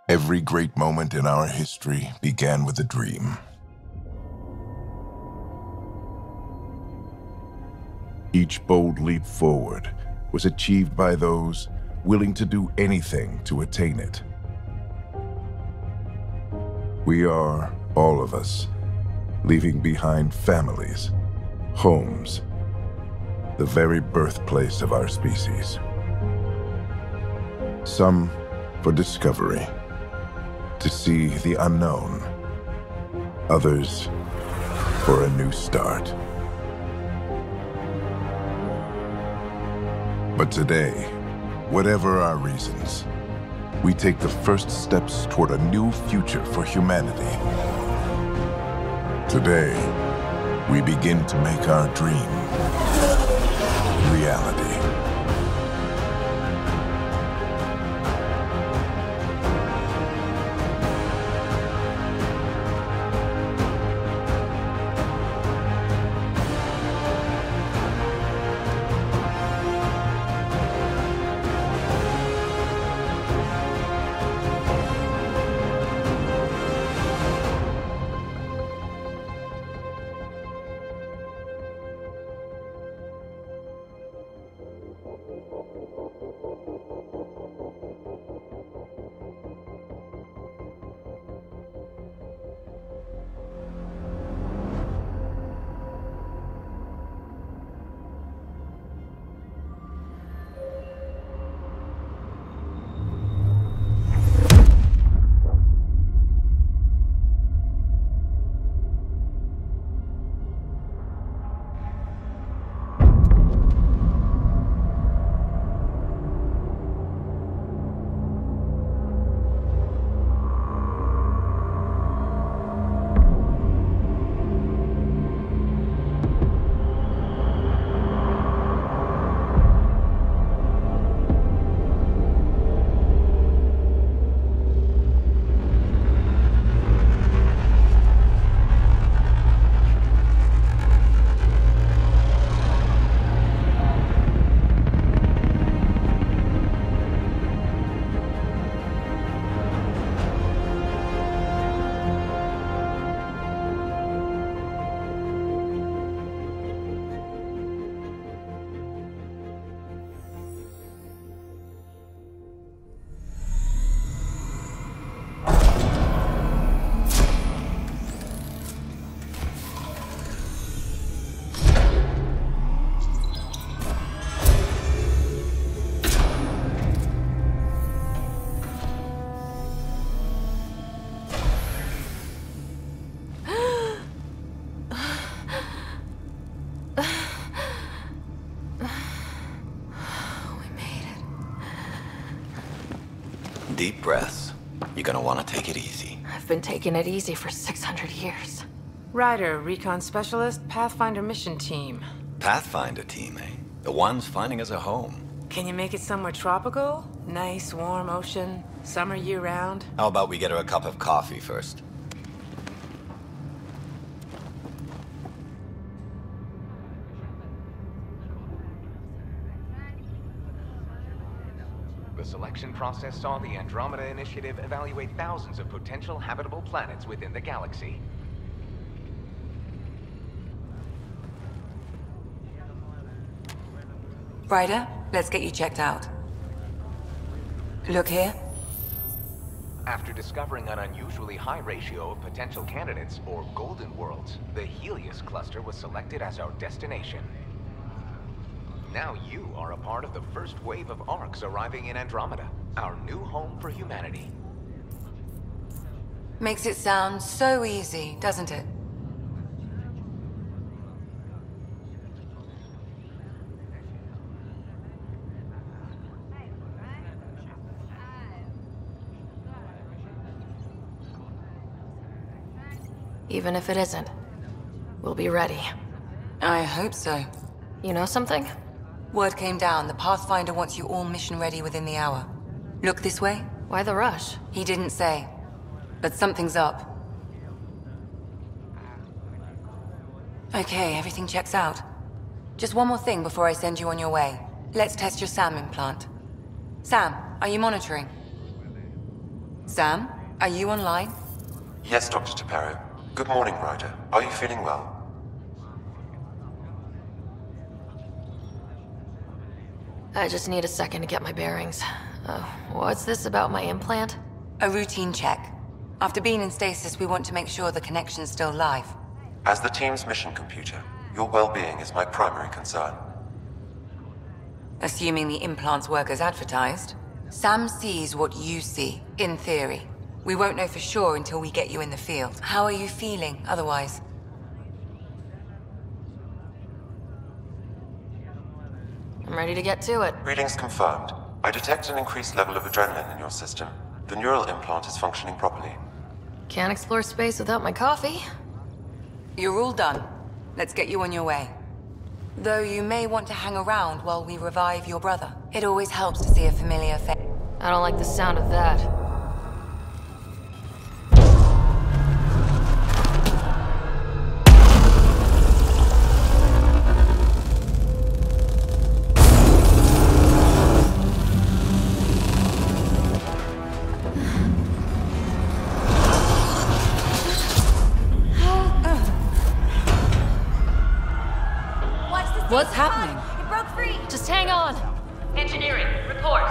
Every great moment in our history began with a dream. Each bold leap forward was achieved by those willing to do anything to attain it. We are, all of us, leaving behind families, homes, the very birthplace of our species. Some for discovery, to see the unknown. Others for a new start. But today, whatever our reasons, we take the first steps toward a new future for humanity. Today, we begin to make our dream reality. Deep breaths. You're gonna want to take it easy. I've been taking it easy for 600 years. Ryder, recon specialist, Pathfinder mission team. Pathfinder team, eh? The ones finding us a home. Can you make it somewhere tropical? Nice, warm ocean, summer year-round? How about we get her a cup of coffee first? The selection process saw the Andromeda Initiative evaluate thousands of potential habitable planets within the galaxy. Ryder, let's get you checked out. Look here. After discovering an unusually high ratio of potential candidates, or golden worlds, the Helios cluster was selected as our destination. Now you are a part of the first wave of ARCs arriving in Andromeda, our new home for humanity. Makes it sound so easy, doesn't it? Even if it isn't, we'll be ready. I hope so. You know something? Word came down. The Pathfinder wants you all mission ready within the hour. Look this way? Why the rush? He didn't say. But something's up. Okay, everything checks out. Just one more thing before I send you on your way. Let's test your SAM implant. Sam, are you monitoring? Sam, are you online? Yes, Dr. Taparo. Good morning, Ryder. Are you feeling well? I just need a second to get my bearings. What's this about my implant? A routine check. After being in stasis, we want to make sure the connection's still live. As the team's mission computer, your well-being is my primary concern. Assuming the implants work as advertised, Sam sees what you see, in theory. We won't know for sure until we get you in the field. How are you feeling otherwise? I'm ready to get to it. Readings confirmed. I detect an increased level of adrenaline in your system. The neural implant is functioning properly. Can't explore space without my coffee. You're all done. Let's get you on your way. Though you may want to hang around while we revive your brother. It always helps to see a familiar face. I don't like the sound of that. What's happening? It broke free! Just hang on! Engineering, report!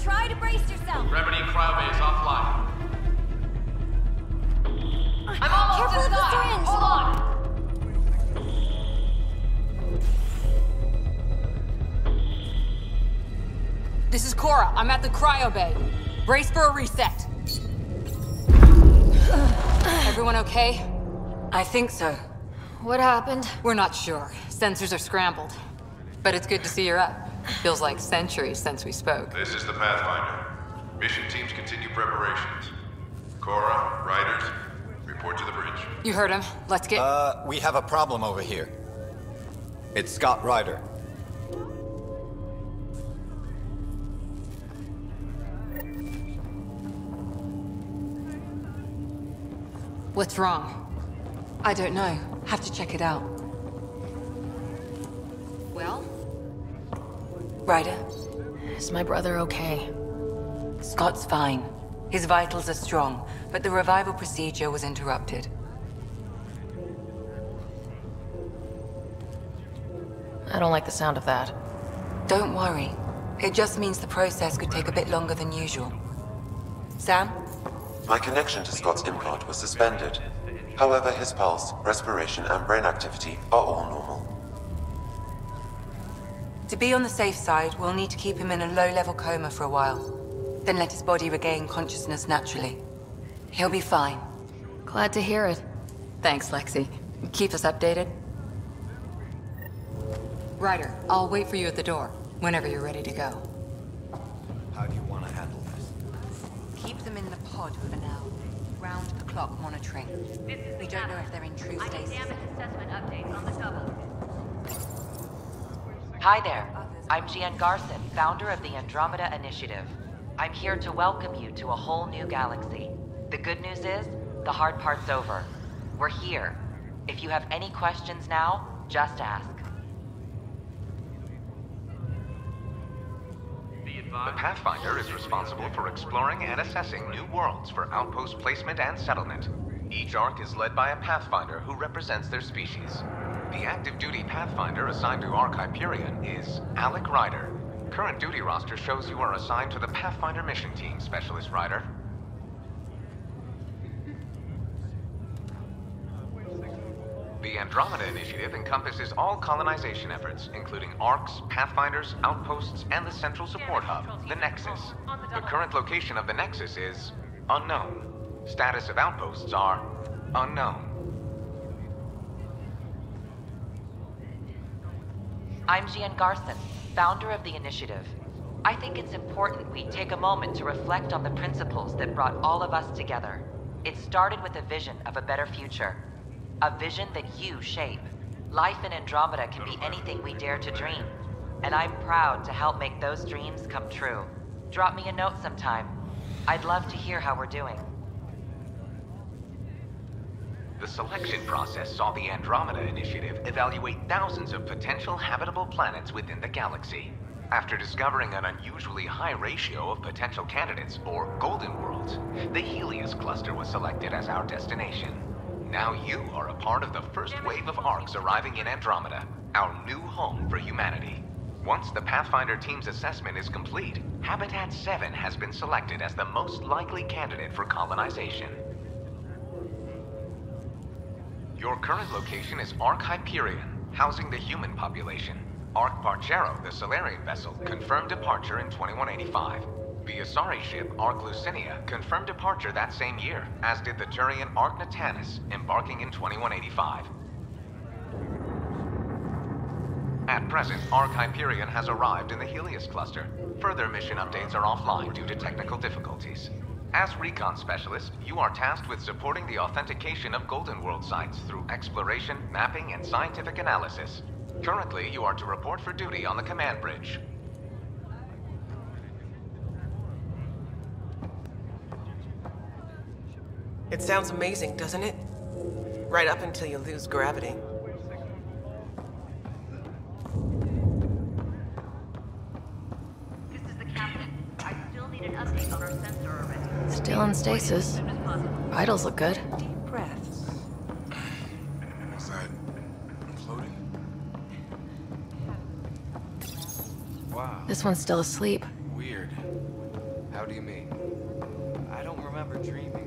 Try to brace yourself! Remedy cryobase offline. I'm almost Careful to the with the side! syringe. Hold on! This is Cora. I'm at the cryo bay. Brace for a reset. Everyone okay? I think so. What happened? We're not sure. Sensors are scrambled. But it's good to see you're up. Feels like centuries since we spoke. This is the Pathfinder. Mission teams continue preparations. Cora, Riders, report to the bridge. You heard him. Let's get... We have a problem over here. It's Scott Ryder. What's wrong? I don't know. Have to check it out. Well? Ryder, Is my brother okay? Scott's fine. His vitals are strong, but the revival procedure was interrupted. I don't like the sound of that. Don't worry. It just means the process could take a bit longer than usual. Sam? My connection to Scott's implant was suspended. However, his pulse, respiration, and brain activity are all normal. To be on the safe side, we'll need to keep him in a low-level coma for a while. Then let his body regain consciousness naturally. He'll be fine. Glad to hear it. Thanks, Lexi. Keep us updated. Ryder, I'll wait for you at the door, whenever you're ready to go. How do you want to handle this? Keep them in the pod for now. Round-the-clock monitoring. We don't know if they're in true stasis. assessment update on the double. Hi there. I'm Gian Garson, founder of the Andromeda Initiative. I'm here to welcome you to a whole new galaxy. The good news is, the hard part's over. We're here. If you have any questions now, just ask. The Pathfinder is responsible for exploring and assessing new worlds for outpost placement and settlement. Each Ark is led by a Pathfinder who represents their species. The active duty Pathfinder assigned to Ark Hyperion is Alec Ryder. Current duty roster shows you are assigned to the Pathfinder mission team, Specialist Ryder. The Andromeda Initiative encompasses all colonization efforts, including Arks, Pathfinders, outposts, and the central support hub, the Nexus. The current location of the Nexus is unknown. Status of outposts are unknown. I'm Gian Garson, founder of the Initiative. I think it's important we take a moment to reflect on the principles that brought all of us together. It started with a vision of a better future. A vision that you shape. Life in Andromeda can be anything we dare to dream. And I'm proud to help make those dreams come true. Drop me a note sometime. I'd love to hear how we're doing. The selection process saw the Andromeda Initiative evaluate thousands of potential habitable planets within the galaxy. After discovering an unusually high ratio of potential candidates, or golden worlds, the Helios cluster was selected as our destination. Now you are a part of the first wave of arcs arriving in Andromeda, our new home for humanity. Once the Pathfinder team's assessment is complete, Habitat 7 has been selected as the most likely candidate for colonization. Your current location is Ark Hyperion, housing the human population. Ark Parchero, the Solarian vessel, confirmed departure in 2185. The Asari ship Ark Lucinia confirmed departure that same year, as did the Turian Ark Natanus, embarking in 2185. At present, Ark Hyperion has arrived in the Helios cluster. Further mission updates are offline due to technical difficulties. As recon specialist, you are tasked with supporting the authentication of Golden World sites through exploration, mapping, and scientific analysis. Currently, you are to report for duty on the command bridge. It sounds amazing, doesn't it? Right up until you lose gravity. This is the captain. I still need an update on our sensor array. Still in stasis. Vitals look good. Deep breaths. Is that floating? Wow. This one's still asleep. Weird. How do you mean? I don't remember dreaming.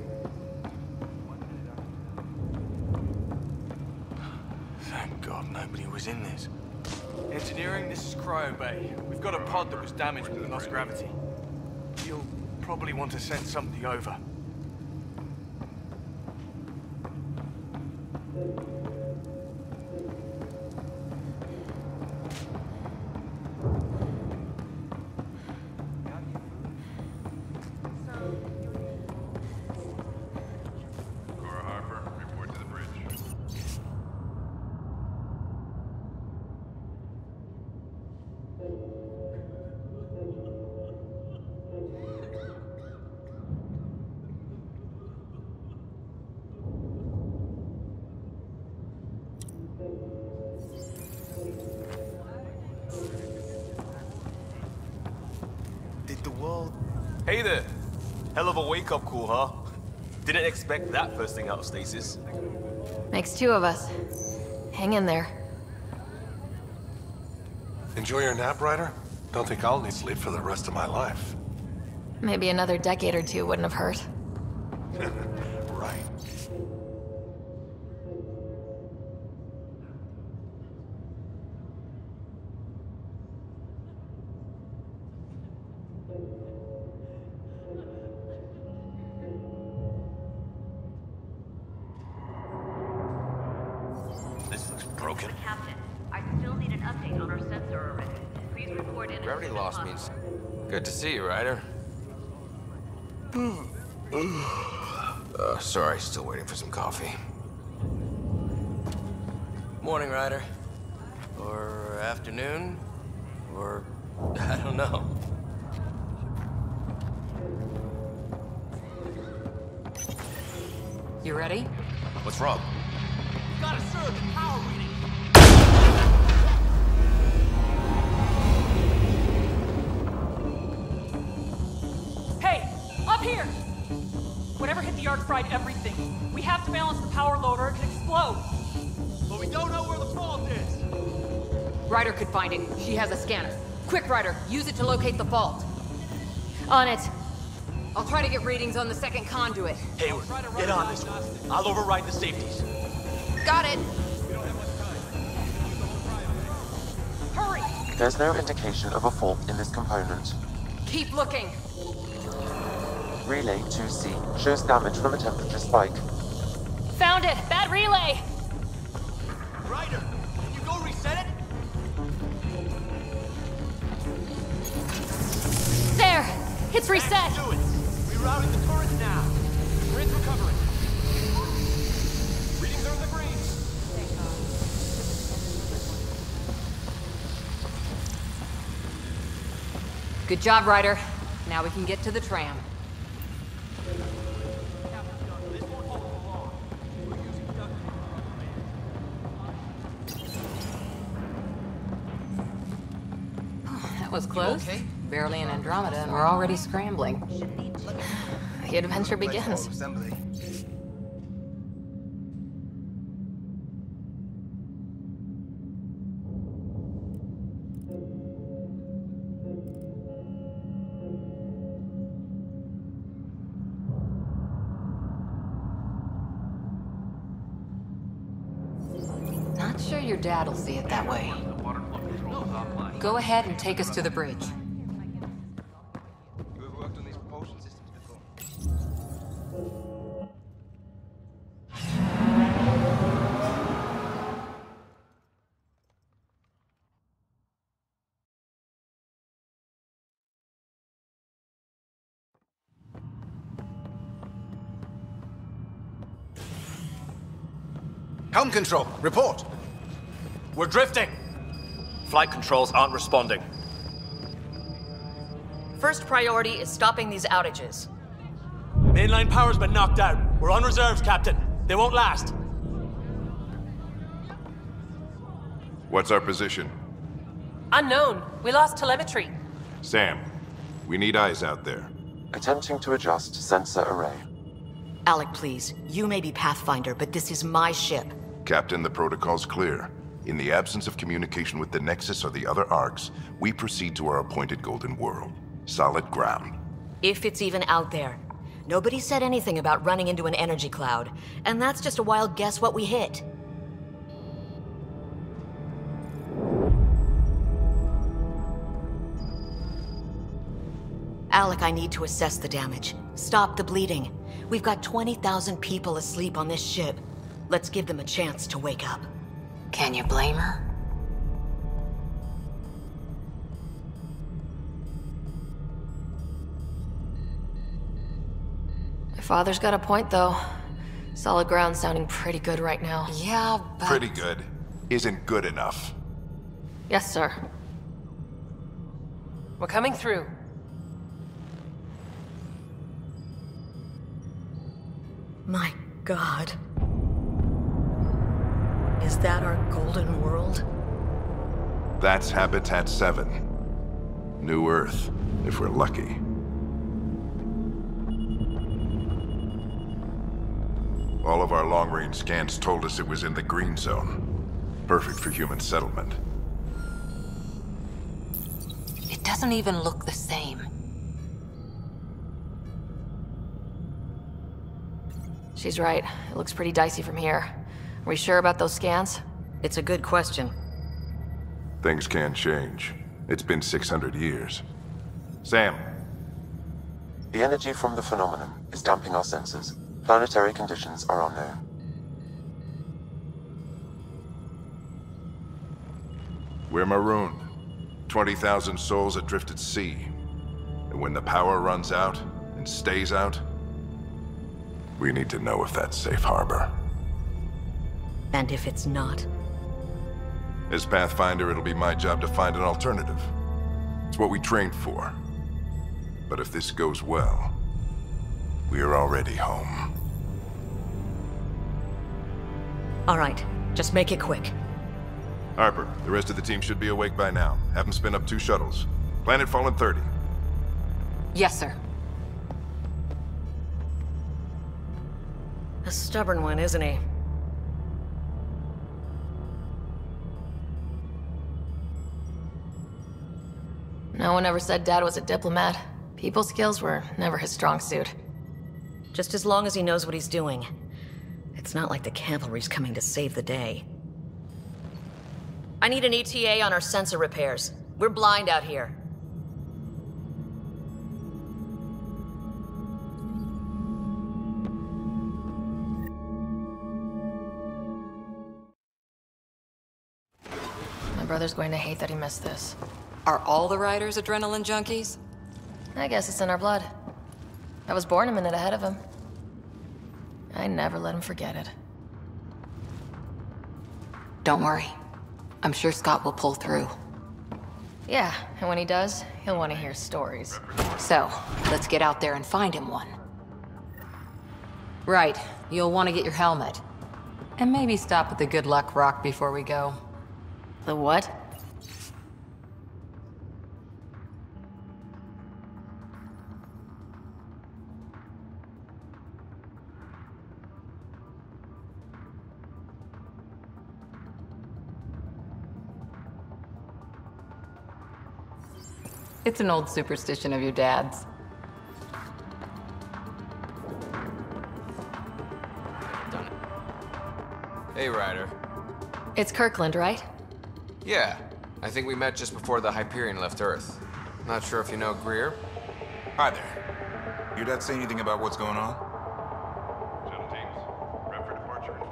Thank God nobody was in this. Engineering, this is Cryo Bay. We've got a pod that was damaged when we lost gravity. You'll probably want to send somebody over. Cora Harper, report to the bridge. Did the world... Hey there! Hell of a wake-up call, huh? Didn't expect that first thing out of stasis. Makes two of us. Hang in there. Enjoy your nap, Ryder? Don't think I'll need sleep for the rest of my life. Maybe another decade or two wouldn't have hurt. Right. This looks broken. Captain, I still need an update on our sensor array. Please report in. Gravity loss means... Good to see you, Ryder. Sorry, still waiting for some coffee. Morning, Ryder. Or afternoon. Or... I don't know. You ready? What's wrong? Gotta serve the power reading! Hey! Up here! Whatever hit the Ark fried everything. We have to balance the power load or it could explode. But we don't know where the fault is! Ryder could find it. She has a scanner. Quick, Ryder, use it to locate the fault. On it. I'll try to get readings on the second conduit. Hayward, get on this one. I'll override the safeties. Got it! Hurry! There's no indication of a fault in this component. Keep looking. Relay 2C shows damage from a temperature spike. Found it! Bad relay! Ryder, can you go reset it? There! It's reset! Do it! Rerouting the current now. Grid's recovering. Readings are in the green. Good job, Ryder. Now we can get to the tram. That was close. Okay? Barely in Andromeda, and we're already scrambling. The adventure begins. Not sure your dad'll see it that way. Go ahead and take us to the bridge. Helm control, report. We're drifting. Flight controls aren't responding. First priority is stopping these outages. Mainline power's been knocked out. We're on reserves, Captain. They won't last. What's our position? Unknown. We lost telemetry. Sam, we need eyes out there. Attempting to adjust sensor array. Alec, please. You may be Pathfinder, but this is my ship. Captain, the protocol's clear. In the absence of communication with the Nexus or the other arcs, we proceed to our appointed Golden World. Solid ground. If it's even out there. Nobody said anything about running into an energy cloud, and that's just a wild guess what we hit. Alec, I need to assess the damage. Stop the bleeding. We've got 20,000 people asleep on this ship. Let's give them a chance to wake up. Can you blame her? My father's got a point, though. Solid ground sounding pretty good right now. Yeah, but... Pretty good isn't good enough. Yes, sir. We're coming through. My God. Is that our Golden World? That's Habitat 7. New Earth, if we're lucky. All of our long-range scans told us it was in the green zone. Perfect for human settlement. It doesn't even look the same. She's right. It looks pretty dicey from here. Are we sure about those scans? It's a good question. Things can change. It's been 600 years. Sam. The energy from the phenomenon is damping our sensors. Planetary conditions are unknown. We're marooned. 20,000 souls adrift at sea. And when the power runs out, and stays out, we need to know if that's safe harbor. And if it's not? As Pathfinder, it'll be my job to find an alternative. It's what we trained for. But if this goes well, we're already home. All right, just make it quick. Harper, the rest of the team should be awake by now. Have them spin up 2 shuttles. Planet Fallen 30. Yes, sir. A stubborn one, isn't he? No one ever said Dad was a diplomat. People skills were never his strong suit. Just as long as he knows what he's doing. It's not like the cavalry's coming to save the day. I need an ETA on our sensor repairs. We're blind out here. My brother's going to hate that he missed this. Are all the riders adrenaline junkies? I guess it's in our blood. I was born a minute ahead of him. I never let him forget it. Don't worry. I'm sure Scott will pull through. Yeah, and when he does, he'll want to hear stories. So, let's get out there and find him one. Right, you'll want to get your helmet. And maybe stop at the Good Luck Rock before we go. The what? It's an old superstition of your dad's. Hey, Ryder. It's Kirkland, right? Yeah, I think we met just before the Hyperion left Earth. Not sure if you know Greer? Hi there. Your dad say anything about what's going on? Shuttle teams, prep for departure in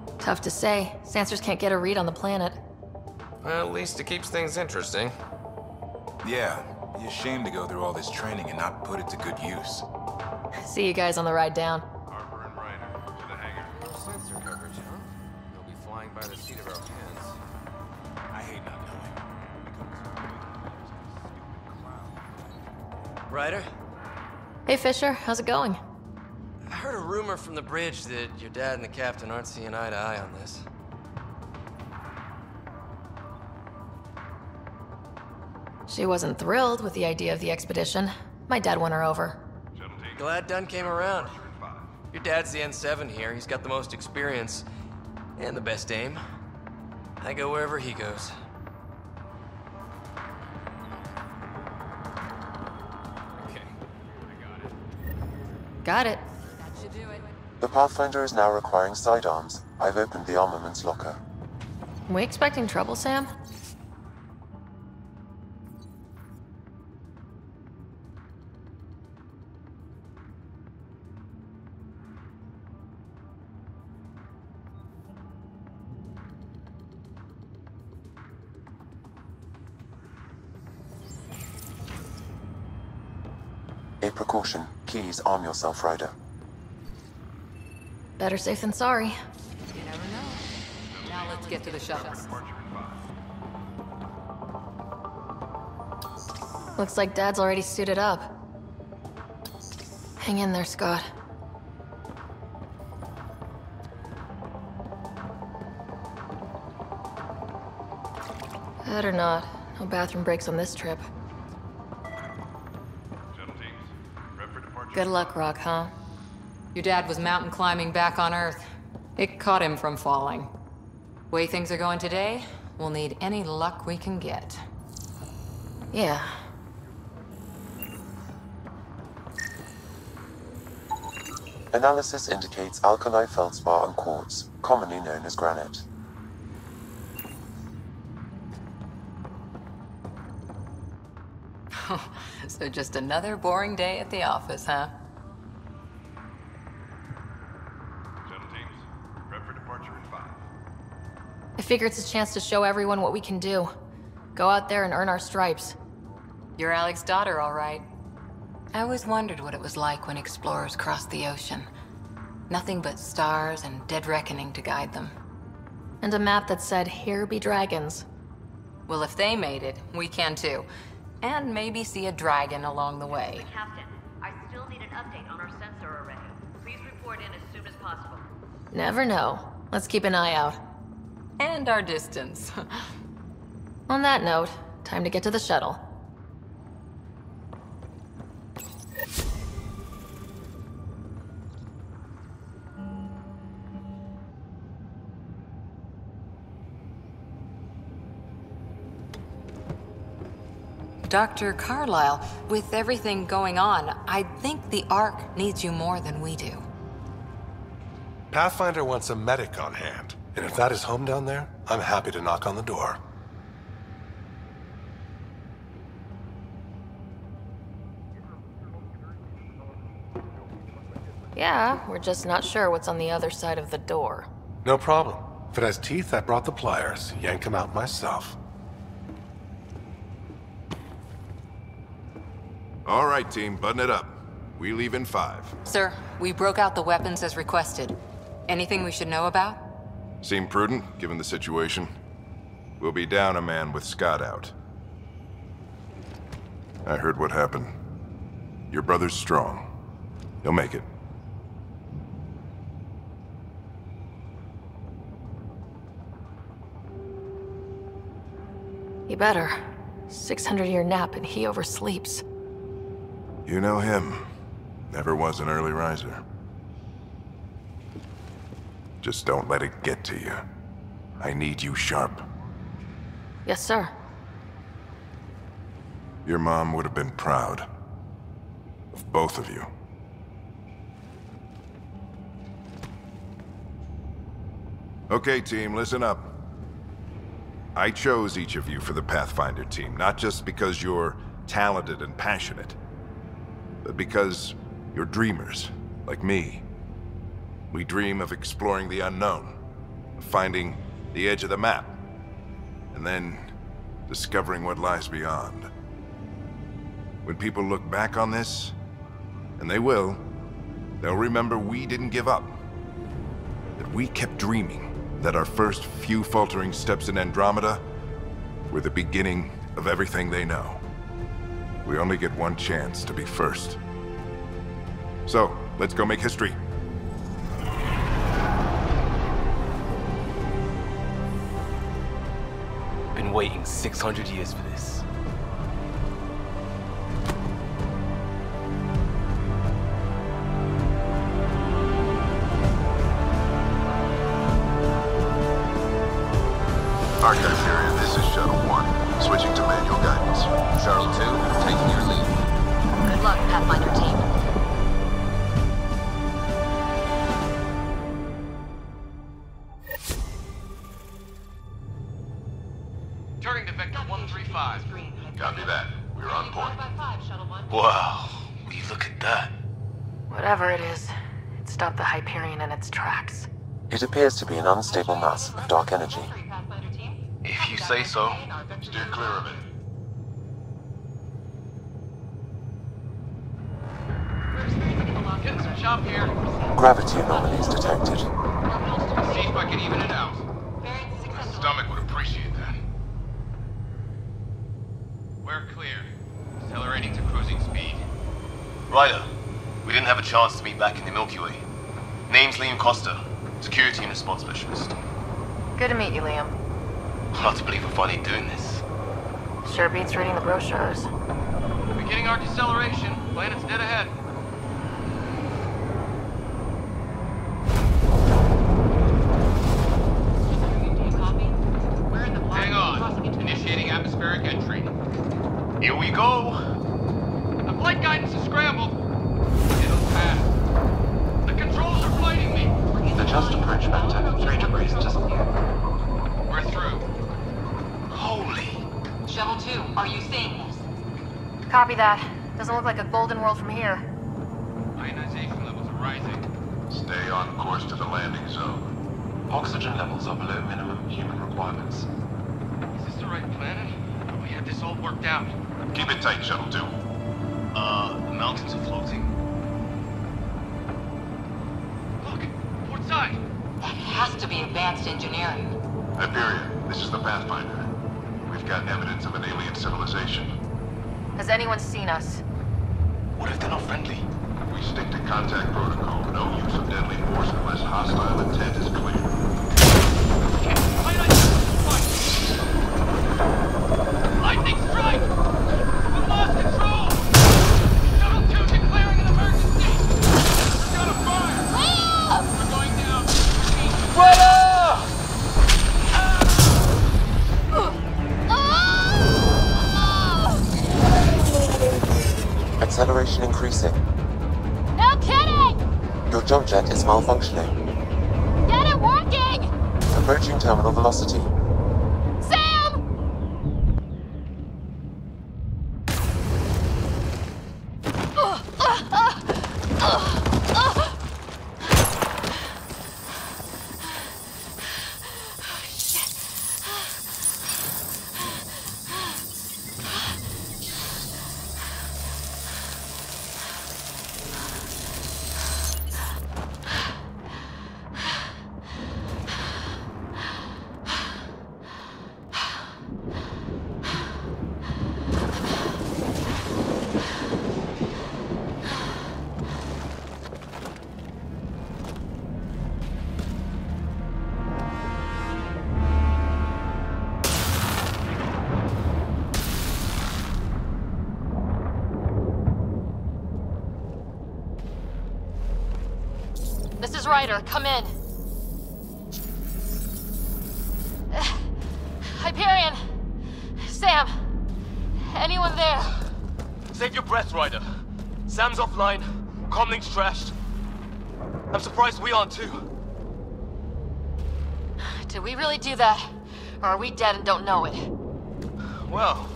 5. Tough to say. Sensors can't get a read on the planet. Well, at least it keeps things interesting. Yeah, be a shame to go through all this training and not put it to good use. See you guys on the ride down. Harper and Ryder, to the hangar. No sensor coverage, huh? They'll be flying by the seat of our pants. I hate not knowing. Ryder? Hey, Fisher. How's it going? I heard a rumor from the bridge that your dad and the captain aren't seeing eye to eye on this. She wasn't thrilled with the idea of the expedition. My dad won her over. Glad Dunn came around. Your dad's the N7 here. He's got the most experience and the best aim. I go wherever he goes. Okay, I got it. Got it. That should do it. The Pathfinder is now requiring sidearms. I've opened the armaments locker. We expecting trouble, Sam? A precaution. Please arm yourself, Ryder. Better safe than sorry. You never know. Now let's get to the shuttles. Looks like Dad's already suited up. Hang in there, Scott. Better not. No bathroom breaks on this trip. Shuttle teams, prep for departure. Good luck, Rock, huh? Your dad was mountain climbing back on Earth. It caught him from falling. Way things are going today, we'll need any luck we can get. Yeah. Analysis indicates alkali feldspar and quartz, commonly known as granite. So just another boring day at the office, huh? Shuttle teams, prep for departure in 5. I figure it's a chance to show everyone what we can do. Go out there and earn our stripes. You're Alec's daughter, all right. I always wondered what it was like when explorers crossed the ocean. Nothing but stars and dead reckoning to guide them. And a map that said, "Here be dragons." Well, if they made it, we can too. And maybe see a dragon along the way. Captain, I still need an update on our sensor array. Please report in as soon as possible. Never know. Let's keep an eye out. And our distance. On that note, time to get to the shuttle. Dr. Carlyle, with everything going on, I think the Ark needs you more than we do. Pathfinder wants a medic on hand. And if that is home down there, I'm happy to knock on the door. Yeah, we're just not sure what's on the other side of the door. No problem. If it has teeth, I brought the pliers. Yank them out myself. All right, team, button it up. We leave in 5. Sir, we broke out the weapons as requested. Anything we should know about? Seem prudent, given the situation. We'll be down a man with Scott out. I heard what happened. Your brother's strong. He'll make it. You better. 600-year nap and he oversleeps. You know him. Never was an early riser. Just don't let it get to you. I need you sharp. Yes, sir. Your mom would have been proud of both of you. Okay, team, listen up. I chose each of you for the Pathfinder team, not just because you're talented and passionate, but because you're dreamers, like me. We dream of exploring the unknown, of finding the edge of the map, and then discovering what lies beyond. When people look back on this, and they will, they'll remember we didn't give up. That we kept dreaming, that our first few faltering steps in Andromeda were the beginning of everything they know. We only get one chance to be first. So, let's go make history. Been waiting 600 years for this. Archive area, this is Shuttle 1. Switching to manual guidance. Shuttle 2, taking your lead. Good luck, Pathfinder team. Turning to Vector 135. Copy that. We're on point. Wow, will you look at that? Whatever it is, it stopped the Hyperion in its tracks. It appears to be an unstable mass of dark energy. If you say so. Steer clear of it. Getting some chop here. Gravity anomalies detected. See if I can even it out. My stomach would appreciate that. We're clear. Accelerating to cruising speed. Ryder, we didn't have a chance to meet back in the Milky Way. Name's Liam Costa, Security and Response Specialist. Good to meet you, Liam. Hard to believe we're finally doing this. Sure beats reading the brochures. Beginning our deceleration. Planet's dead ahead. Hang on. Initiating atmospheric entry. Here we go. The flight guidance is scrambled. It'll pass. The controls are fighting me. Adjust approach vector 3 degrees to... We're through. Holy. Shuttle 2, are you seeing this? Copy that. Doesn't look like a golden world from here. Ionization levels are rising. Stay on course to the landing zone. Oxygen levels are below minimum human requirements. Is this the right planet? We had this all worked out. Keep it tight, Shuttle 2. The mountains are floating. Look, port side. That has to be advanced engineering. Hyperion, this is the Pathfinder. We've got evidence of an alien civilization. Has anyone seen us? What if they're not friendly? We stick to contact protocol. No use of deadly force unless hostile intent is clear. Lightning strike! We lost control! Shuttle 2 declaring an emergency! We're gonna fire! We're going down! Acceleration increasing. No kidding! Your jump jet is malfunctioning. Get it working! Approaching terminal velocity. Sam! This is Ryder. Come in. Sam! Anyone there? Save your breath, Ryder. Sam's offline. Comlink's trashed. I'm surprised we aren't too. Did we really do that? Or are we dead and don't know it? Well,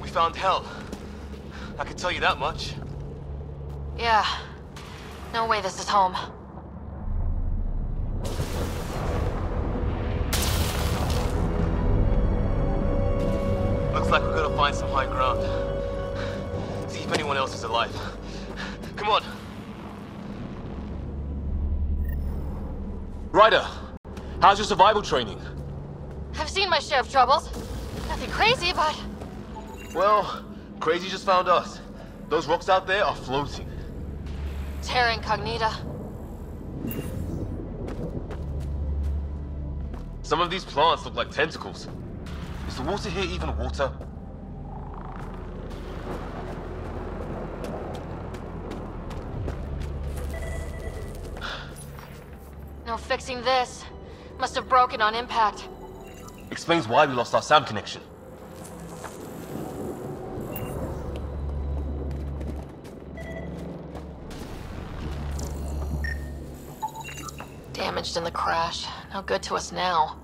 we found hell. I can tell you that much. Yeah. No way this is home. Looks like we're gonna find some high ground. See if anyone else is alive. Come on. Ryder, how's your survival training? I've seen my share of troubles. Nothing crazy, but... Well, crazy just found us. Those rocks out there are floating. Terra Incognita. Some of these plants look like tentacles. Is the water here even water? No fixing this. Must have broken on impact. Explains why we lost our SAM connection. Damaged in the crash. No good to us now.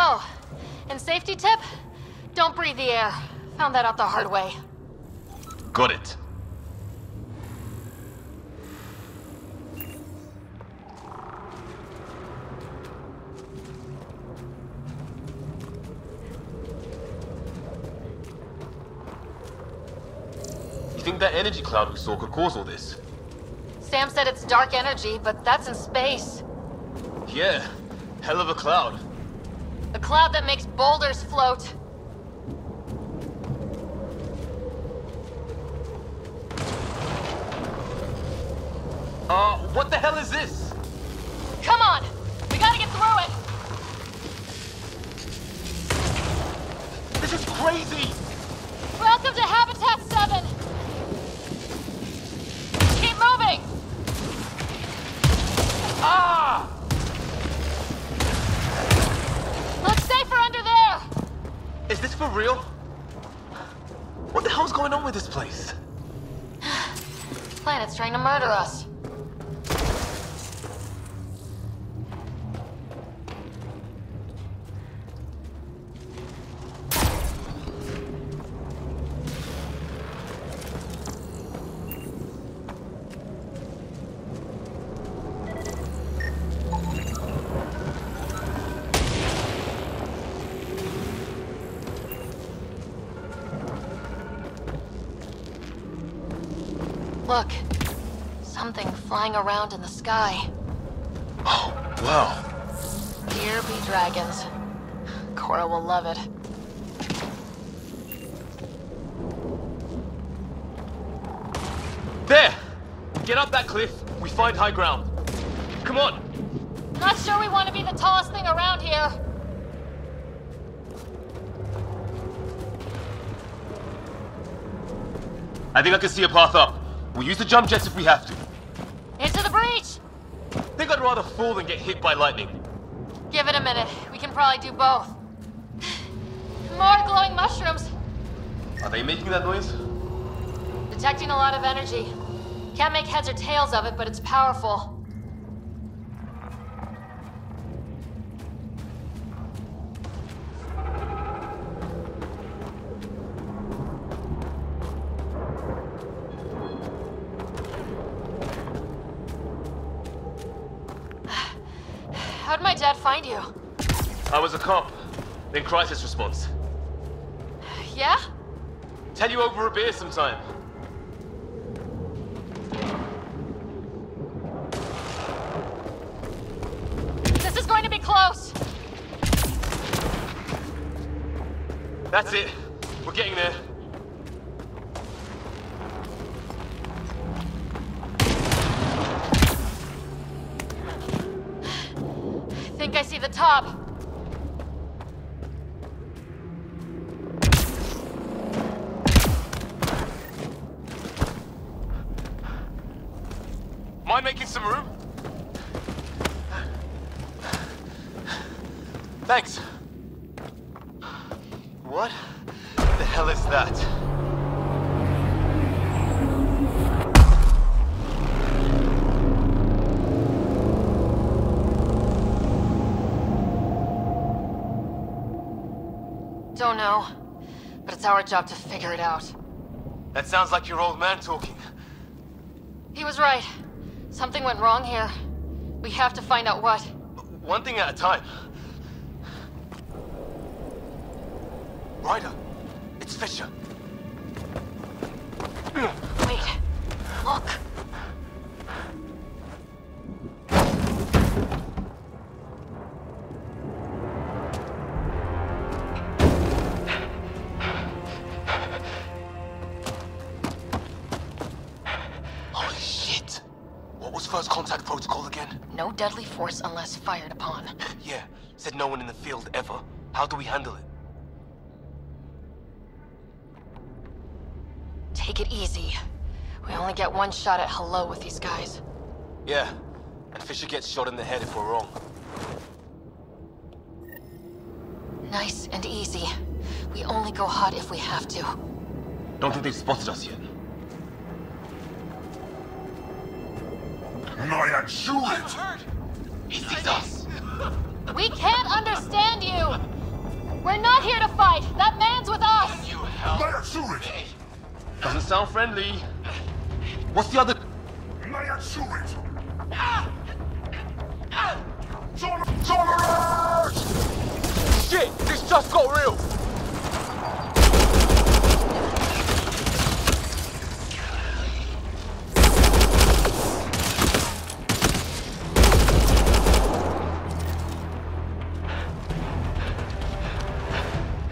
Oh, and safety tip? Don't breathe the air. Found that out the hard way. Got it. You think that energy cloud we saw could cause all this? Sam said it's dark energy, but that's in space. Yeah, hell of a cloud. A cloud that makes boulders float. What the hell is this? Come on! We gotta get through it! This is crazy! Welcome to Habitat 7! Keep moving! Ah! Looks safer under there! Is this for real? What the hell's going on with this place? Planet's trying to murder us. Look. Something flying around in the sky. Oh, wow. Here be dragons. Cora will love it. There! Get up that cliff, we find high ground. Come on! Not sure we want to be the tallest thing around here. I think I can see a path up. We'll use the jump jets if we have to. Into the breach! Think I'd rather fall than get hit by lightning. Give it a minute. We can probably do both. More glowing mushrooms. Are they making that noise? Detecting a lot of energy. Can't make heads or tails of it, but it's powerful. How'd my dad find you? I was a cop. In crisis response. Yeah? Tell you over a beer sometime. This is going to be close. That's it. We're getting there. I think I see the top. Need some room? Thanks. What the hell is that? Don't know, but it's our job to figure it out. That sounds like your old man talking. He was right. Something went wrong here. We have to find out what. One thing at a time. Ryder, it's Fisher. Wait, look. Holy shit. What was first contact protocol again? No deadly force unless fired upon. Yeah, said no one in the field ever. How do we handle it? Take it easy. We only get one shot at hello with these guys. Yeah, and Fisher gets shot in the head if we're wrong. Nice and easy. We only go hot if we have to. Don't think they've spotted us yet. Nyan, shoot it! He sees us! We can't understand you! We're not here to fight! That man's with us! Can you help? Nyan, shoot it! Doesn't sound friendly. What's the other? Nyan, shoot it! Tolerance! Shit! This just got real!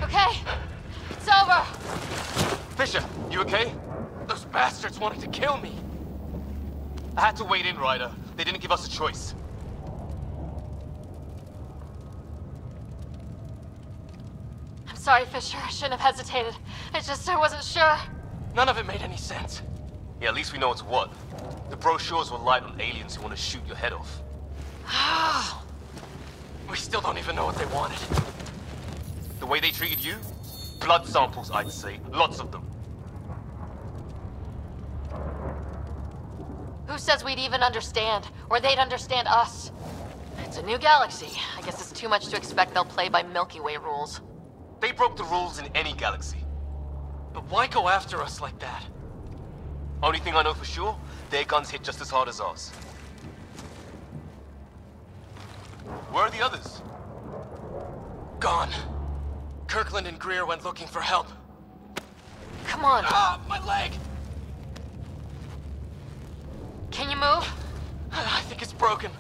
Okay, it's over. Fisher, you okay? Those bastards wanted to kill me. I had to wait in, Ryder. They didn't give us a choice. I'm sorry, Fisher. I shouldn't have hesitated. I wasn't sure. None of it made any sense. Yeah, at least we know it's what. The brochures were light on aliens who want to shoot your head off. We still don't even know what they wanted. The way they treated you? Blood samples, I'd say. Lots of them. Who says we'd even understand? Or they'd understand us? It's a new galaxy. I guess it's too much to expect they'll play by Milky Way rules. They broke the rules in any galaxy. But why go after us like that? Only thing I know for sure, their guns hit just as hard as ours. Where are the others? Gone. Kirkland and Greer went looking for help. Come on. Ah, my leg! Can you move? I think it's broken.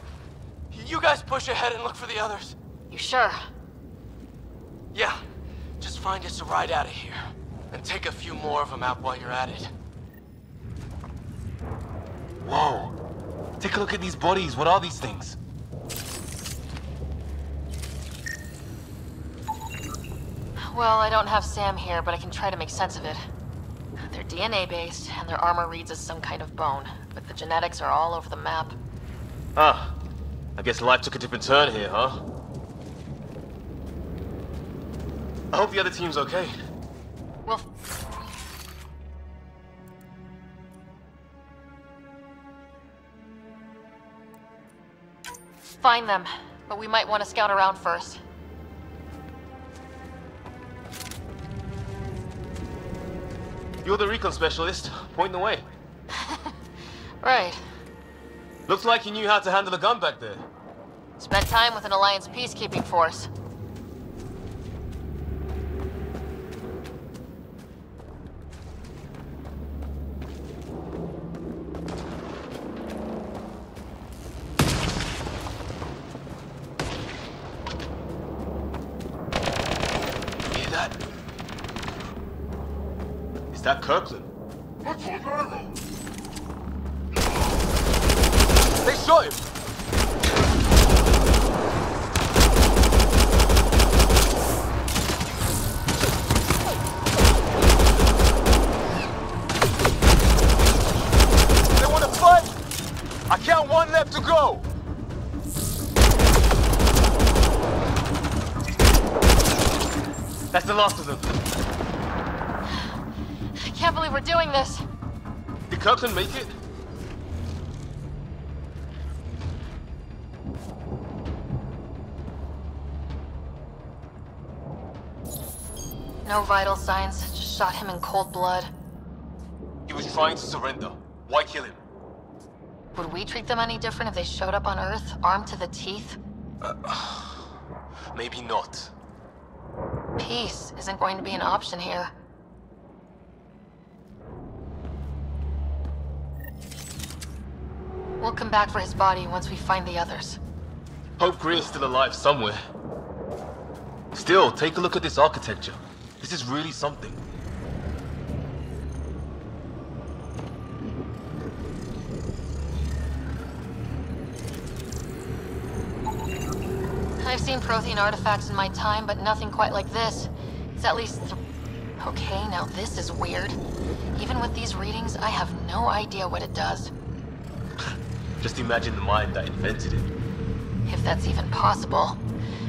You guys push ahead and look for the others. You sure? Yeah. Just find us a ride out of here. And take a few more of them out while you're at it. Whoa. Take a look at these bodies. What are these things? Well, I don't have Sam here, but I can try to make sense of it. They're DNA-based, and their armor reads as some kind of bone, but the genetics are all over the map. Ah, I guess life took a different turn here, huh? I hope the other team's okay. Well, find them, but we might want to scout around first. You're the recon specialist. Point the way. Right. Looks like you knew how to handle a gun back there. Spent time with an Alliance peacekeeping force. Hear that? Is that Kirkland? That's what I know. They shot him! They want to fight! I count 1 now! left to go! That's the last of them. I can't believe we're doing this. Did Kirkland make it? No vital signs, just shot him in cold blood. He was trying to surrender. Why kill him? Would we treat them any different if they showed up on Earth, armed to the teeth? Maybe not. Peace isn't going to be an option here. We'll come back for his body once we find the others. Hope Greer's still alive somewhere. Still, take a look at this architecture. This is really something. I've seen Prothean artifacts in my time, but nothing quite like this. It's at least okay, now this is weird. Even with these readings, I have no idea what it does. Just imagine the mind that invented it. If that's even possible.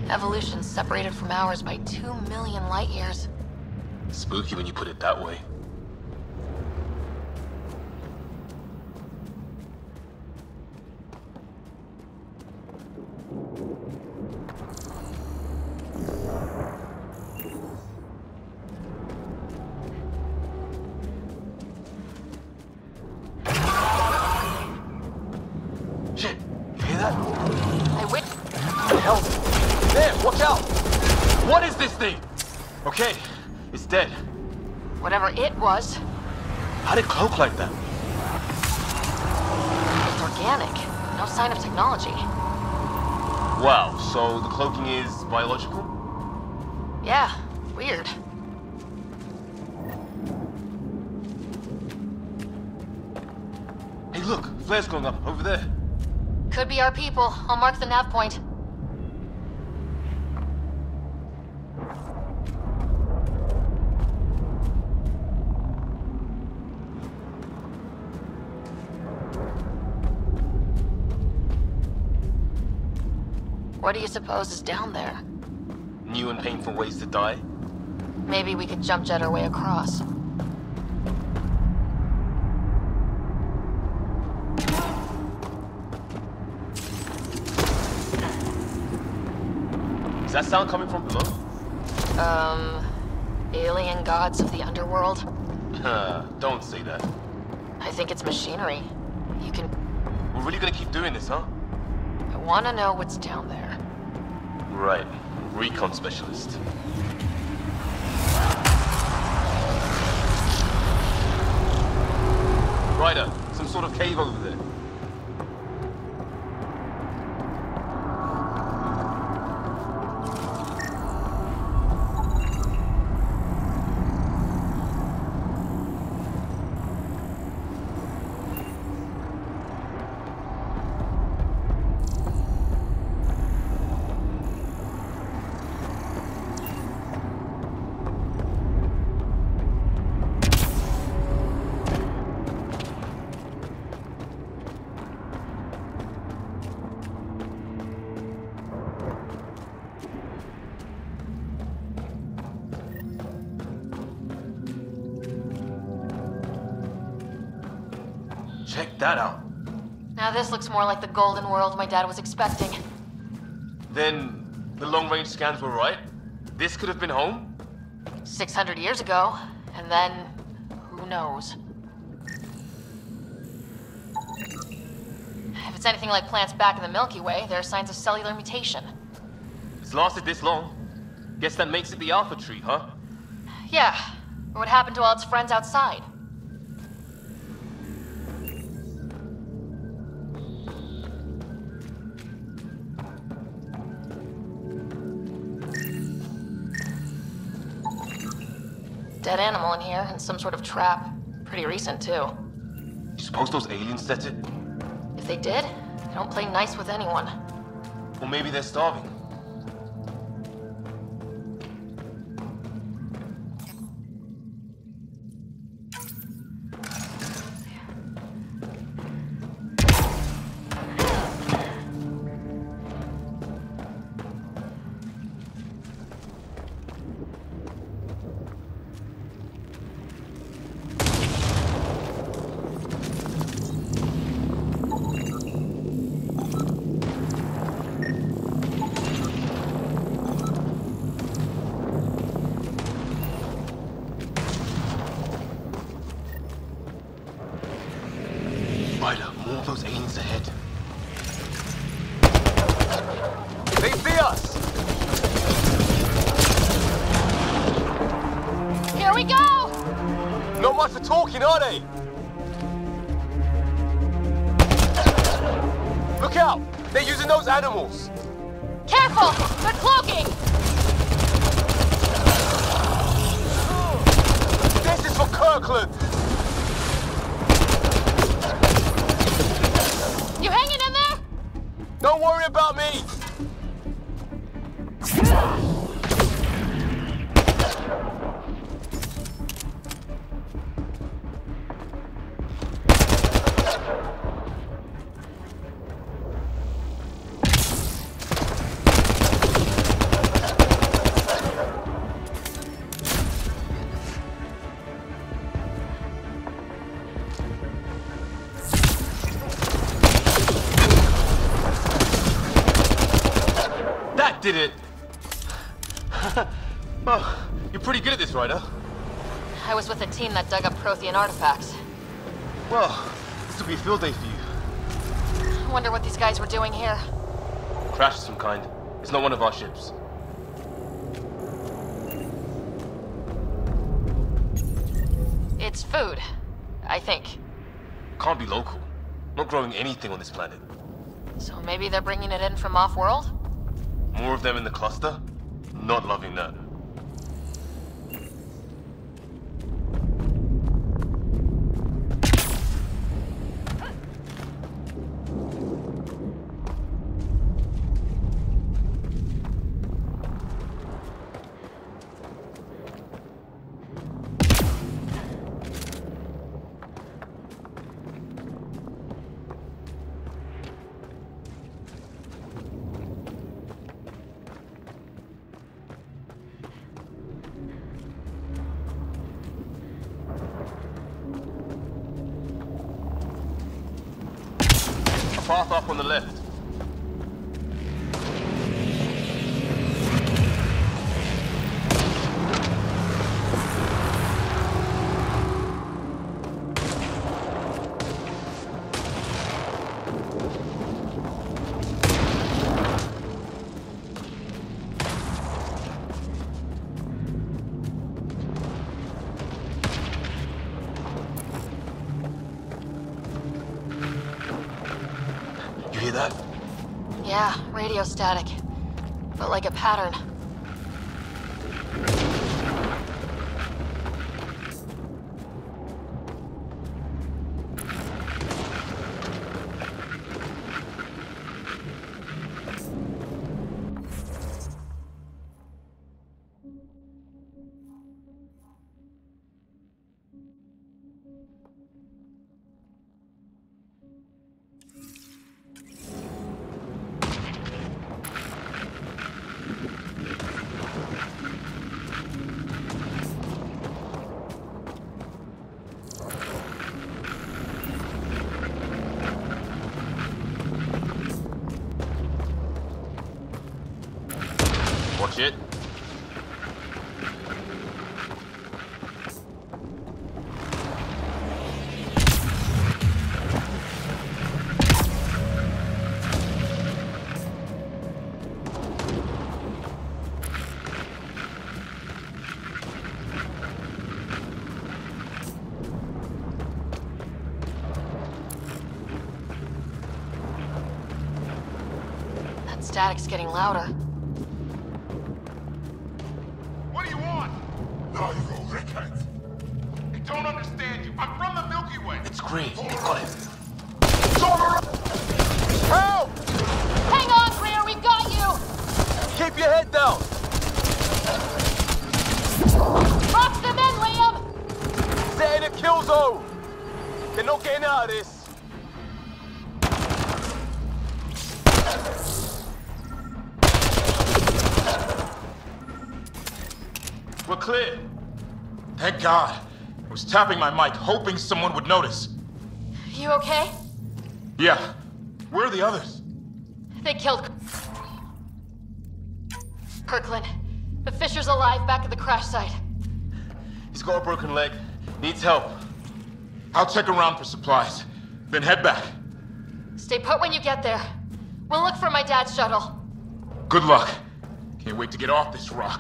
Evolution's separated from ours by 2 million light years. Spooky when you put it that way. Shit, you hear that? What the hell? There, watch out! What is this thing? Okay, it's dead. Whatever it was. How did it cloak like that? It's organic. No sign of technology. Wow, so the cloaking is biological? Yeah, weird. Hey look, flares going up over there. Could be our people. I'll mark the nav point. What do you suppose is down there? New and painful ways to die? Maybe we could jump jet our way across. Is that sound coming from below? Alien gods of the underworld? Don't say that. I think it's machinery. You can... We're really gonna keep doing this, huh? I wanna know what's down there. Right. Recon specialist. Ryder, some sort of cave over there. Check that out. Now this looks more like the golden world my dad was expecting. Then the long-range scans were right? This could have been home? 600 years ago, and then who knows? If it's anything like plants back in the Milky Way, there are signs of cellular mutation. It's lasted this long. Guess that makes it the Alpha Tree, huh? Yeah, but what happened to all its friends outside? Dead animal in here, and some sort of trap. Pretty recent, too. You suppose those aliens set it? If they did, they don't play nice with anyone. Or maybe they're starving. those aliens ahead. They see us! Here we go! Not much for talking, are they? Look out! They're using those animals! Careful! They're cloaking! This is for Kirkland! You hanging in there? Don't worry about me! Did it. Oh, you're pretty good at this, Ryder. I was with a team that dug up Prothean artifacts. Well, this will be a field day for you. I wonder what these guys were doing here. Crash of some kind. It's not one of our ships. It's food, I think. Can't be local. Not growing anything on this planet. So maybe they're bringing it in from off-world? More of them in the cluster? Not loving that. Path up on the left. You hear that? Yeah, radio static. But like a pattern. Watch it. That static's getting louder. What do you want? No, you go, Rickhead. I don't understand you. I'm from the Milky Way. It's great. They got it. Help! Hang on, Greer, we've got you! Keep your head down. Box them in, Liam! Set in a kill zone. They're not getting out of this. We're clear. Thank God. I was tapping my mic, hoping someone would notice. You okay? Yeah. Where are the others? They killed Kirkland. The Fisher's alive back at the crash site. He's got a broken leg. Needs help. I'll check around for supplies, then head back. Stay put when you get there. We'll look for my dad's shuttle. Good luck. Can't wait to get off this rock.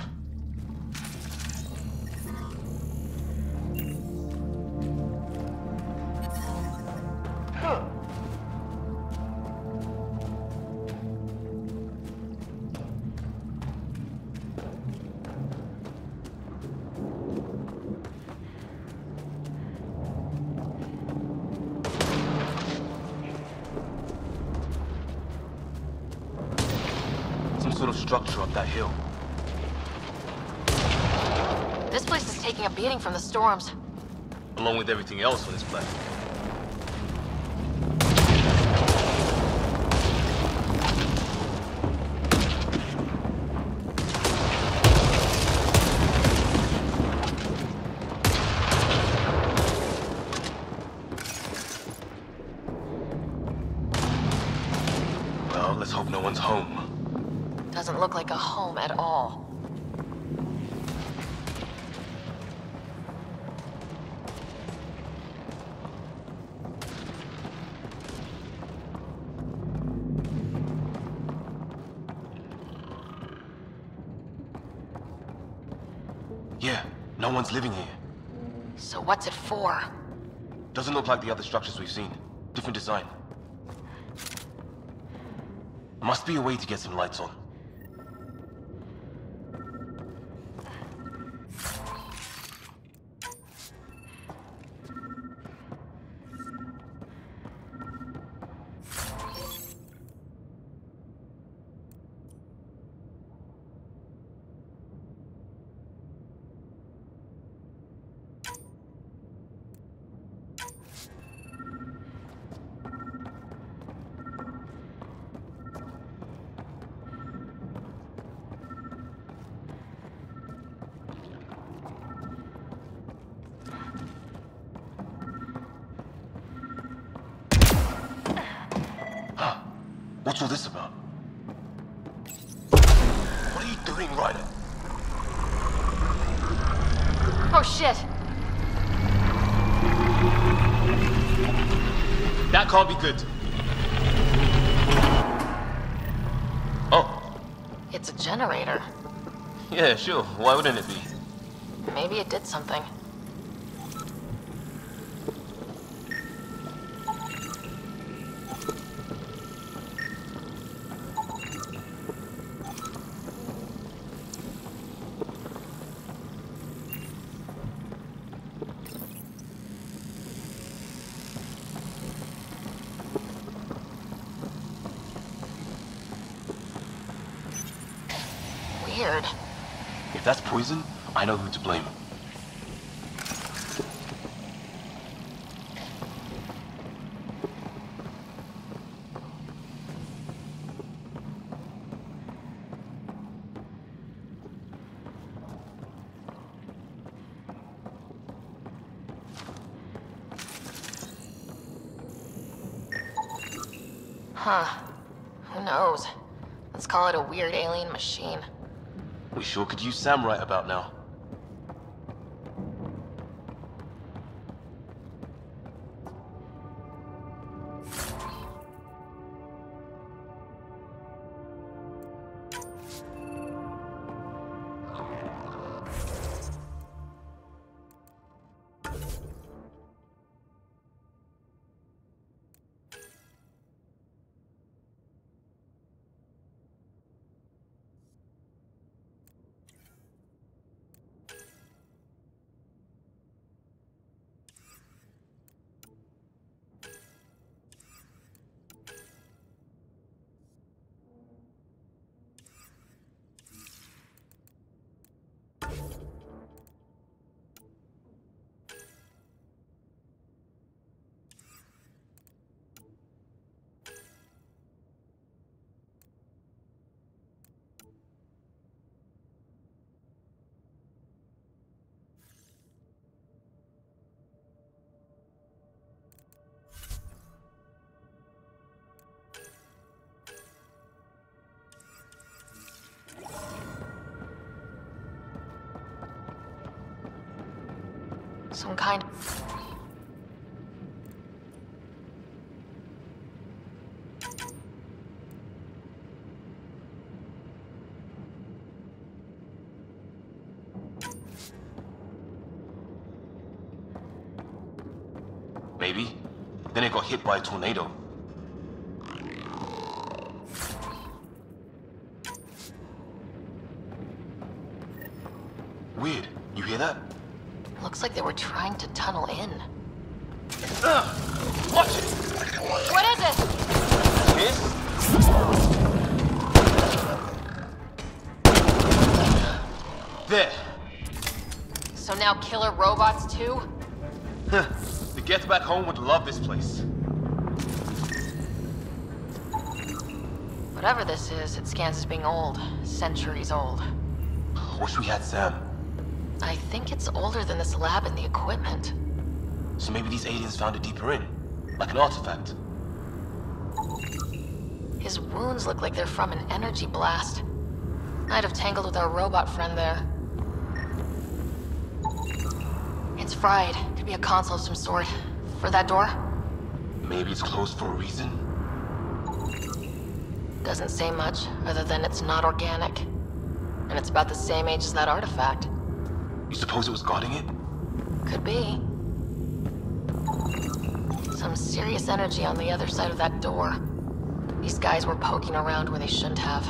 Sort of structure up that hill. This place is taking a beating from the storms. Along with everything else on this platform. Well, let's hope no one's home. Doesn't look like a home at all. Yeah, no one's living here. So what's it for? Doesn't look like the other structures we've seen. Different design. Must be a way to get some lights on. What's all this about? What are you doing, Ryder? Oh shit! That can't be good. Oh. It's a generator. Yeah, sure. Why wouldn't it be? Maybe it did something. Weird. If that's poison, I know who to blame. Huh. Who knows? Let's call it a weird alien machine. We sure could use Sam right about now. Some kind Maybe. Then it got hit by a tornado. Weird. You hear that? Looks like they were trying to tunnel in. Watch it! What is it? This? There. So now killer robots too? The Get Back Home would love this place. Whatever this is, it scans as being old. Centuries old. Wish we had Sam. I think it's older than this lab and the equipment. So maybe these aliens found it deeper in, like an artifact. His wounds look like they're from an energy blast. Might have tangled with our robot friend there. It's fried. Could be a console of some sort. For that door? Maybe it's closed for a reason. Doesn't say much, other than it's not organic. And it's about the same age as that artifact. You suppose it was guarding it? Could be. Some serious energy on the other side of that door. These guys were poking around where they shouldn't have.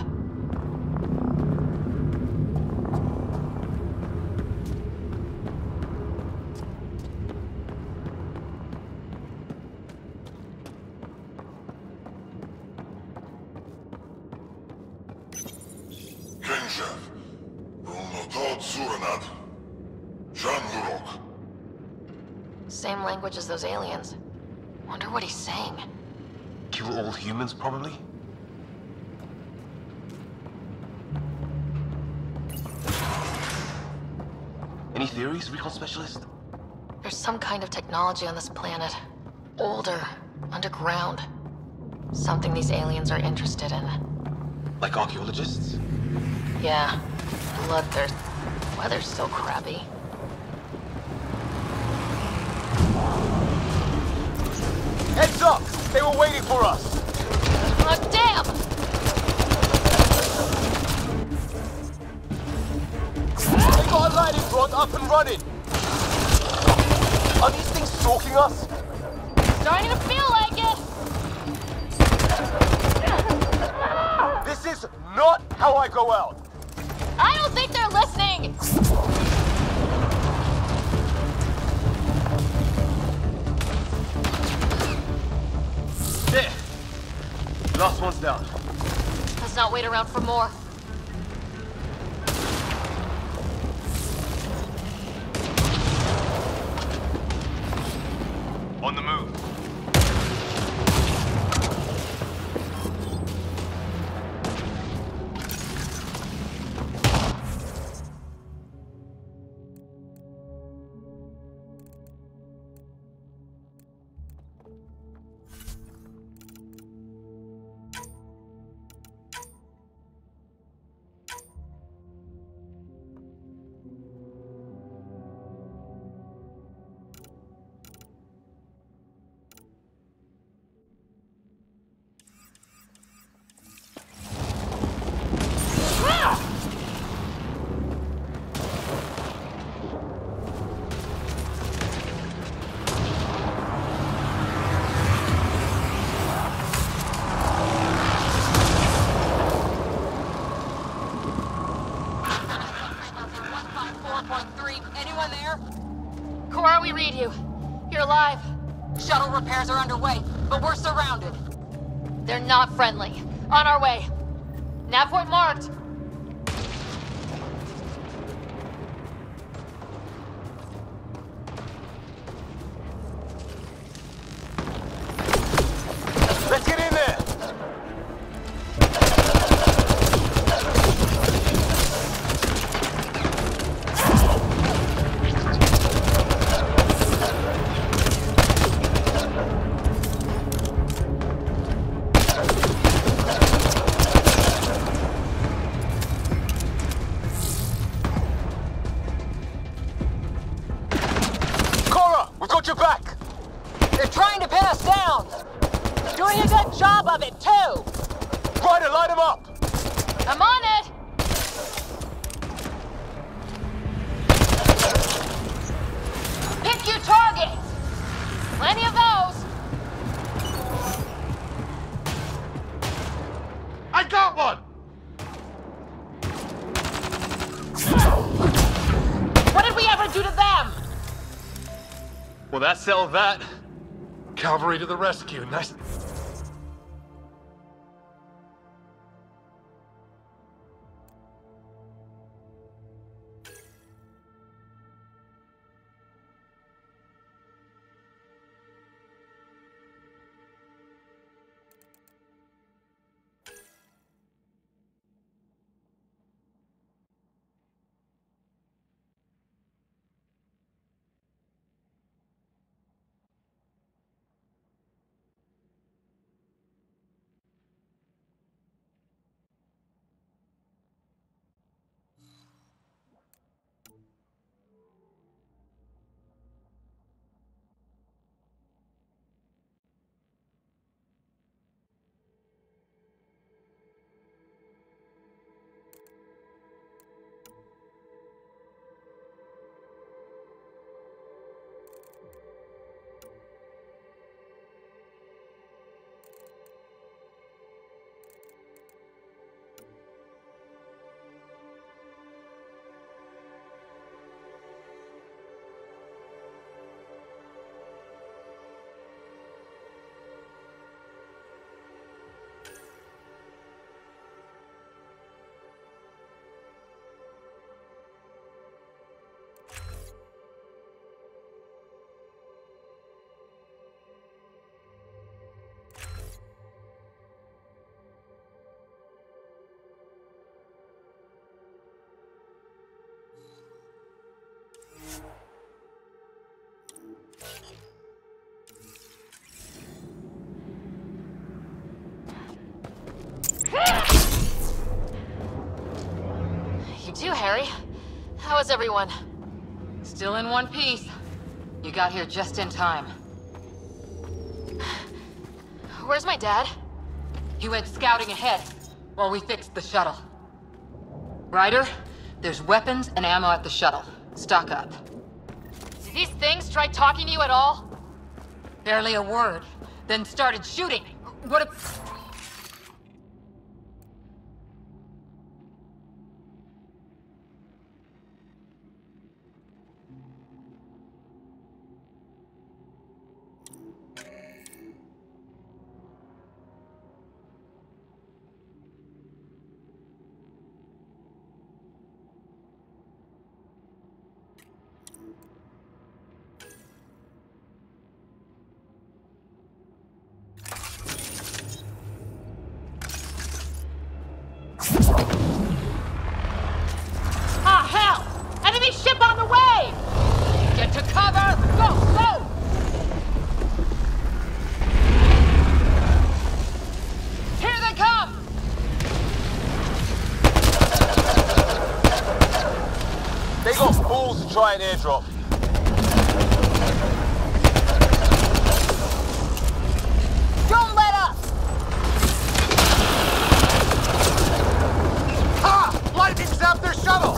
Same language as those aliens. Wonder what he's saying. Kill all humans, probably? Any theories, recon specialist? There's some kind of technology on this planet. Older, underground. Something these aliens are interested in. Like archaeologists? Yeah. Bloodthirst. Weather's so crappy. Heads up! They were waiting for us! Oh, damn! They got a lighting rod up and running! Are these things stalking us? Starting to feel like it! This is not how I go out! I don't think they're listening! There! Last one's down. Let's not wait around for more. On the move. Anyone there? Cora, we read you. You're alive. Shuttle repairs are underway, but we're surrounded. They're not friendly. On our way. Nav point marked. Let's get in there! Your back! They're trying to pin us down! Doing a good job of it, too! Ryder, light him up! I'm on it! Pick your target! Plenty of those! Well, that settled that. Cavalry to the rescue. Nice. You too, Harry. How is everyone? Still in one piece. You got here just in time. Where's my dad? He went scouting ahead while we fixed the shuttle. Ryder, there's weapons and ammo at the shuttle. Stock up. Did these things try talking to you at all? Barely a word. Then started shooting. What a... Ah, hell! Enemy ship on the way! Get to cover! Go, go! Here they come! They got fools to try and airdrop. Don't let up! Ha! Lightning zapped their shuttle!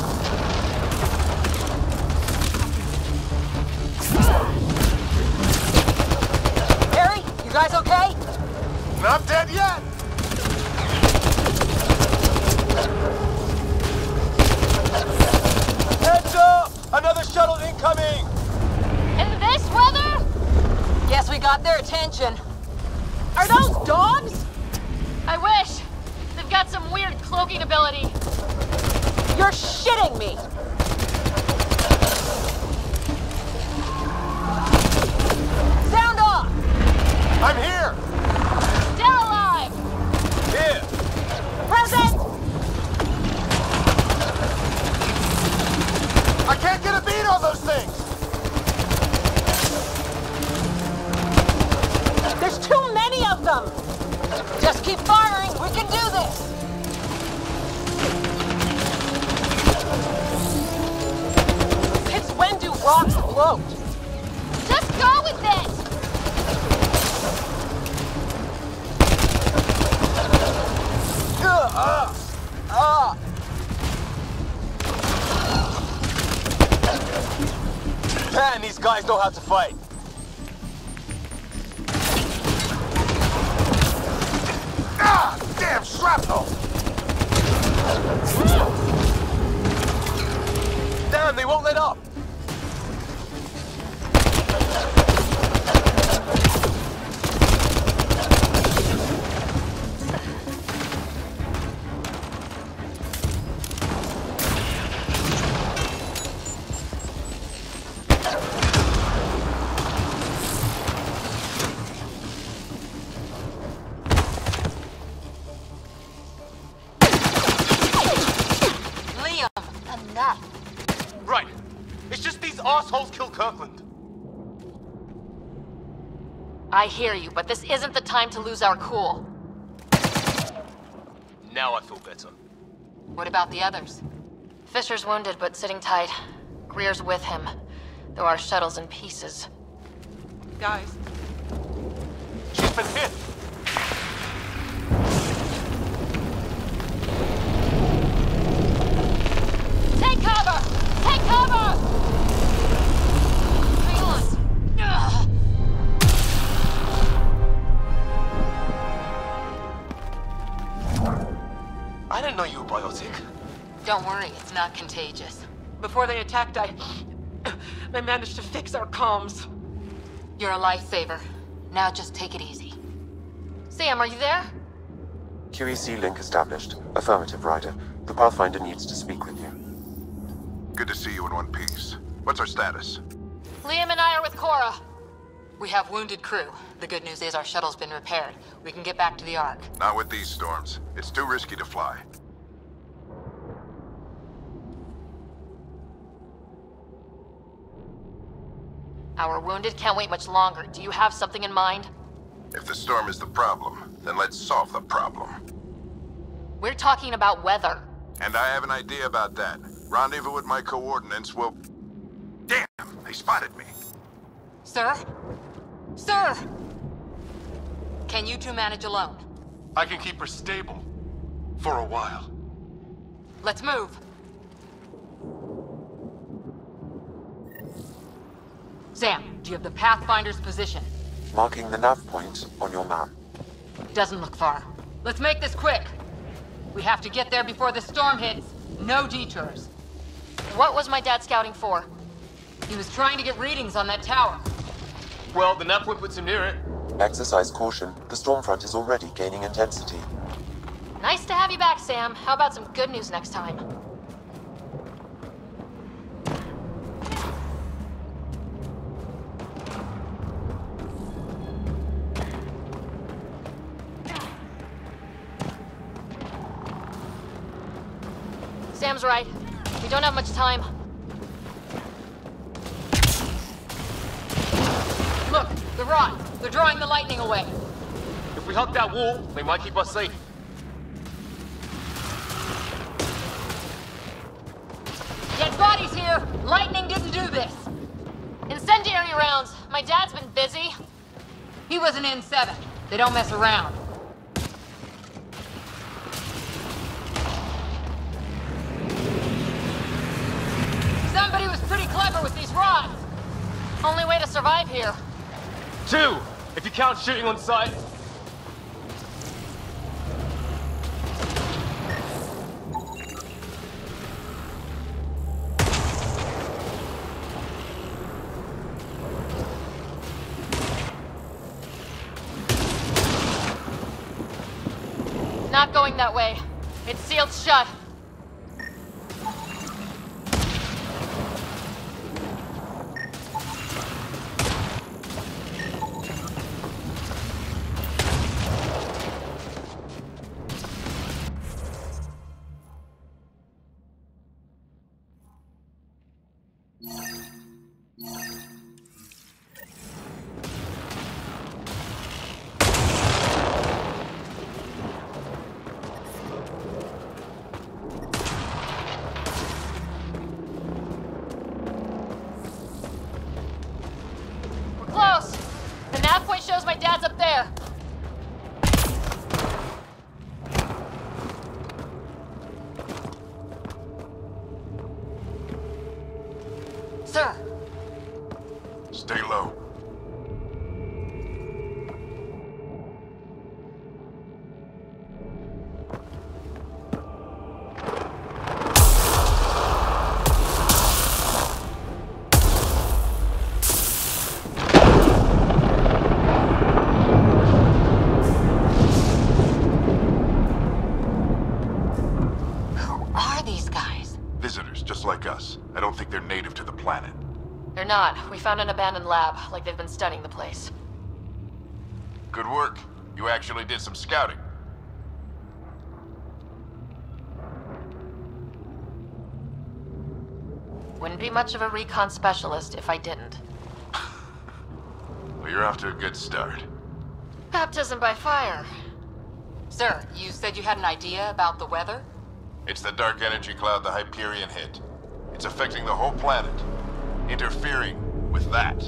Harry, you guys okay? Not dead yet! Heads up! Another shuttle incoming! In this weather? Guess we got their attention. Are those dogs? I wish. They've got some weird cloaking ability. You're shitting me! Sound off! I'm here! Still alive! Here! Present! I can't get a beat on those things! There's too many of them! Just keep firing, we can do this! Since when do rocks float? Just go with it! Man, these guys know how to fight. Ah! Damn shrapnel! Damn, they won't let up! Oakland. I hear you, but this isn't the time to lose our cool. Now I feel better. What about the others? Fisher's wounded, but sitting tight. Greer's with him, though our shuttle's in pieces. Guys. She's been hit! Take cover! Take cover! Hang on. Ugh. I didn't know you were biotic. Don't worry, it's not contagious. Before they attacked, I managed to fix our comms. You're a lifesaver. Now just take it easy. Sam, are you there? QEC link established. Affirmative, Ryder. The Pathfinder needs to speak with you. Good to see you in one piece. What's our status? Liam and I are with Cora. We have wounded crew. The good news is our shuttle's been repaired. We can get back to the Ark. Not with these storms. It's too risky to fly. Our wounded can't wait much longer. Do you have something in mind? If the storm is the problem, then let's solve the problem. We're talking about weather. And I have an idea about that. Rendezvous with my coordinates will... Damn! They spotted me. Sir? Sir! Can you two manage alone? I can keep her stable. For a while. Let's move. Sam, do you have the Pathfinder's position? Marking the nav point on your map. Doesn't look far. Let's make this quick. We have to get there before the storm hits. No detours. What was my dad scouting for? He was trying to get readings on that tower. Well, the nav point puts him near it. Exercise caution. The storm front is already gaining intensity. Nice to have you back, Sam. How about some good news next time? Sam's right. We don't have much time. Look, the rods. They're drawing the lightning away. If we hug that wall, they might keep us safe. Dead bodies here! Lightning didn't do this! Incendiary rounds. My dad's been busy. He was an N7. They don't mess around. Somebody was pretty clever with these rods. Only way to survive here. 2, if you count shooting on sight. Not going that way. It's sealed shut. Sir! Stay low. Like us. I don't think they're native to the planet. They're not. We found an abandoned lab, like they've been studying the place. Good work. You actually did some scouting. Wouldn't be much of a recon specialist if I didn't. Well, you're off to a good start. Baptism by fire. Sir, you said you had an idea about the weather? It's the dark energy cloud the Hyperion hit. It's affecting the whole planet, interfering with that.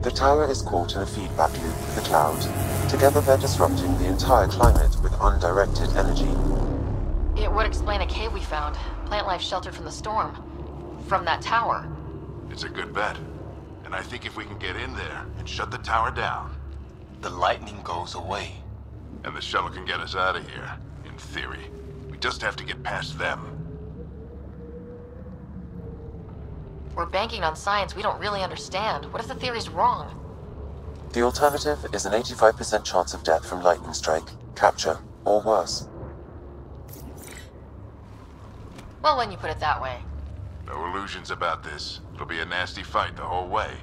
The tower is caught in a feedback loop with the cloud. Together they're disrupting the entire climate with undirected energy. It would explain a cave we found. Plant life sheltered from the storm. From that tower. It's a good bet. And I think if we can get in there and shut the tower down, the lightning goes away. And the shuttle can get us out of here, in theory. We just have to get past them. We're banking on science we don't really understand. What if the theory's wrong? The alternative is an 85% chance of death from lightning strike, capture, or worse. Well, when you put it that way. No illusions about this. It'll be a nasty fight the whole way.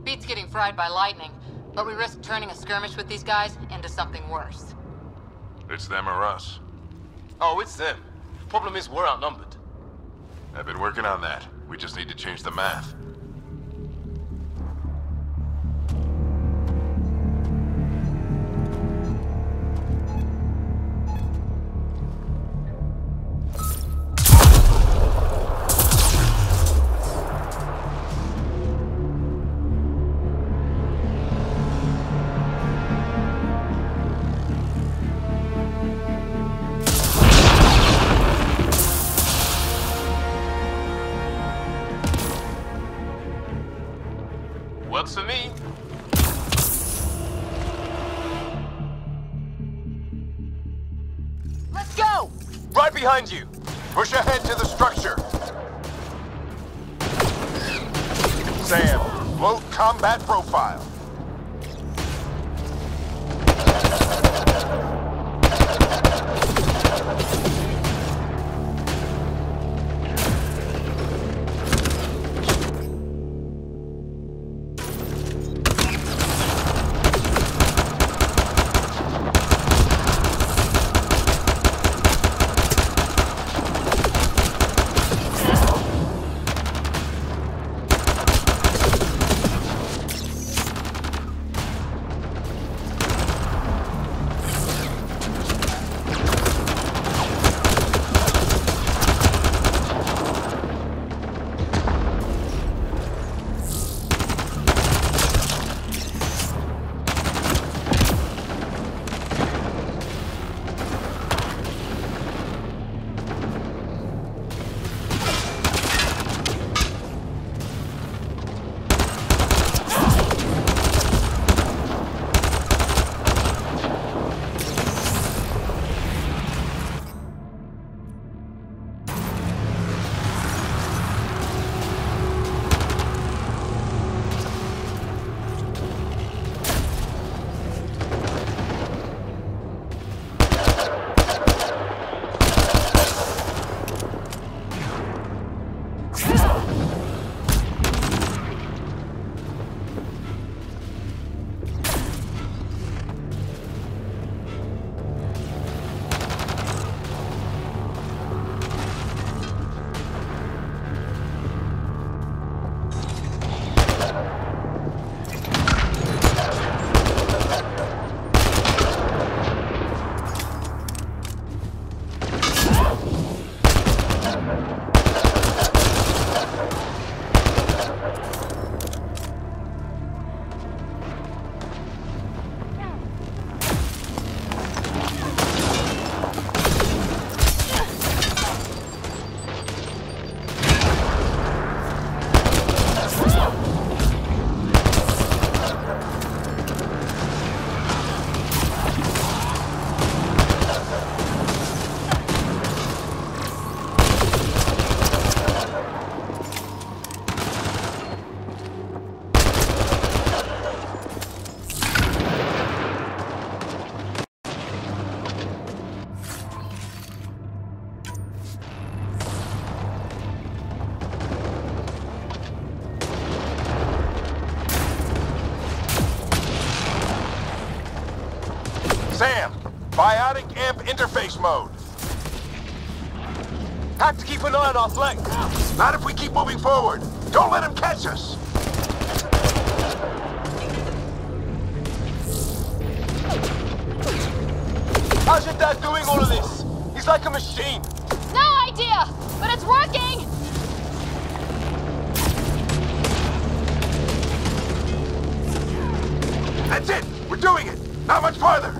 Beats getting fried by lightning, but we risk turning a skirmish with these guys into something worse. It's them or us. Oh, it's them. Problem is, we're outnumbered. I've been working on that. We just need to change the math. Works for me. Let's go! Right behind you. Push ahead to the structure. Sam, load combat profile. Sam, biotic amp interface mode. Have to keep an eye on our flank. Not if we keep moving forward. Don't let him catch us. doing all of this? He's like a machine. No idea, but it's working! That's it! We're doing it! Not much farther!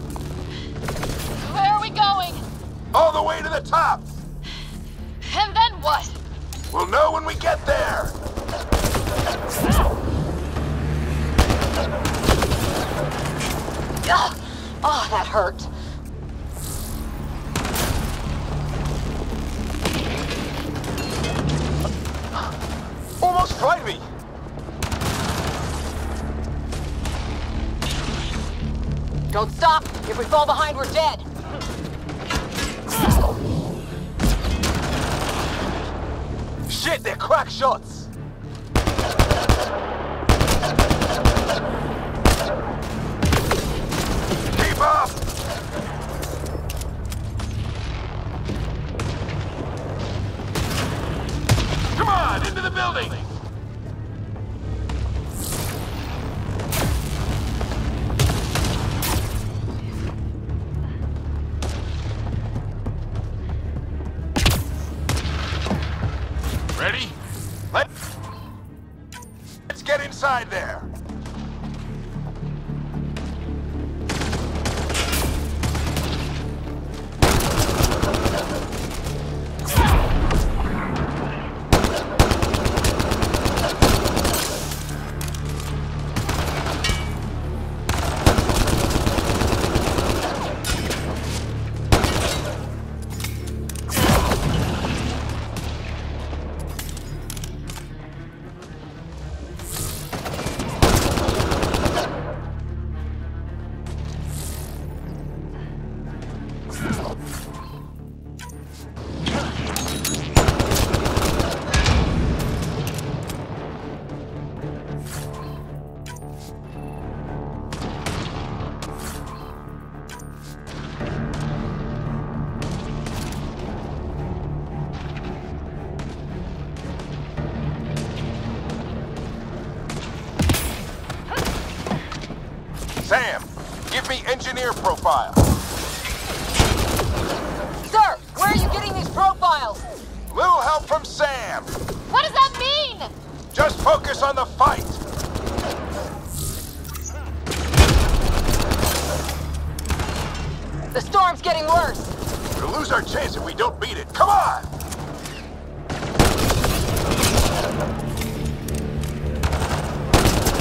Where are we going? All the way to the top! And then what? We'll know when we get there! Ugh. Oh, that hurt. Almost fried me. Don't stop. If we fall behind, we're dead. Shit, they're crack shots. Keep up! Come on, into the building! Ready? Let's get inside there. Sam, give me engineer profile. Sir, where are you getting these profiles? Little help from Sam. What does that mean? Just focus on the fight. The storm's getting worse. We'll lose our chance if we don't beat it. Come on!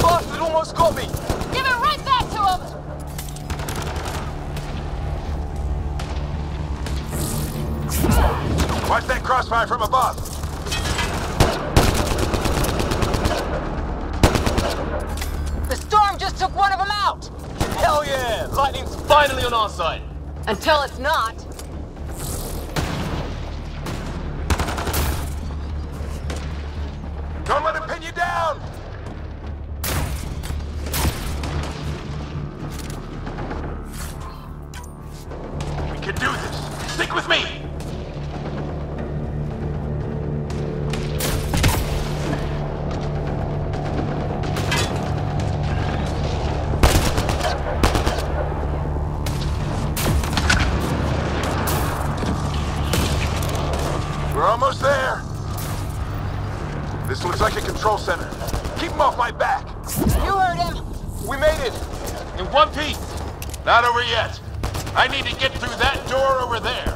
Bastard almost got me. Give it right back to him! Watch that crossfire from above. The storm just took one of them out! Hell yeah! Lightning's finally on our side. Until it's not. Don't let him pin you down! We can do this. Stick with me! We're almost there. This looks like a control center. Keep him off my back. You heard him. We made it. In one piece. Not over yet. I need to get through that door over there.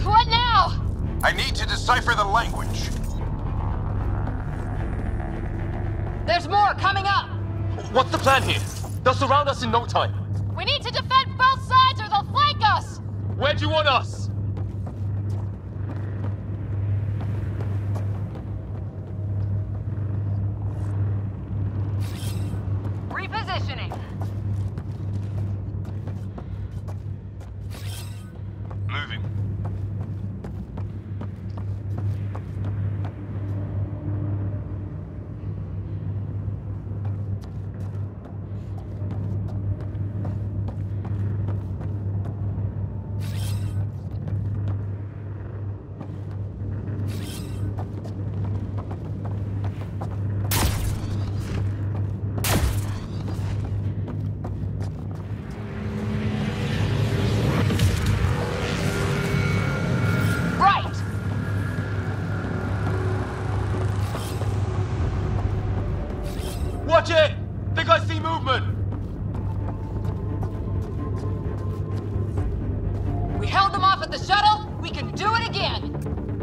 What now? I need to decipher the language. There's more coming up. What's the plan here? They'll surround us in no time. We need to defend both sides or they'll flank us. Where do you want us? Repositioning. Moving. Watch it! Think I see movement! We held them off at the shuttle. We can do it again.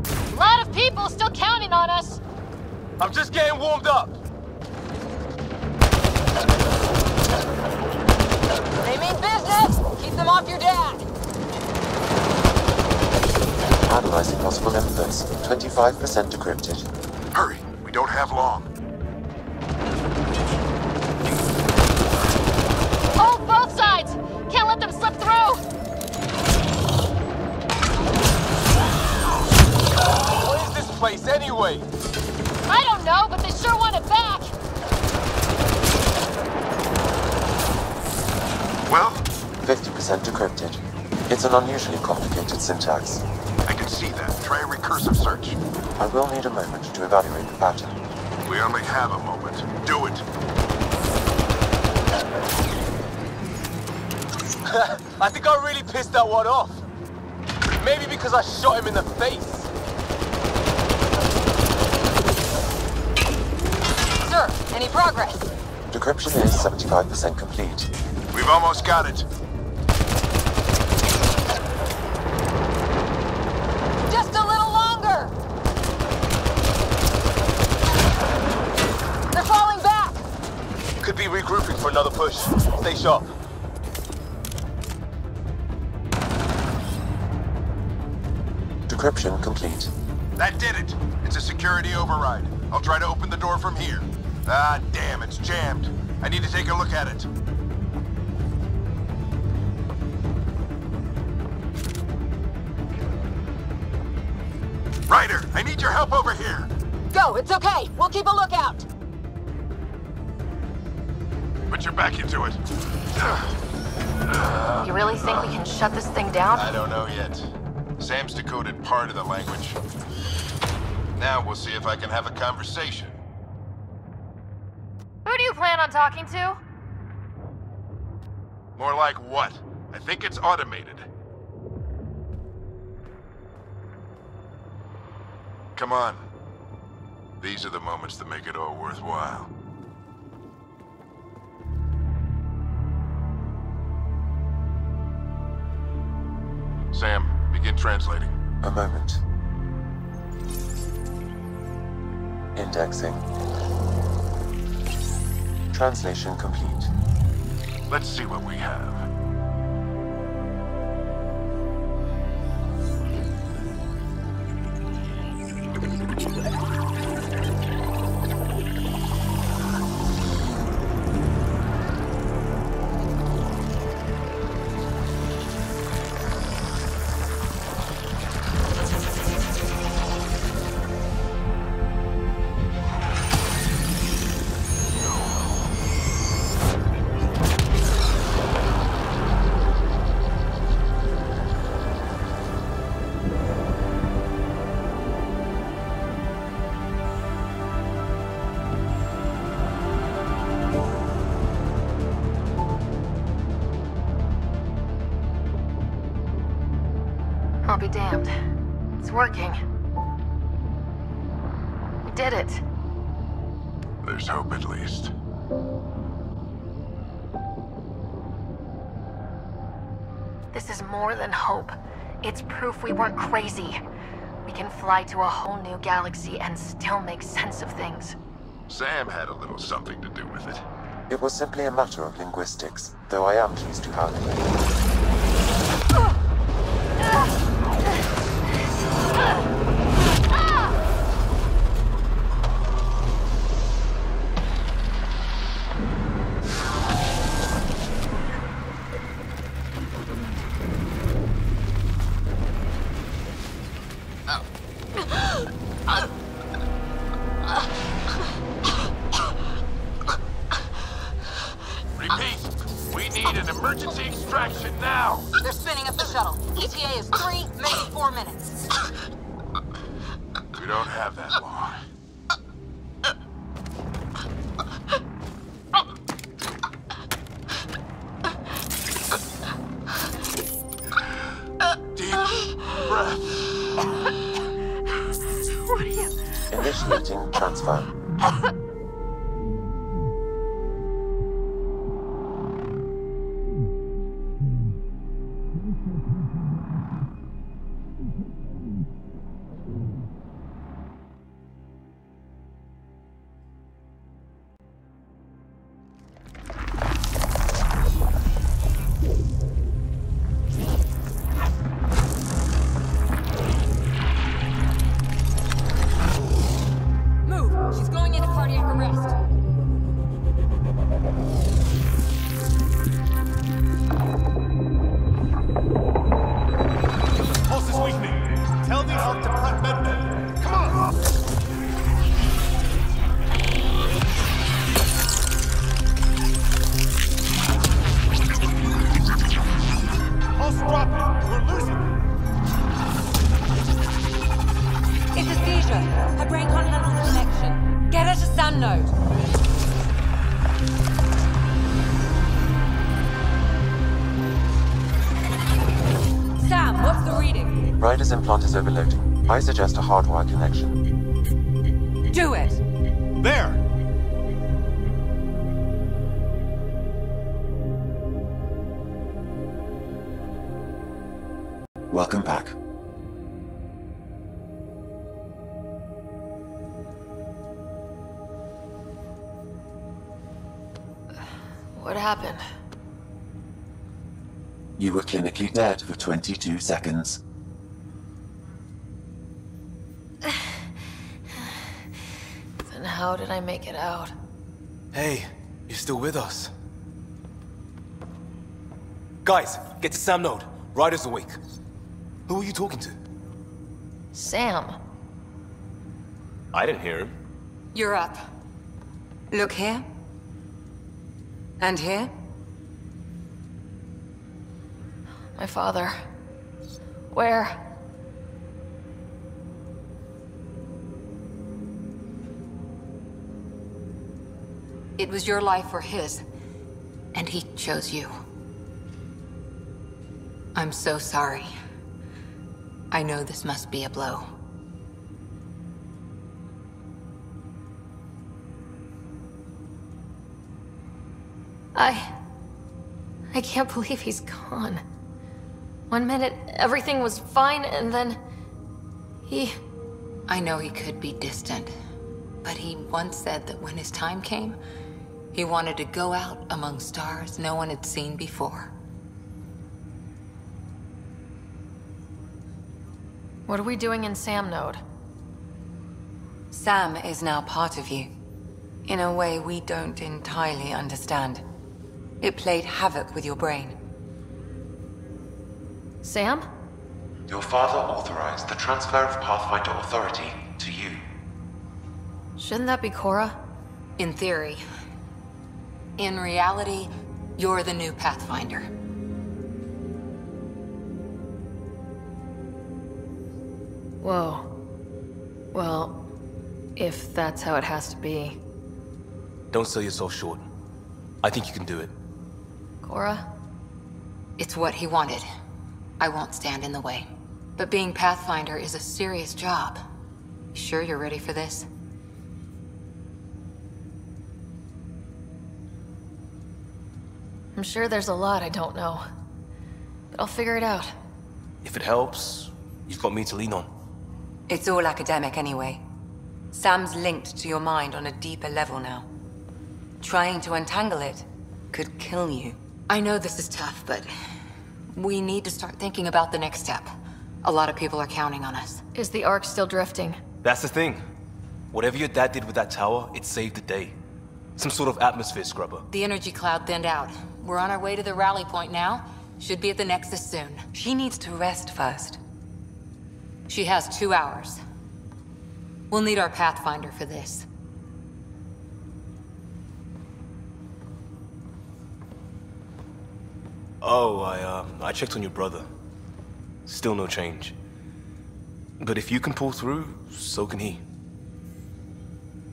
A lot of people still counting on us. I'm just getting warmed up. They mean business. Keep them off your dad. Analyzing possible inputs. 25% decrypted. Hurry, we don't have long. Hold both sides. Can't let them slip through. What is this place anyway? I don't know, but they sure want it back. Well? 50% decrypted. It's an unusually complicated syntax. I can see that. Try a recursive search. I will need a moment to evaluate the pattern. We only have a moment. Do it. I think I really pissed that one off. Maybe because I shot him in the face. Sir, any progress? Decryption is 75% complete. We've almost got it. Just a little longer. They're falling back. Could be regrouping for another push. Stay sharp. Decryption complete. That did it. It's a security override. I'll try to open the door from here. Ah, damn, it's jammed. I need to take a look at it. Ryder, I need your help over here. Go, it's okay. We'll keep a lookout. Put your back into it. You really think we can shut this thing down? I don't know yet. Sam's decoded part of the language. Now we'll see if I can have a conversation. Who do you plan on talking to? More like what? I think it's automated. Come on. These are the moments that make it all worthwhile. Sam, begin translating. A moment. Indexing. Translation complete. Let's see what we have. I'll be damned. It's working. We did it. There's hope at least. This is more than hope. It's proof we weren't crazy. We can fly to a whole new galaxy and still make sense of things. Sam had a little something to do with it. It was simply a matter of linguistics, though I am pleased to have Repeat, we need an emergency extraction now. They're spinning up the shuttle. ETA is 3, maybe 4 minutes. We don't have that long. Deep breath. Initiating transfer. Ryder's implant is overloading. I suggest a hardwire connection. Do it! There! Welcome back. What happened? You were clinically dead for 22 seconds. Then how did I make it out? Hey, you're still with us. Guys, get to Sam Node. Ryder's awake. Who are you talking to? Sam. I didn't hear him. You're up. Look here. And here. My father. Where? It was your life or his, and he chose you. I'm so sorry. I know this must be a blow. I can't believe he's gone. 1 minute, everything was fine, and then... I know he could be distant, but he once said that when his time came, he wanted to go out among stars no one had seen before. What are we doing in Sam Node? Sam is now part of you, in a way we don't entirely understand. It played havoc with your brain. Sam? Your father authorized the transfer of Pathfinder authority to you. Shouldn't that be Cora? In theory. In reality, you're the new Pathfinder. Whoa. Well, if that's how it has to be. Don't sell yourself short. I think you can do it. Cora? It's what he wanted. I won't stand in the way. But being Pathfinder is a serious job. Sure you're ready for this? I'm sure there's a lot I don't know. But I'll figure it out. If it helps, you've got me to lean on. It's all academic anyway. Sam's linked to your mind on a deeper level now. Trying to untangle it could kill you. I know this is tough, but we need to start thinking about the next step. A lot of people are counting on us. Is the Ark still drifting? That's the thing. Whatever your dad did with that tower, it saved the day. Some sort of atmosphere scrubber. The energy cloud thinned out. We're on our way to the rally point now. Should be at the Nexus soon. She needs to rest first. She has 2 hours. We'll need our Pathfinder for this. Oh, I checked on your brother. Still no change. But if you can pull through, so can he.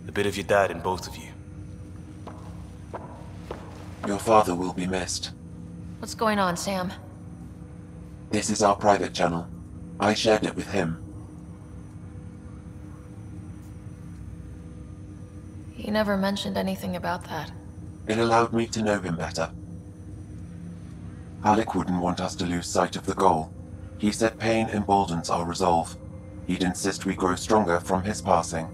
A bit of your dad in both of you. Your father will be missed. What's going on, Sam? This is our private channel. I shared it with him. He never mentioned anything about that. It allowed me to know him better. Alec wouldn't want us to lose sight of the goal. He said pain emboldens our resolve. He'd insist we grow stronger from his passing.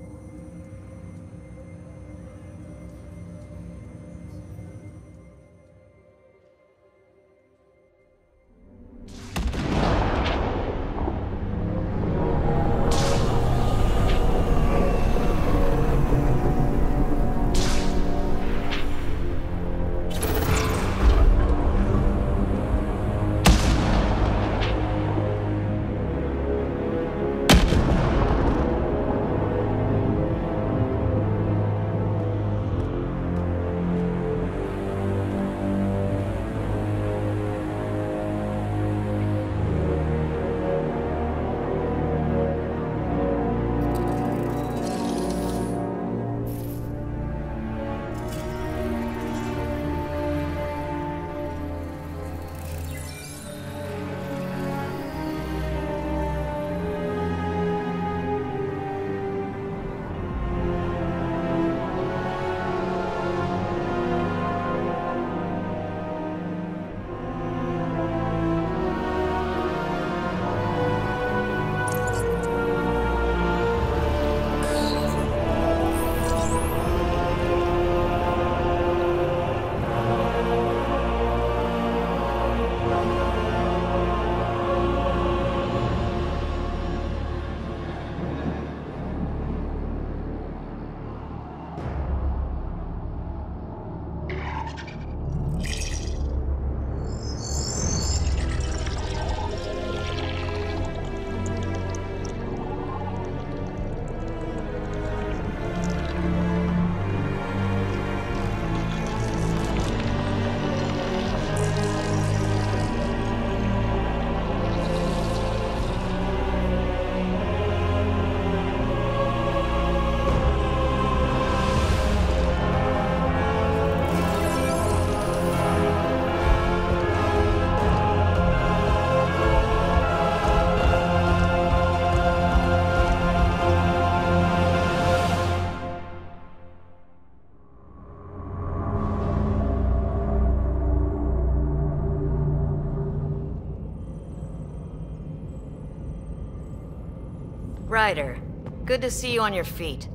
Ryder, good to see you on your feet.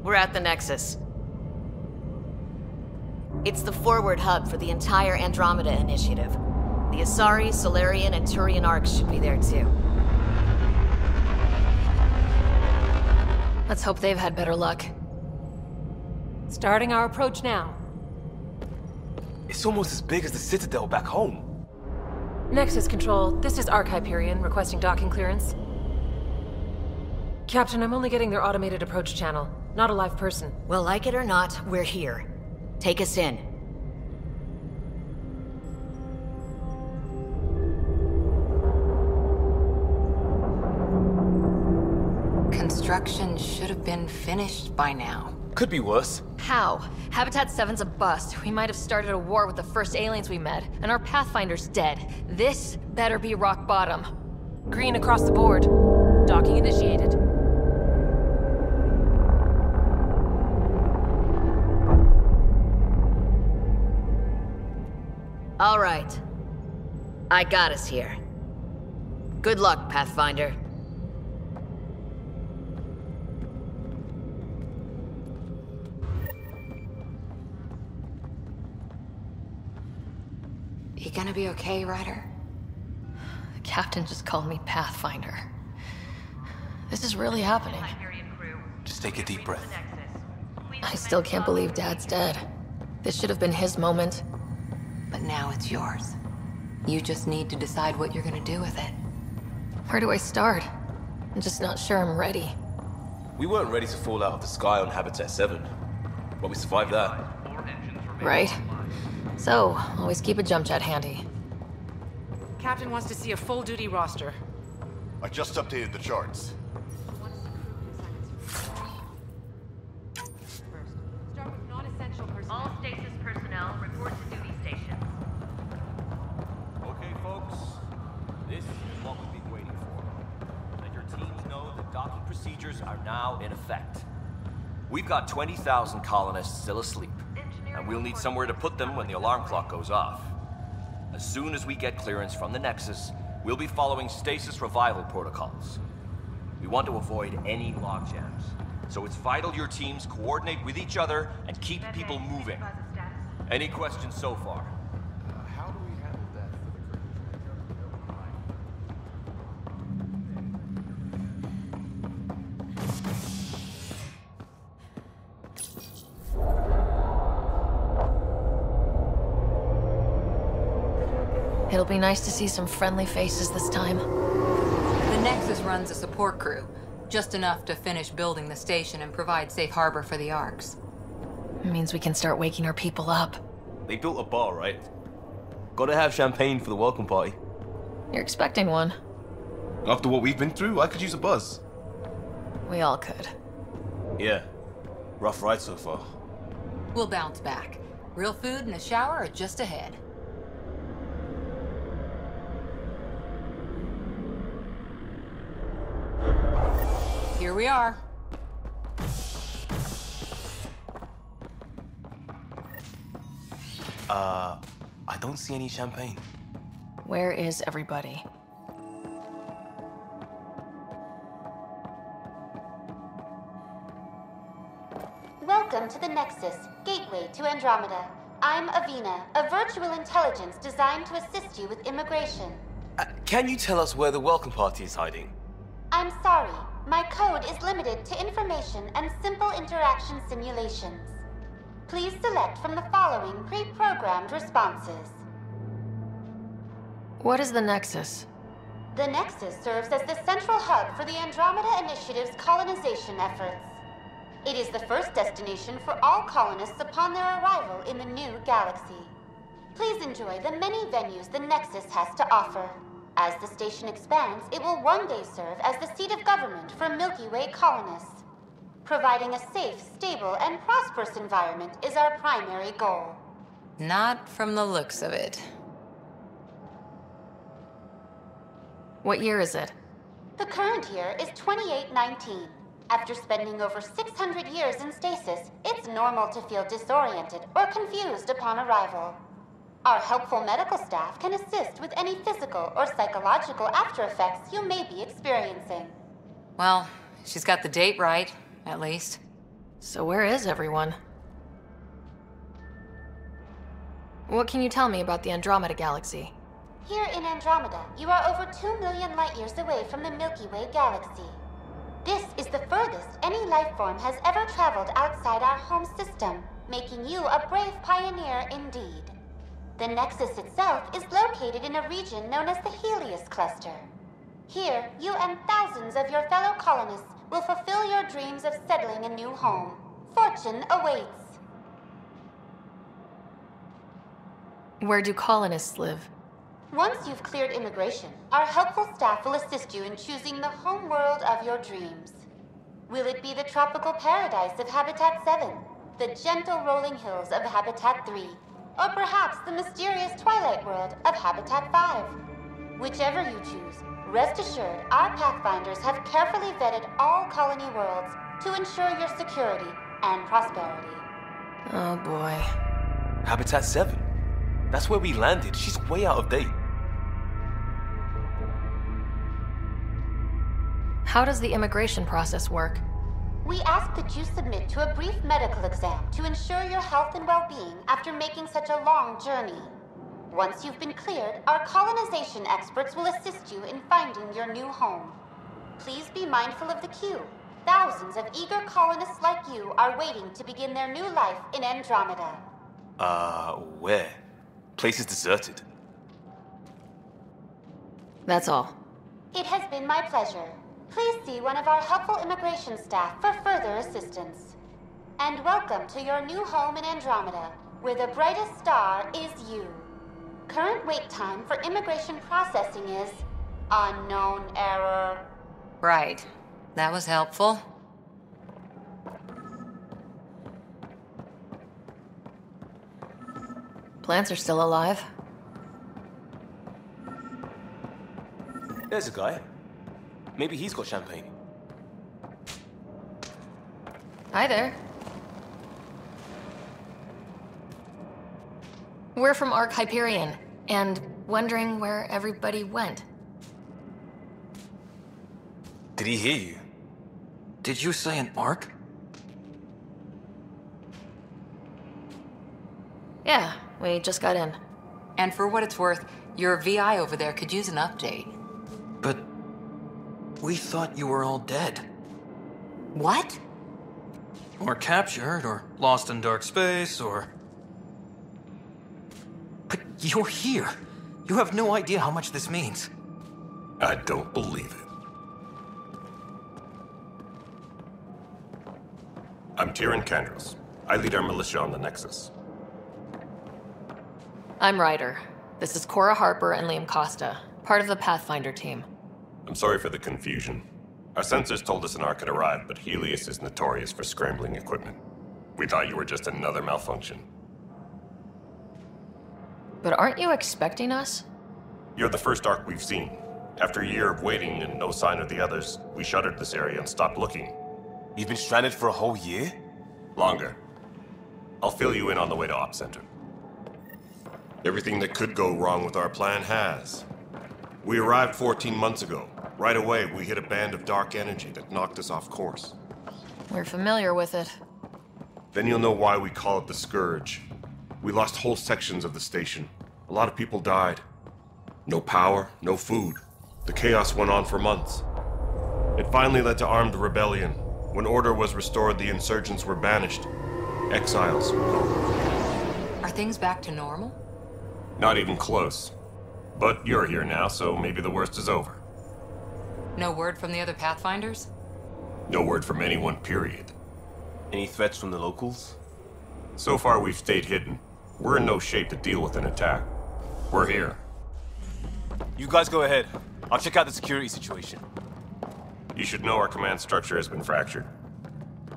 We're at the Nexus. It's the forward hub for the entire Andromeda initiative. The Asari, Solarian, and Turian arcs should be there too. Let's hope they've had better luck. Starting our approach now. It's almost as big as the Citadel back home. Nexus Control, this is Arc Hyperion requesting docking clearance. Captain, I'm only getting their automated approach channel, not a live person. Well, like it or not, we're here. Take us in. Construction should have been finished by now. Could be worse. How? Habitat 7's a bust. We might have started a war with the first aliens we met, and our Pathfinder's dead. This better be rock bottom. Green across the board. Docking initiated. All right. I got us here. Good luck, Pathfinder. You gonna be okay, Ryder? The captain just called me Pathfinder. This is really happening. Just take a deep breath. I still can't believe Dad's dead. This should have been his moment. But now it's yours. You just need to decide what you're gonna do with it. Where do I start? I'm just not sure I'm ready. We weren't ready to fall out of the sky on Habitat 7, but we survived that. Right? So, always keep a jump jet handy. Captain wants to see a full-duty roster. I just updated the charts. All stasis personnel report to duty stations. Okay, folks. This is what we've been waiting for. Let your teams know that docking procedures are now in effect. We've got 20,000 colonists still asleep, and we'll need somewhere to put them when the alarm clock goes off. As soon as we get clearance from the Nexus, we'll be following stasis revival protocols. We want to avoid any logjams, so it's vital your teams coordinate with each other and keep people moving. Any questions so far? How do we handle that It'll be nice to see some friendly faces this time. The Nexus runs a support crew, just enough to finish building the station and provide safe harbor for the arcs. It means we can start waking our people up. They built a bar, right? Gotta have champagne for the welcome party. You're expecting one. After what we've been through, I could use a buzz. We all could. Yeah. Rough ride so far. We'll bounce back. Real food and a shower are just ahead. Here we are. I don't see any champagne. Where is everybody? Welcome to the Nexus, gateway to Andromeda. I'm Avina, a virtual intelligence designed to assist you with immigration. Can you tell us where the welcome party is hiding? I'm sorry. My code is limited to information and simple interaction simulations. Please select from the following pre-programmed responses. What is the Nexus? The Nexus serves as the central hub for the Andromeda Initiative's colonization efforts. It is the first destination for all colonists upon their arrival in the new galaxy. Please enjoy the many venues the Nexus has to offer. As the station expands, it will one day serve as the seat of government for Milky Way colonists. Providing a safe, stable, and prosperous environment is our primary goal. Not from the looks of it. What year is it? The current year is 2819. After spending over 600 years in stasis, it's normal to feel disoriented or confused upon arrival. Our helpful medical staff can assist with any physical or psychological after effects you may be experiencing. Well, she's got the date right, at least. So where is everyone? What can you tell me about the Andromeda galaxy? Here in Andromeda, you are over 2 million light-years away from the Milky Way galaxy. This is the furthest any life form has ever traveled outside our home system, making you a brave pioneer indeed. The Nexus itself is located in a region known as the Helios Cluster. Here, you and thousands of your fellow colonists will fulfill your dreams of settling a new home. Fortune awaits. Where do colonists live? Once you've cleared immigration, our helpful staff will assist you in choosing the home world of your dreams. Will it be the tropical paradise of Habitat 7, the gentle rolling hills of Habitat 3, or perhaps the mysterious twilight world of Habitat 5? Whichever you choose, rest assured our Pathfinders have carefully vetted all colony worlds to ensure your security and prosperity. Oh boy. Habitat 7? That's where we landed. She's way out of date. How does the immigration process work? We ask that you submit to a brief medical exam to ensure your health and well-being after making such a long journey. Once you've been cleared, our colonization experts will assist you in finding your new home. Please be mindful of the queue. Thousands of eager colonists like you are waiting to begin their new life in Andromeda. Where? Place is deserted. That's all. It has been my pleasure. Please see one of our helpful immigration staff for further assistance. And welcome to your new home in Andromeda, where the brightest star is you. Current wait time for immigration processing is unknown error. Right. That was helpful. Plants are still alive. There's a guy. Maybe he's got champagne. Hi there. We're from Ark Hyperion, and wondering where everybody went. Did he hear you? Did you say an Ark? Yeah, we just got in. And for what it's worth, your VI over there could use an update. But we thought you were all dead. What? Or captured, or lost in dark space, or... But you're here. You have no idea how much this means. I don't believe it. I'm Tyrion Kandros. I lead our militia on the Nexus. I'm Ryder. This is Cora Harper and Liam Costa, part of the Pathfinder team. I'm sorry for the confusion. Our sensors told us an Ark had arrived, but Helios is notorious for scrambling equipment. We thought you were just another malfunction. But aren't you expecting us? You're the first Ark we've seen. After a year of waiting and no sign of the others, we shuttered this area and stopped looking. You've been stranded for a whole year? Longer. I'll fill you in on the way to Op Center. Everything that could go wrong with our plan has. We arrived 14 months ago. Right away, we hit a band of dark energy that knocked us off course. We're familiar with it. Then you'll know why we call it the Scourge. We lost whole sections of the station. A lot of people died. No power, no food. The chaos went on for months. It finally led to armed rebellion. When order was restored, the insurgents were banished. Exiles. Are things back to normal? Not even close. But you're here now, so maybe the worst is over. No word from the other Pathfinders? No word from anyone, period. Any threats from the locals? So far, we've stayed hidden. We're in no shape to deal with an attack. We're here. You guys go ahead. I'll check out the security situation. You should know our command structure has been fractured.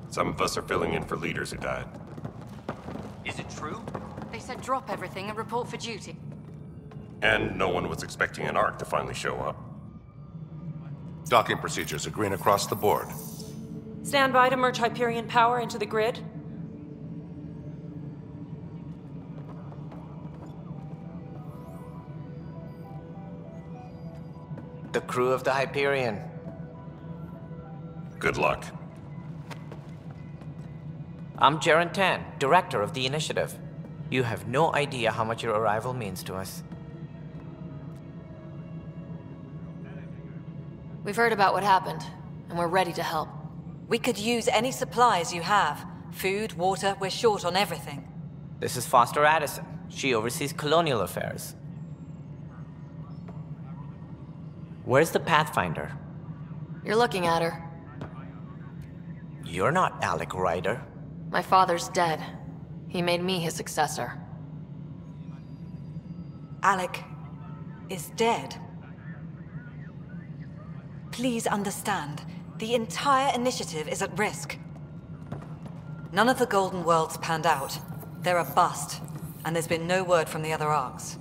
Some of us are filling in for leaders who died. Is it true? They said drop everything and report for duty. And no one was expecting an Ark to finally show up. Docking procedures are green across the board. Stand by to merge Hyperion power into the grid. The crew of the Hyperion. Good luck. I'm Jaren Tan, director of the initiative. You have no idea how much your arrival means to us. We've heard about what happened, and we're ready to help. We could use any supplies you have. Food, water, we're short on everything. This is Foster Addison. She oversees colonial affairs. Where's the Pathfinder? You're looking at her. You're not Alec Ryder. My father's dead. He made me his successor. Alec is dead. Please understand, the entire initiative is at risk. None of the Golden Worlds panned out. They're a bust, and there's been no word from the other arcs.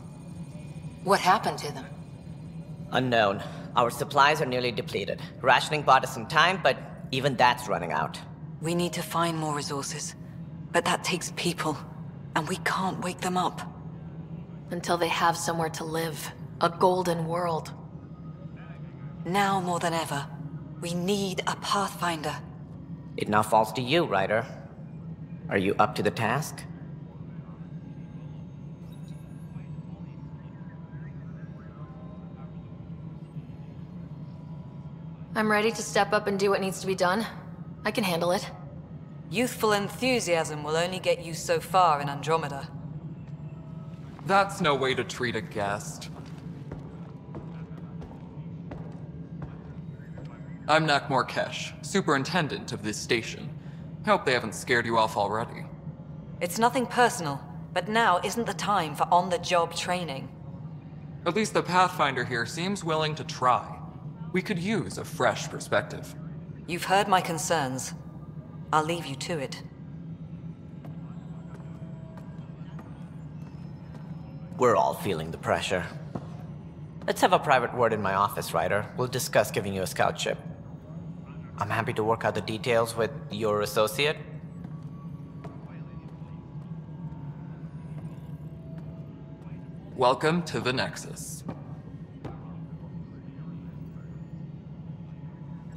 What happened to them? Unknown. Our supplies are nearly depleted. Rationing bought us some time, but even that's running out. We need to find more resources, but that takes people, and we can't wake them up. Until they have somewhere to live. A golden world. Now more than ever, we need a Pathfinder. It now falls to you, Ryder. Are you up to the task? I'm ready to step up and do what needs to be done. I can handle it. Youthful enthusiasm will only get you so far in Andromeda. That's no way to treat a guest. I'm Nakmor Kesh, superintendent of this station. Hope they haven't scared you off already. It's nothing personal, but now isn't the time for on-the-job training. At least the Pathfinder here seems willing to try. We could use a fresh perspective. You've heard my concerns. I'll leave you to it. We're all feeling the pressure. Let's have a private word in my office, Ryder. We'll discuss giving you a scout ship. I'm happy to work out the details with your associate. Welcome to the Nexus.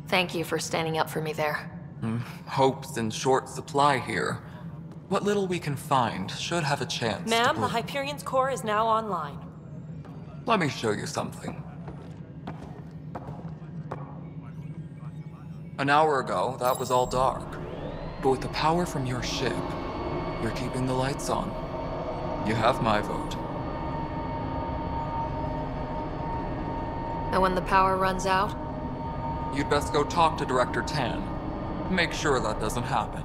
Thank you for standing up for me there. Hope's in short supply here. What little we can find should have a chance to Ma'am, the bloom. Hyperion's core is now online. Let me show you something. An hour ago, that was all dark. But with the power from your ship, you're keeping the lights on. You have my vote. And when the power runs out? You'd best go talk to Director Tan. Make sure that doesn't happen.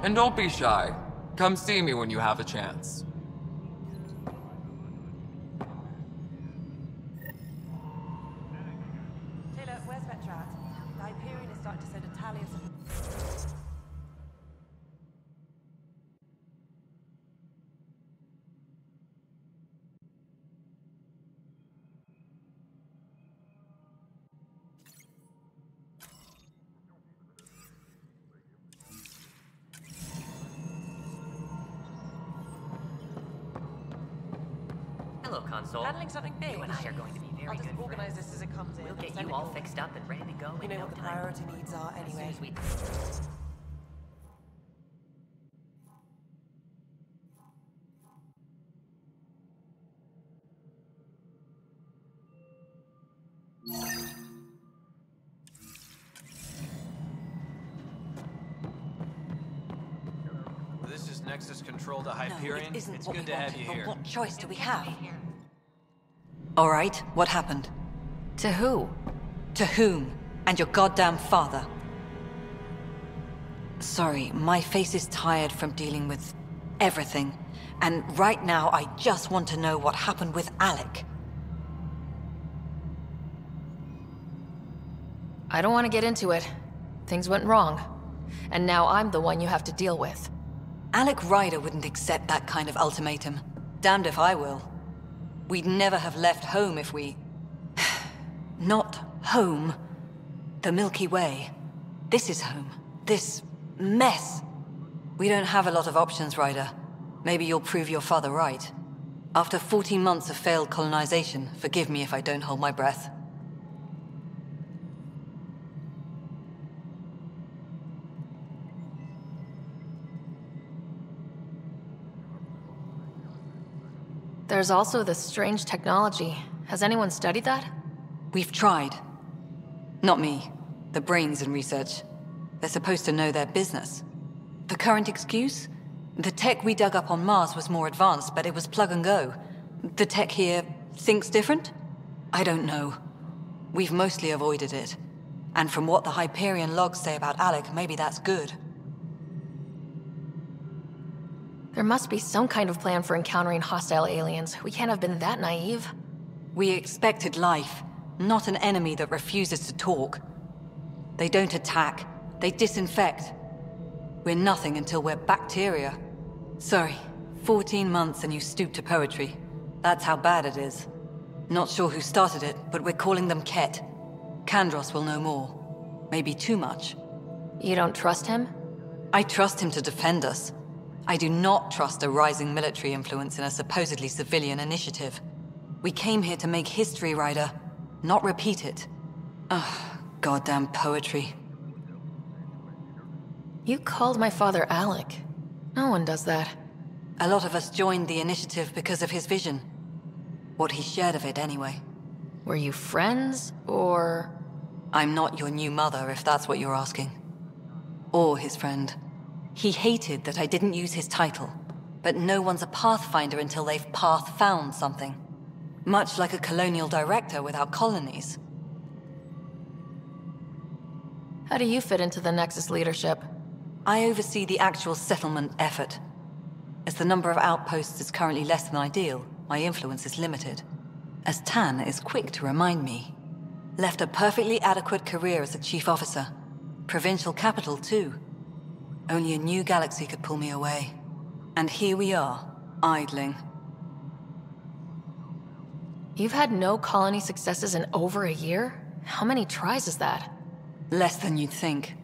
And don't be shy. Come see me when you have a chance. Taylor, where's Vetra at? The Hyperion is starting to send a tally of some... Hello, Console. Handling something big. You and I are going to be very I'll just good organize friends. this as it comes in. We'll get Send you it all your way. fixed up and ready to go You in know no what the time. priority needs are As soon anyway. as we... This is Nexus Control to Hyperion. No, it isn't It's what good we to have wanted, you but here. what choice do we have? All right, what happened? To who? To whom? And your goddamn father. Sorry, my face is tired from dealing with everything. And right now, I just want to know what happened with Alec. I don't want to get into it. Things went wrong. And now I'm the one you have to deal with. Alec Ryder wouldn't accept that kind of ultimatum. Damned if I will. We'd never have left home if we... Not home. The Milky Way. This is home. This mess. We don't have a lot of options, Ryder. Maybe you'll prove your father right. After 14 months of failed colonization, forgive me if I don't hold my breath. There's also this strange technology. Has anyone studied that? We've tried. Not me. The brains in research. They're supposed to know their business. The current excuse? The tech we dug up on Mars was more advanced, but it was plug and go. The tech here thinks different? I don't know. We've mostly avoided it. And from what the Hyperion logs say about Alec, maybe that's good. There must be some kind of plan for encountering hostile aliens. We can't have been that naive. We expected life, not an enemy that refuses to talk. They don't attack, they disinfect. We're nothing until we're bacteria. Sorry, 14 months and you stoop to poetry. That's how bad it is. Not sure who started it, but we're calling them Ket. Kandros will know more. Maybe too much. You don't trust him? I trust him to defend us. I do not trust a rising military influence in a supposedly civilian initiative. We came here to make history, Ryder, not repeat it. Ugh, goddamn poetry. You called my father Alec. No one does that. A lot of us joined the initiative because of his vision. What he shared of it, anyway. Were you friends, or...? I'm not your new mother, if that's what you're asking. Or his friend. He hated that I didn't use his title. But no one's a Pathfinder until they've path-found something. Much like a colonial director without colonies. How do you fit into the Nexus leadership? I oversee the actual settlement effort. As the number of outposts is currently less than ideal, my influence is limited. As Tan is quick to remind me. Left a perfectly adequate career as a chief officer. Provincial capital, too. Only a new galaxy could pull me away. And here we are, idling. You've had no colony successes in over a year? How many tries is that? Less than you'd think.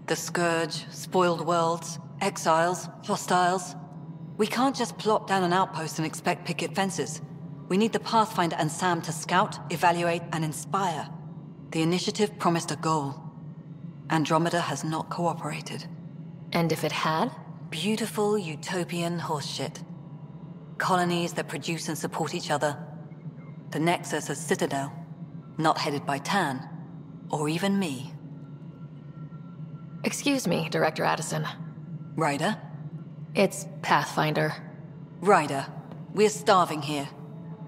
The Scourge, spoiled worlds, exiles, hostiles. We can't just plop down an outpost and expect picket fences. We need the Pathfinder and Sam to scout, evaluate, and inspire. The initiative promised a goal. Andromeda has not cooperated. And if it had? Beautiful utopian horseshit. Colonies that produce and support each other. The Nexus as Citadel. Not headed by Tan. Or even me. Excuse me, Director Addison. Ryder? It's Pathfinder. Ryder, we're starving here.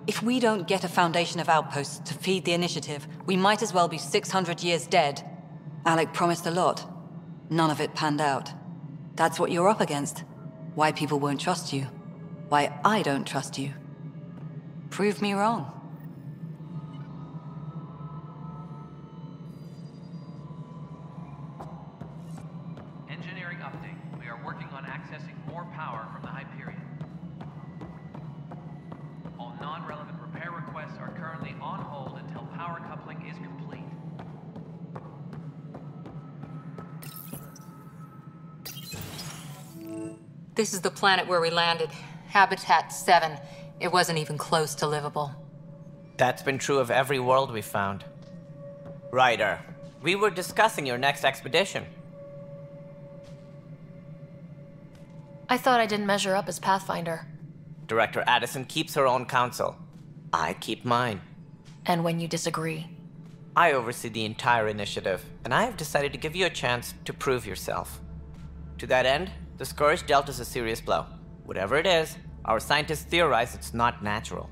If we don't get a foundation of outposts to feed the initiative, we might as well be 600 years dead. Alec promised a lot. None of it panned out. That's what you're up against. Why people won't trust you. Why I don't trust you. Prove me wrong. Engineering update. We are working on accessing more power from the Hyperion. All non-relevant repair requests are currently on hold until power coupling is complete. This is the planet where we landed. Habitat 7. It wasn't even close to livable. That's been true of every world we've found. Ryder, we were discussing your next expedition. I thought I didn't measure up as Pathfinder. Director Addison keeps her own counsel. I keep mine. And when you disagree? I oversee the entire initiative, and I have decided to give you a chance to prove yourself. To that end, the Scourge dealt us a serious blow. Whatever it is, our scientists theorize it's not natural.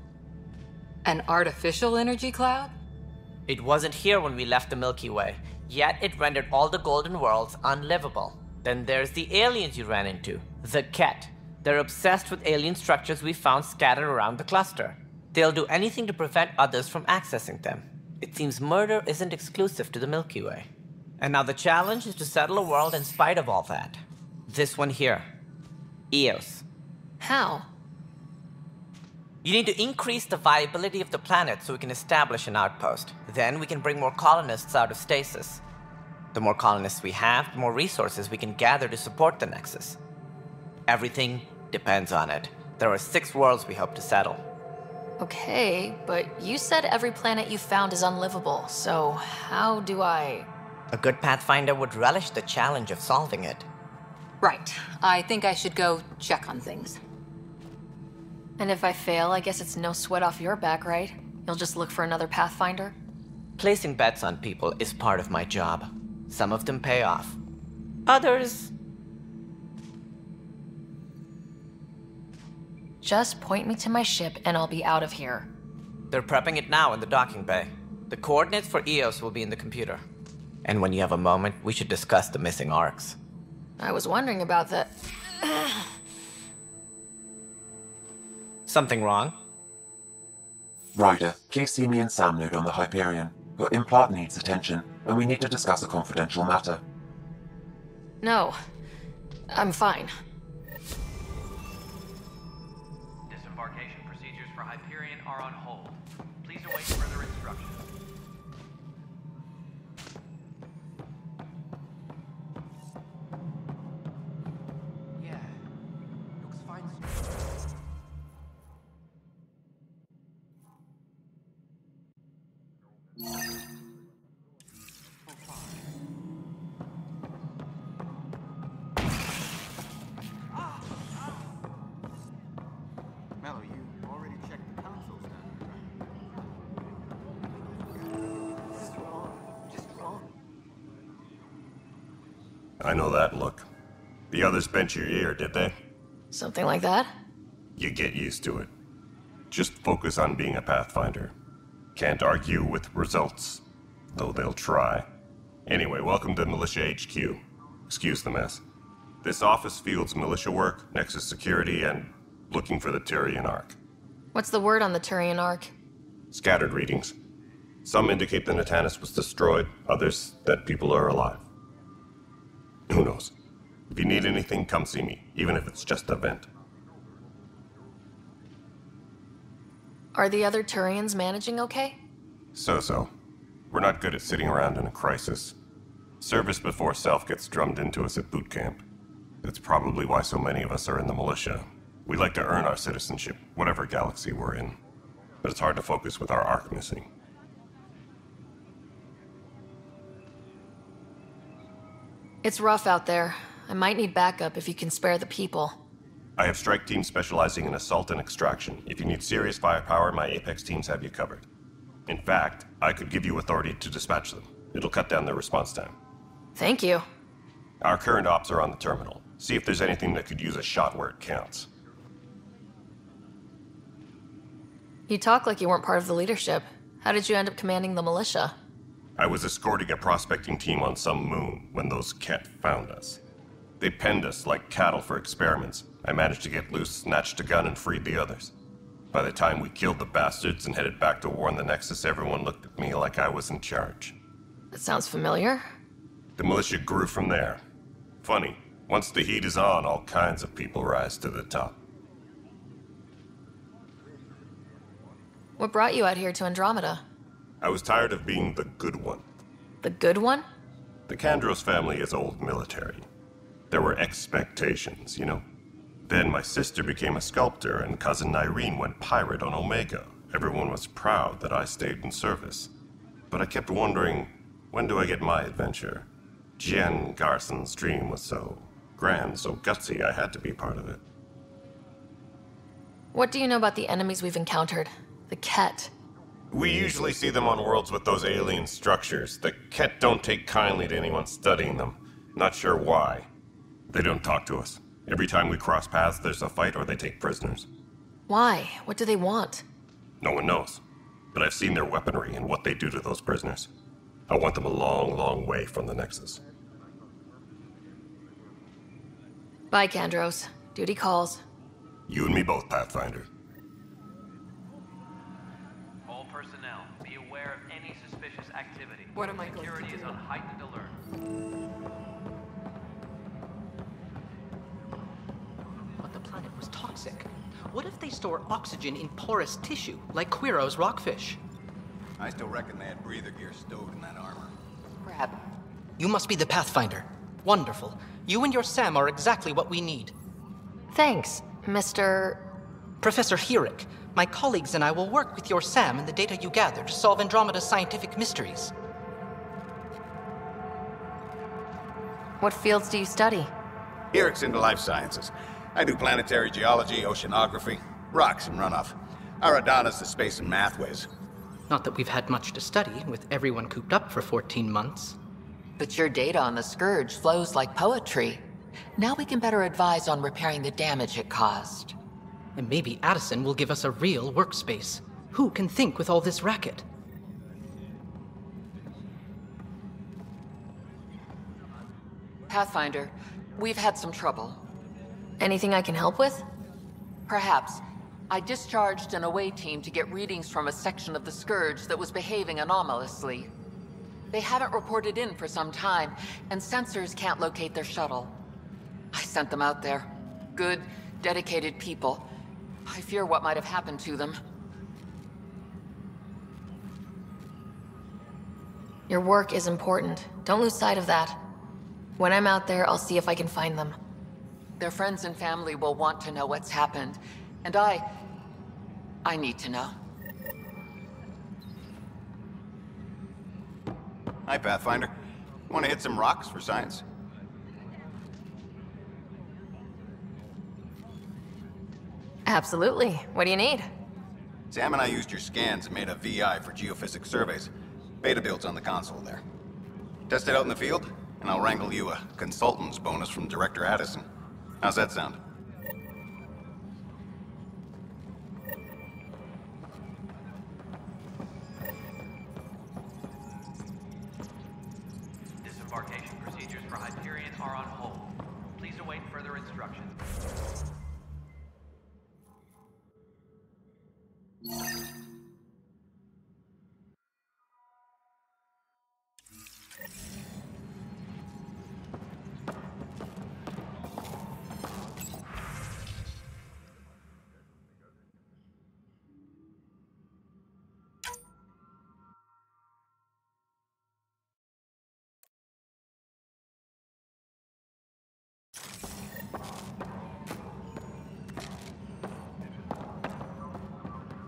An artificial energy cloud? It wasn't here when we left the Milky Way, yet it rendered all the golden worlds unlivable. Then there's the aliens you ran into, the Ket. They're obsessed with alien structures we found scattered around the cluster. They'll do anything to prevent others from accessing them. It seems murder isn't exclusive to the Milky Way. And now the challenge is to settle a world in spite of all that. This one here. Eos. How? You need to increase the viability of the planet so we can establish an outpost. Then we can bring more colonists out of stasis. The more colonists we have, the more resources we can gather to support the Nexus. Everything depends on it. There are 6 worlds we hope to settle. Okay, but you said every planet you found is unlivable, so how do I... A good Pathfinder would relish the challenge of solving it. Right. I think I should go check on things. And if I fail, I guess it's no sweat off your back, right? You'll just look for another Pathfinder? Placing bets on people is part of my job. Some of them pay off. Others... Just point me to my ship and I'll be out of here. They're prepping it now in the docking bay. The coordinates for EOS will be in the computer. And when you have a moment, we should discuss the missing arcs. I was wondering about that. Something wrong? Ryder, please see me and Sam node on the Hyperion. Your implant needs attention, and we need to discuss a confidential matter. No. I'm fine. Disembarkation procedures for Hyperion are on hold. Please await further instructions. Yeah, looks fine. Mello, you already checked the consoles now. This is wrong. Just wrong. I know that look. The others bent your ear, did they? Something like that? You get used to it. Just focus on being a Pathfinder. Can't argue with results, though they'll try. Anyway, welcome to Militia HQ. Excuse the mess. This office fields militia work, Nexus security, and looking for the Turian Ark. What's the word on the Turian Ark? Scattered readings. Some indicate the Natanus was destroyed, others that people are alive. Who knows? If you need anything, come see me, even if it's just a vent. Are the other Turians managing okay? So-so. We're not good at sitting around in a crisis. Service before self gets drummed into us at boot camp. That's probably why so many of us are in the militia. We like to earn our citizenship, whatever galaxy we're in. But it's hard to focus with our arc missing. It's rough out there. I might need backup if you can spare the people. I have strike teams specializing in assault and extraction. If you need serious firepower, my Apex teams have you covered. In fact, I could give you authority to dispatch them. It'll cut down their response time. Thank you. Our current ops are on the terminal. See if there's anything that could use a shot where it counts. You talk like you weren't part of the leadership. How did you end up commanding the militia? I was escorting a prospecting team on some moon when those Ket found us. They penned us like cattle for experiments. I managed to get loose, snatched a gun, and freed the others. By the time we killed the bastards and headed back to warn the Nexus, everyone looked at me like I was in charge. That sounds familiar. The militia grew from there. Funny, once the heat is on, all kinds of people rise to the top. What brought you out here to Andromeda? I was tired of being the good one. The good one? The Kandros family is old military. There were expectations, you know. Then my sister became a sculptor and cousin Irene went pirate on Omega. Everyone was proud that I stayed in service. But I kept wondering, when do I get my adventure? Jen Garson's dream was so grand, so gutsy, I had to be part of it. What do you know about the enemies we've encountered? The Ket. We usually see them on worlds with those alien structures. The Ket don't take kindly to anyone studying them. Not sure why. They don't talk to us. Every time we cross paths, there's a fight or they take prisoners. Why? What do they want? No one knows. But I've seen their weaponry and what they do to those prisoners. I want them a long, long way from the Nexus. Bye, Kandros. Duty calls. You and me both, Pathfinder. All personnel, be aware of any suspicious activity. What am I going to Security do? is on heightened alert. But the planet was toxic. What if they store oxygen in porous tissue, like Quiro's rockfish? I still reckon they had breather gear stowed in that armor. Crap. You must be the Pathfinder. Wonderful. You and your Sam are exactly what we need. Thanks, Mr. Professor Herrick, my colleagues and I will work with your Sam and the data you gather to solve Andromeda's scientific mysteries. What fields do you study? Eric's into life sciences. I do planetary geology, oceanography. Rocks and runoff. Aradana's the space and math whiz. Not that we've had much to study, with everyone cooped up for 14 months. But your data on the Scourge flows like poetry. Now we can better advise on repairing the damage it caused. And maybe Addison will give us a real workspace. Who can think with all this racket? Pathfinder, we've had some trouble. Anything I can help with? Perhaps. I discharged an away team to get readings from a section of the Scourge that was behaving anomalously. They haven't reported in for some time, and sensors can't locate their shuttle. I sent them out there. Good, dedicated people. I fear what might have happened to them. Your work is important. Don't lose sight of that. When I'm out there, I'll see if I can find them. Their friends and family will want to know what's happened, and I need to know. Hi, Pathfinder. Want to hit some rocks for science? Absolutely. What do you need? Sam and I used your scans and made a VI for geophysics surveys. Beta build's on the console there. Test it out in the field, and I'll wrangle you a consultant's bonus from Director Addison. How's that sound? Disembarkation procedures for Hyperion are on hold. Please await further instructions.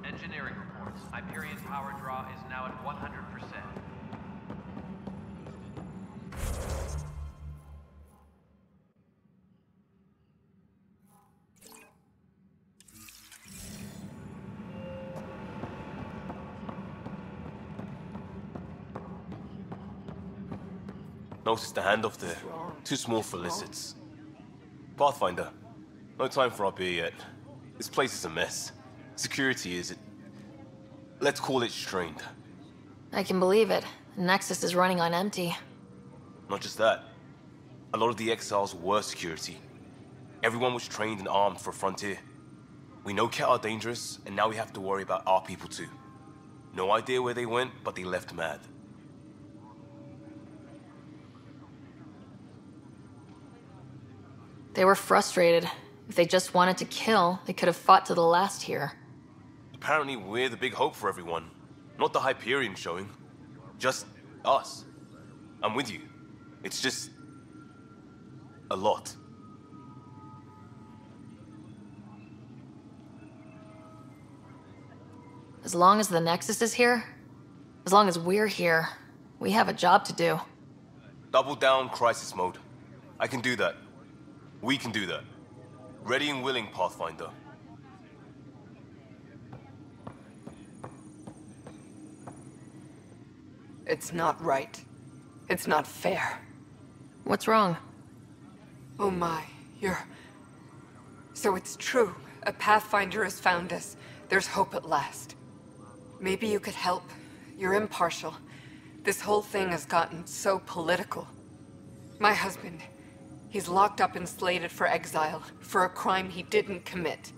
Engineering reports. Hyperion power draw is now at 100%. Notice the handoff there. Too small for lizards. Pathfinder, no time for our beer yet. This place is a mess. Security is... let's call it strained. I can believe it. The Nexus is running on empty. Not just that. A lot of the exiles were security. Everyone was trained and armed for Frontier. We know Ket are dangerous, and now we have to worry about our people too. No idea where they went, but they left mad. They were frustrated. If they just wanted to kill, they could have fought to the last here. Apparently we're the big hope for everyone. Not the Hyperion showing. Just us. I'm with you. It's just... a lot. As long as the Nexus is here, as long as we're here, we have a job to do. Double down crisis mode. I can do that. We can do that. Ready and willing, Pathfinder. It's not right. It's not fair. What's wrong? Oh my, So it's true. A Pathfinder has found us. There's hope at last. Maybe you could help. You're impartial. This whole thing has gotten so political. My husband, he's locked up and slated for exile for a crime he didn't commit.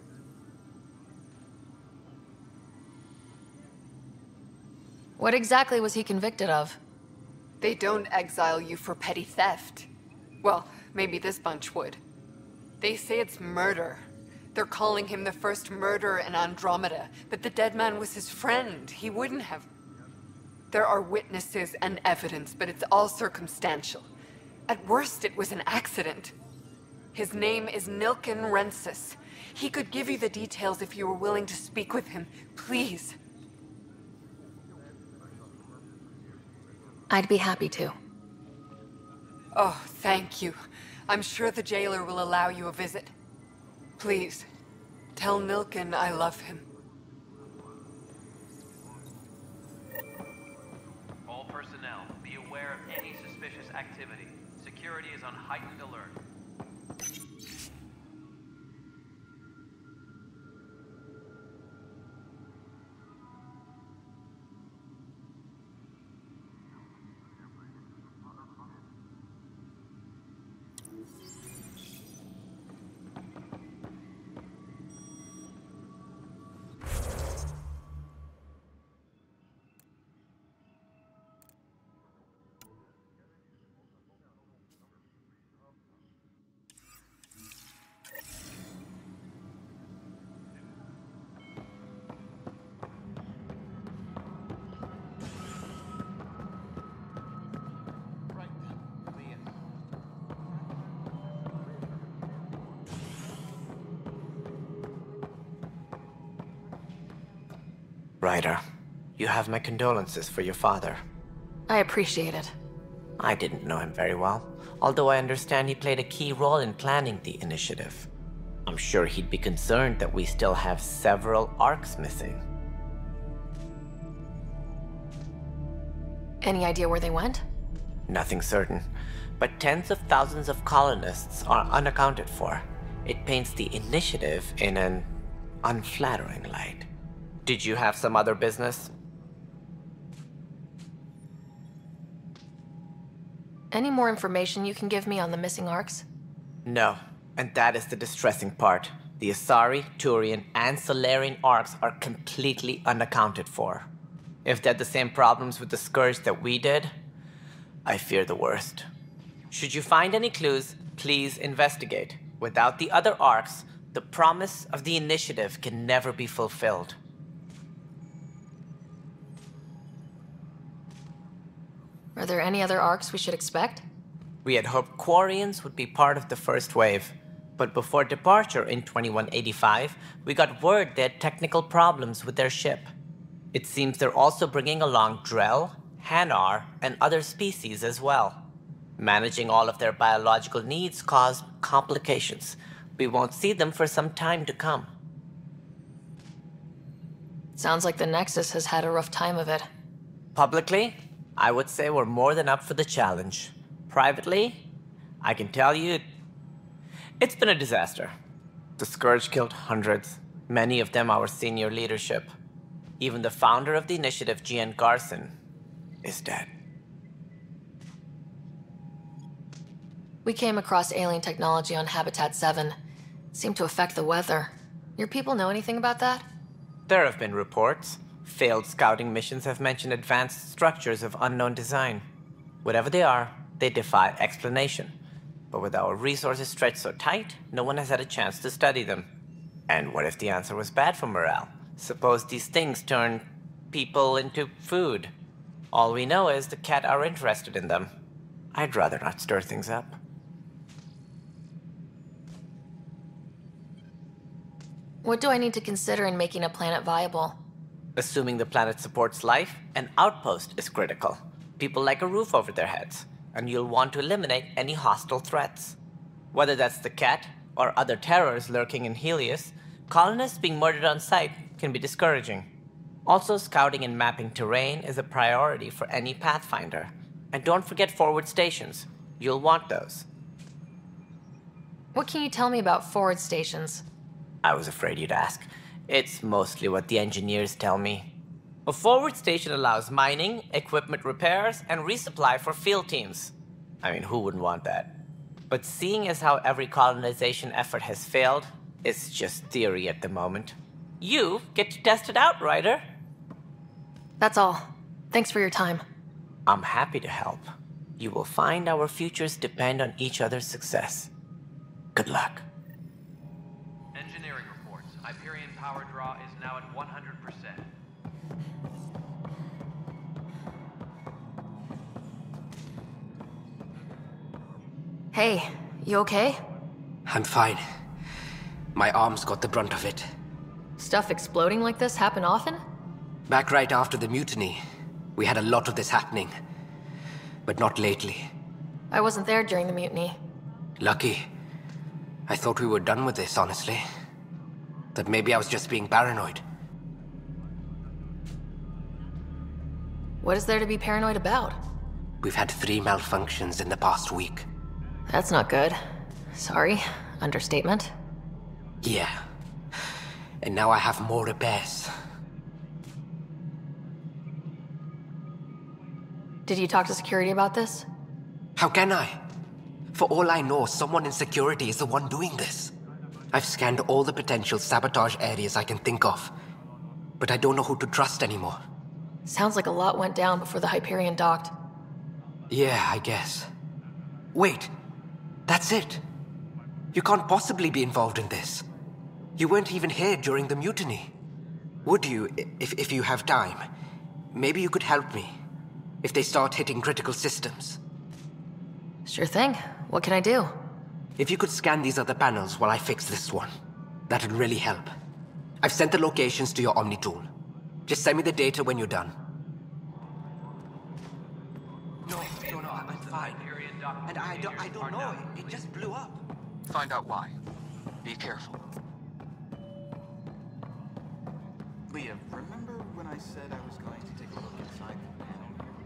What exactly was he convicted of? They don't exile you for petty theft. Well, maybe this bunch would. They say it's murder. They're calling him the first murderer in Andromeda, but the dead man was his friend. He wouldn't have... There are witnesses and evidence, but it's all circumstantial. At worst, it was an accident. His name is Nilken Rensis. He could give you the details if you were willing to speak with him. Please. I'd be happy to. Oh, thank you. I'm sure the jailer will allow you a visit. Please, Tell Milken I love him. All personnel, be aware of any suspicious activity. Security is on heightened alert. Ryder, you have my condolences for your father. I appreciate it. I didn't know him very well, although I understand he played a key role in planning the initiative. I'm sure he'd be concerned that we still have several arcs missing. Any idea where they went? Nothing certain, but tens of thousands of colonists are unaccounted for. It paints the initiative in an unflattering light. Did you have some other business? Any more information you can give me on the missing arcs? No, and that is the distressing part. The Asari, Turian, and Solarian arcs are completely unaccounted for. If they had the same problems with the Scourge that we did, I fear the worst. Should you find any clues, please investigate. Without the other arcs, the promise of the initiative can never be fulfilled. Are there any other arcs we should expect? We had hoped Quarians would be part of the first wave, but before departure in 2185, we got word they had technical problems with their ship. It seems they're also bringing along Drell, Hanar, and other species as well. Managing all of their biological needs caused complications. We won't see them for some time to come. Sounds like the Nexus has had a rough time of it. Publicly, I would say we're more than up for the challenge. Privately, I can tell you, it's been a disaster. The Scourge killed hundreds, many of them our senior leadership. Even the founder of the initiative, Gian Garson, is dead. We came across alien technology on Habitat 7. It seemed to affect the weather. Your people know anything about that? There have been reports. Failed scouting missions have mentioned advanced structures of unknown design. Whatever they are, they defy explanation. But with our resources stretched so tight, no one has had a chance to study them. And what if the answer was bad for morale? Suppose these things turn people into food. All we know is the Cat are interested in them. I'd rather not stir things up. What do I need to consider in making a planet viable? Assuming the planet supports life, an outpost is critical. People like a roof over their heads, and you'll want to eliminate any hostile threats. Whether that's the Cat or other terrors lurking in Helios, colonists being murdered on sight can be discouraging. Also, scouting and mapping terrain is a priority for any Pathfinder. And don't forget forward stations. You'll want those. What can you tell me about forward stations? I was afraid you'd ask. It's mostly what the engineers tell me. A forward station allows mining, equipment repairs, and resupply for field teams. I mean, who wouldn't want that? But seeing as how every colonization effort has failed, it's just theory at the moment. You get to test it out, Ryder. That's all. Thanks for your time. I'm happy to help. You will find our futures depend on each other's success. Good luck. Engineering reports. Hyperion power draw is now at 100%. Hey, you okay? I'm fine. My arms got the brunt of it. Stuff exploding like this happen often? Back right after the mutiny, we had a lot of this happening. But not lately. I wasn't there during the mutiny. Lucky. I thought we were done with this, honestly. that maybe I was just being paranoid. What is there to be paranoid about? We've had 3 malfunctions in the past week. That's not good. Sorry, understatement. Yeah. And now I have more repairs. Did you talk to security about this? How can I? For all I know, someone in security is the one doing this. I've scanned all the potential sabotage areas I can think of, but I don't know who to trust anymore. Sounds like a lot went down before the Hyperion docked. Yeah, I guess. Wait, that's it. You can't possibly be involved in this. You weren't even here during the mutiny. Would you, if you have time? Maybe you could help me, if they start hitting critical systems. Sure thing. What can I do? If you could scan these other panels while I fix this one, that'd really help. I've sent the locations to your Omni tool. Just send me the data when you're done. No, I'm fine. And I don't know. It just blew up. Find out why. Be careful. Leah, remember when I said I was going to take a look inside the panel here?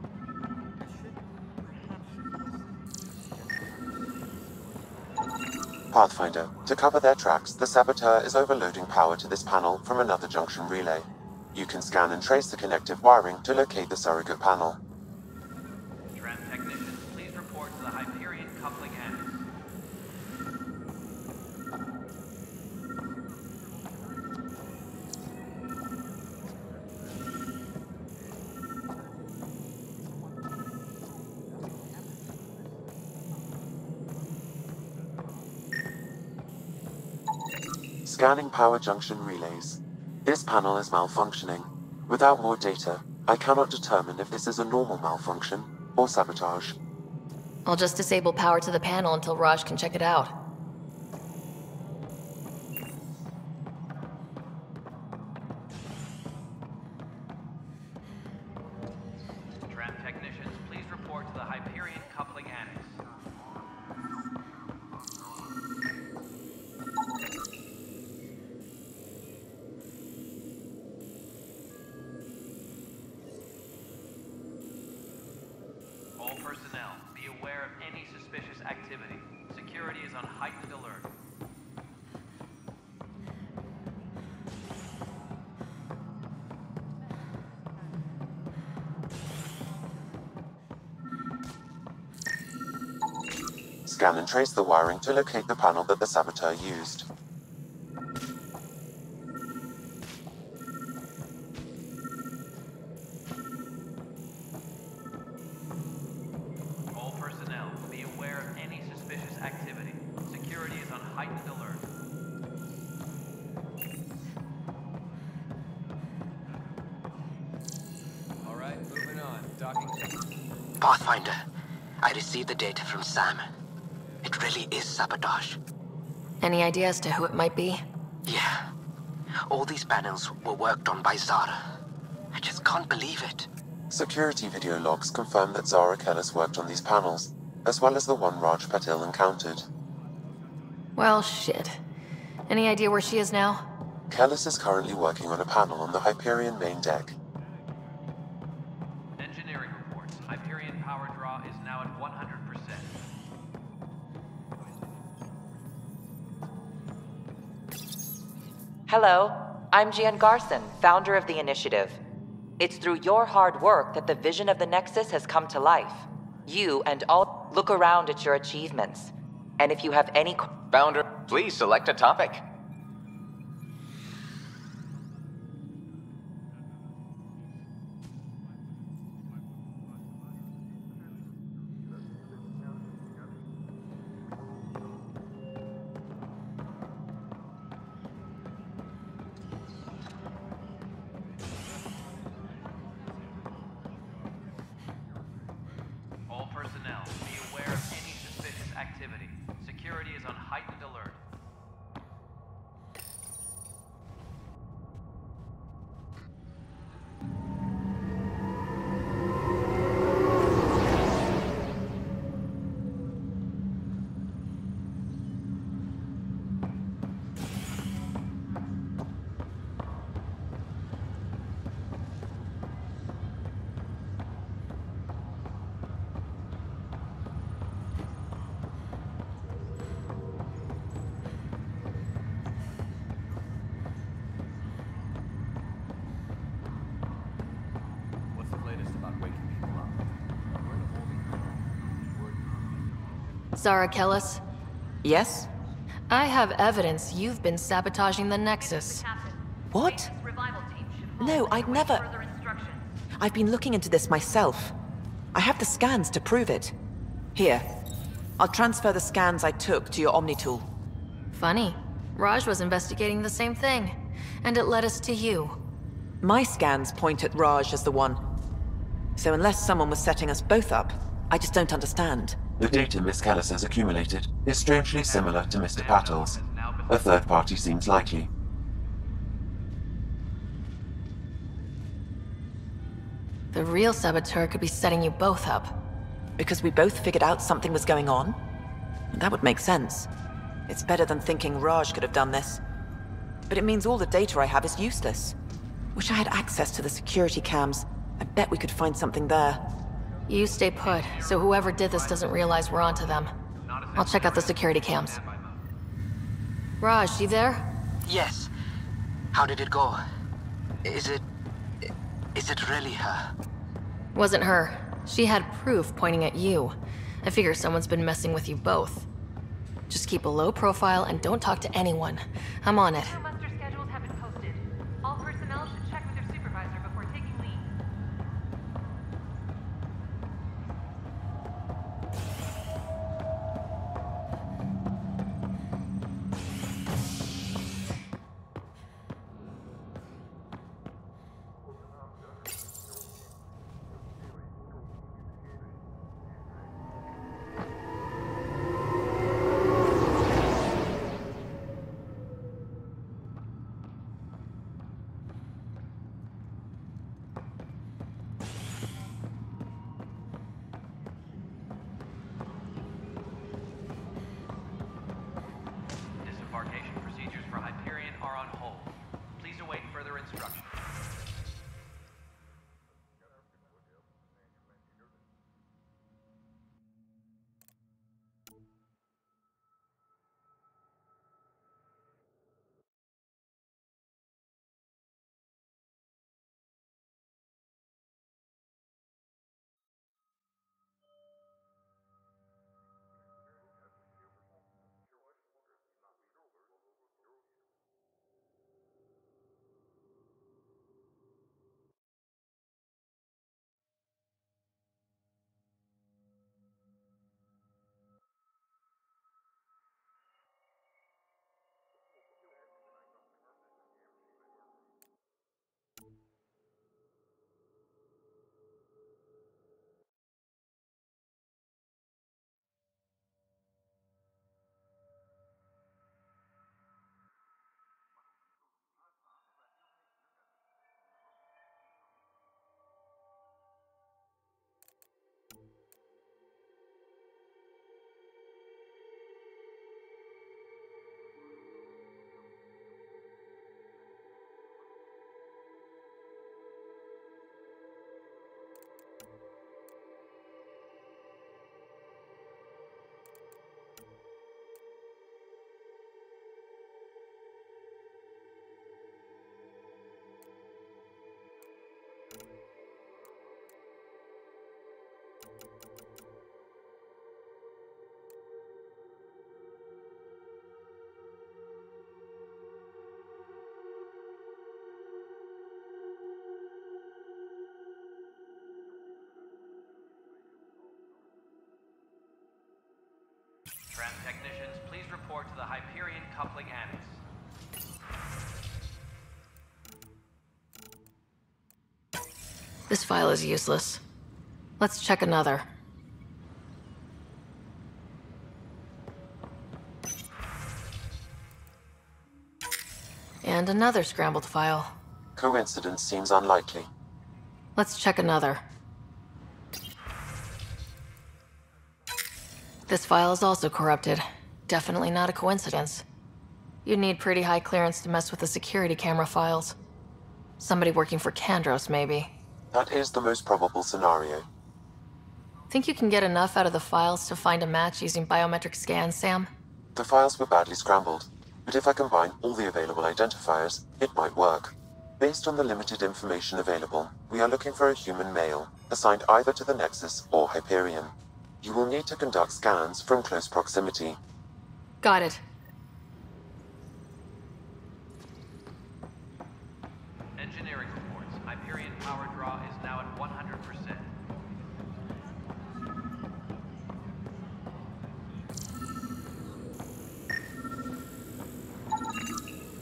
Pathfinder, to cover their tracks, the saboteur is overloading power to this panel from another junction relay. You can scan and trace the connective wiring to locate the surrogate panel. Tram technicians, please report to the Hyperion coupling annex. Scanning power junction relays. This panel is malfunctioning. Without more data, I cannot determine if this is a normal malfunction or sabotage. I'll just disable power to the panel until Raj can check it out. Tram technicians, please report to the Hyperion coupling annex. All personnel, be aware of any suspicious activity. Security is on heightened alert. Scan and trace the wiring to locate the panel that the saboteur used. All personnel, be aware of any suspicious activity. Security is on heightened alert. All right, moving on. Docking. Pathfinder, I received the data from Sam. It really is sabotage. Any idea as to who it might be? Yeah. All these panels were worked on by Zara. I just can't believe it. Security video logs confirm that Zara Kellis worked on these panels, as well as the one Raj Patil encountered. Well, shit. Any idea where she is now? Kellis is currently working on a panel on the Hyperion main deck. Engineering reports. Hyperion power draw is now at 100%. Hello, I'm Gian Garson, founder of the initiative. It's through your hard work that the vision of the Nexus has come to life. You and all look around at your achievements. And if you have any... Founder, please select a topic. All personnel, be aware of any suspicious activity. Security is on heightened alert. Zara Kellis? Yes? I have evidence you've been sabotaging the Nexus. What? No, I'd never... I've been looking into this myself. I have the scans to prove it. Here. I'll transfer the scans I took to your Omni tool. Funny. Raj was investigating the same thing, and it led us to you. My scans point at Raj as the one. So unless someone was setting us both up, I just don't understand. The data Miss Callis has accumulated is strangely similar to Mr. Patel's. A third party seems likely. The real saboteur could be setting you both up. Because we both figured out something was going on? That would make sense. It's better than thinking Raj could have done this. But it means all the data I have is useless. Wish I had access to the security cams. I bet we could find something there. You stay put, so whoever did this doesn't realize we're onto them. I'll check out the security cams. Raj, you there? Yes. How did it go? Is it really her? Wasn't her. She had proof pointing at you. I figure someone's been messing with you both. Just keep a low profile and don't talk to anyone. I'm on it. Muster schedules have been posted. All personnel should check with their supervisor before taking leave. Disembarkation procedures for Hyperion are on hold. Please await further instructions. Tram technicians, please report to the Hyperion coupling annex. This file is useless. Let's check another. And another scrambled file. Coincidence seems unlikely. Let's check another. This file is also corrupted. Definitely not a coincidence. You'd need pretty high clearance to mess with the security camera files. Somebody working for Kandros, maybe. That is the most probable scenario. Think you can get enough out of the files to find a match using biometric scans, Sam? The files were badly scrambled, but if I combine all the available identifiers, it might work. Based on the limited information available, we are looking for a human male, assigned either to the Nexus or Hyperion. You will need to conduct scans from close proximity. Got it. Engineering reports. Hyperion power draw is now at 100%.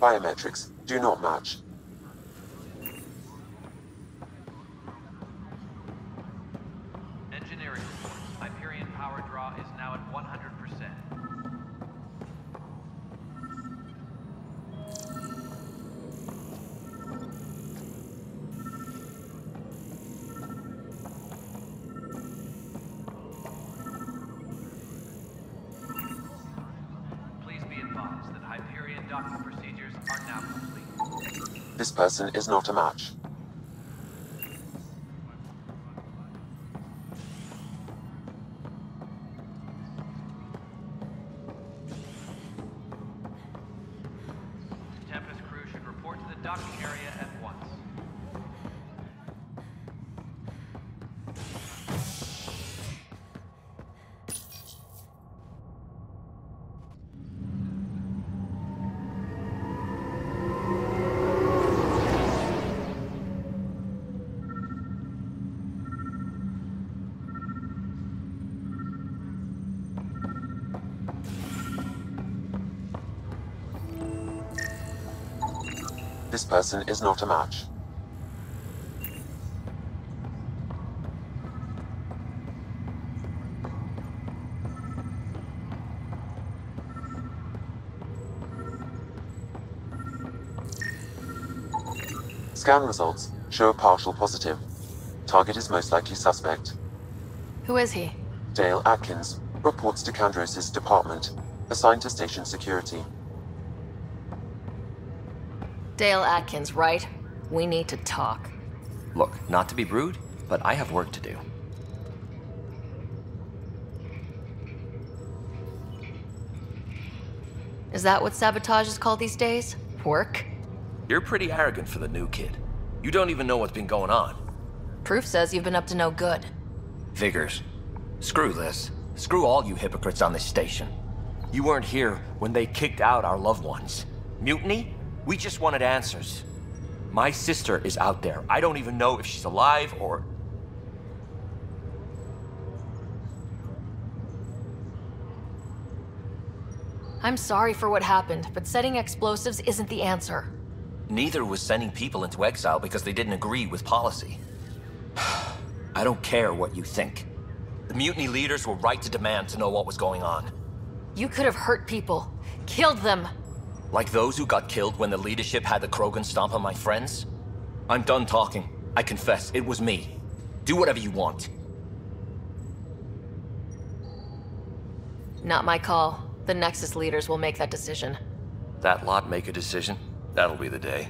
Biometrics do not match. Engineering reports. Hyperion power draw is now at 100%. Please be advised that Hyperion docking procedures are now complete. This person is not a match. Tempest crew should report to the docking area at once. This person is not a match. Scan results show a partial positive. Target is most likely suspect. Who is he? Dale Atkins reports to Kandros' department, assigned to station security. Dale Atkins, right? We need to talk. Look, not to be rude, but I have work to do. Is that what sabotage is called these days? Work? You're pretty arrogant for the new kid. You don't even know what's been going on. Proof says you've been up to no good. Figures. Screw this. Screw all you hypocrites on this station. You weren't here when they kicked out our loved ones. Mutiny? We just wanted answers. My sister is out there. I don't even know if she's alive or... I'm sorry for what happened, but setting explosives isn't the answer. Neither was sending people into exile because they didn't agree with policy. I don't care what you think. The mutiny leaders were right to demand to know what was going on. You could have hurt people. Killed them. Like those who got killed when the leadership had the Krogan stomp on my friends? I'm done talking. I confess, it was me. Do whatever you want. Not my call. The Nexus leaders will make that decision. That lot make a decision? That'll be the day.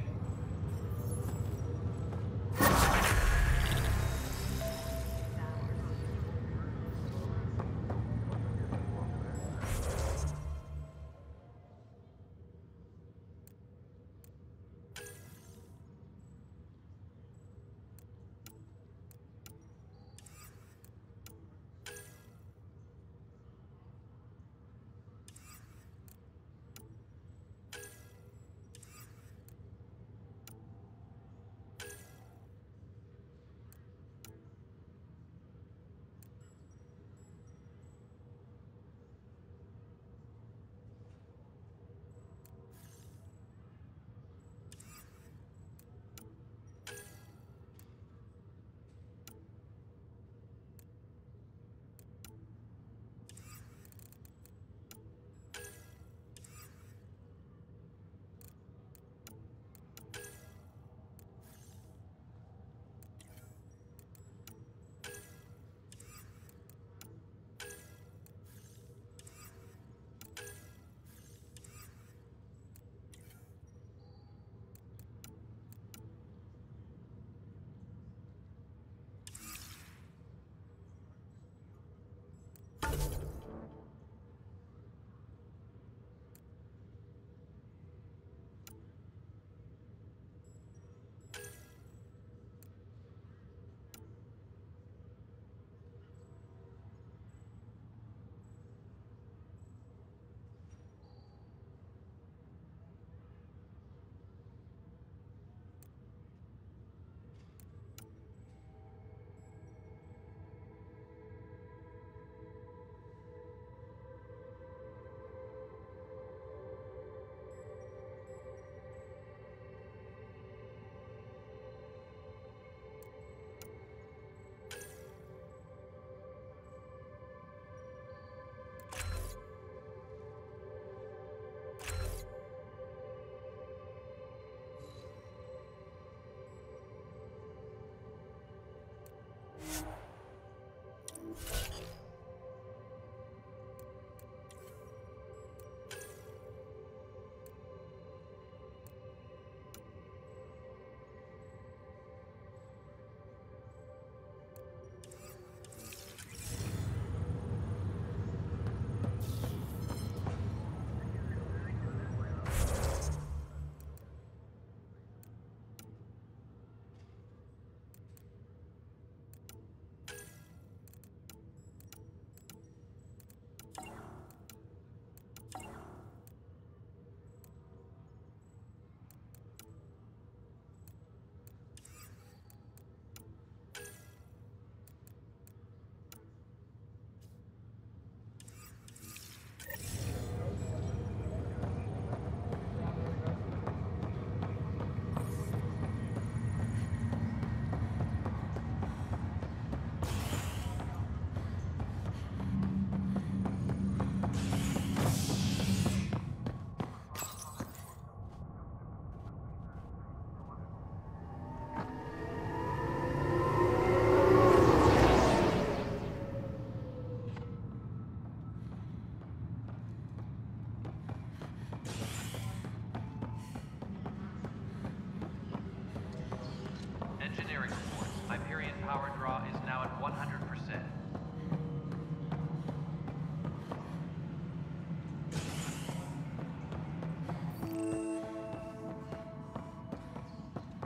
Engineering reports. Hyperion power draw is now at 100%.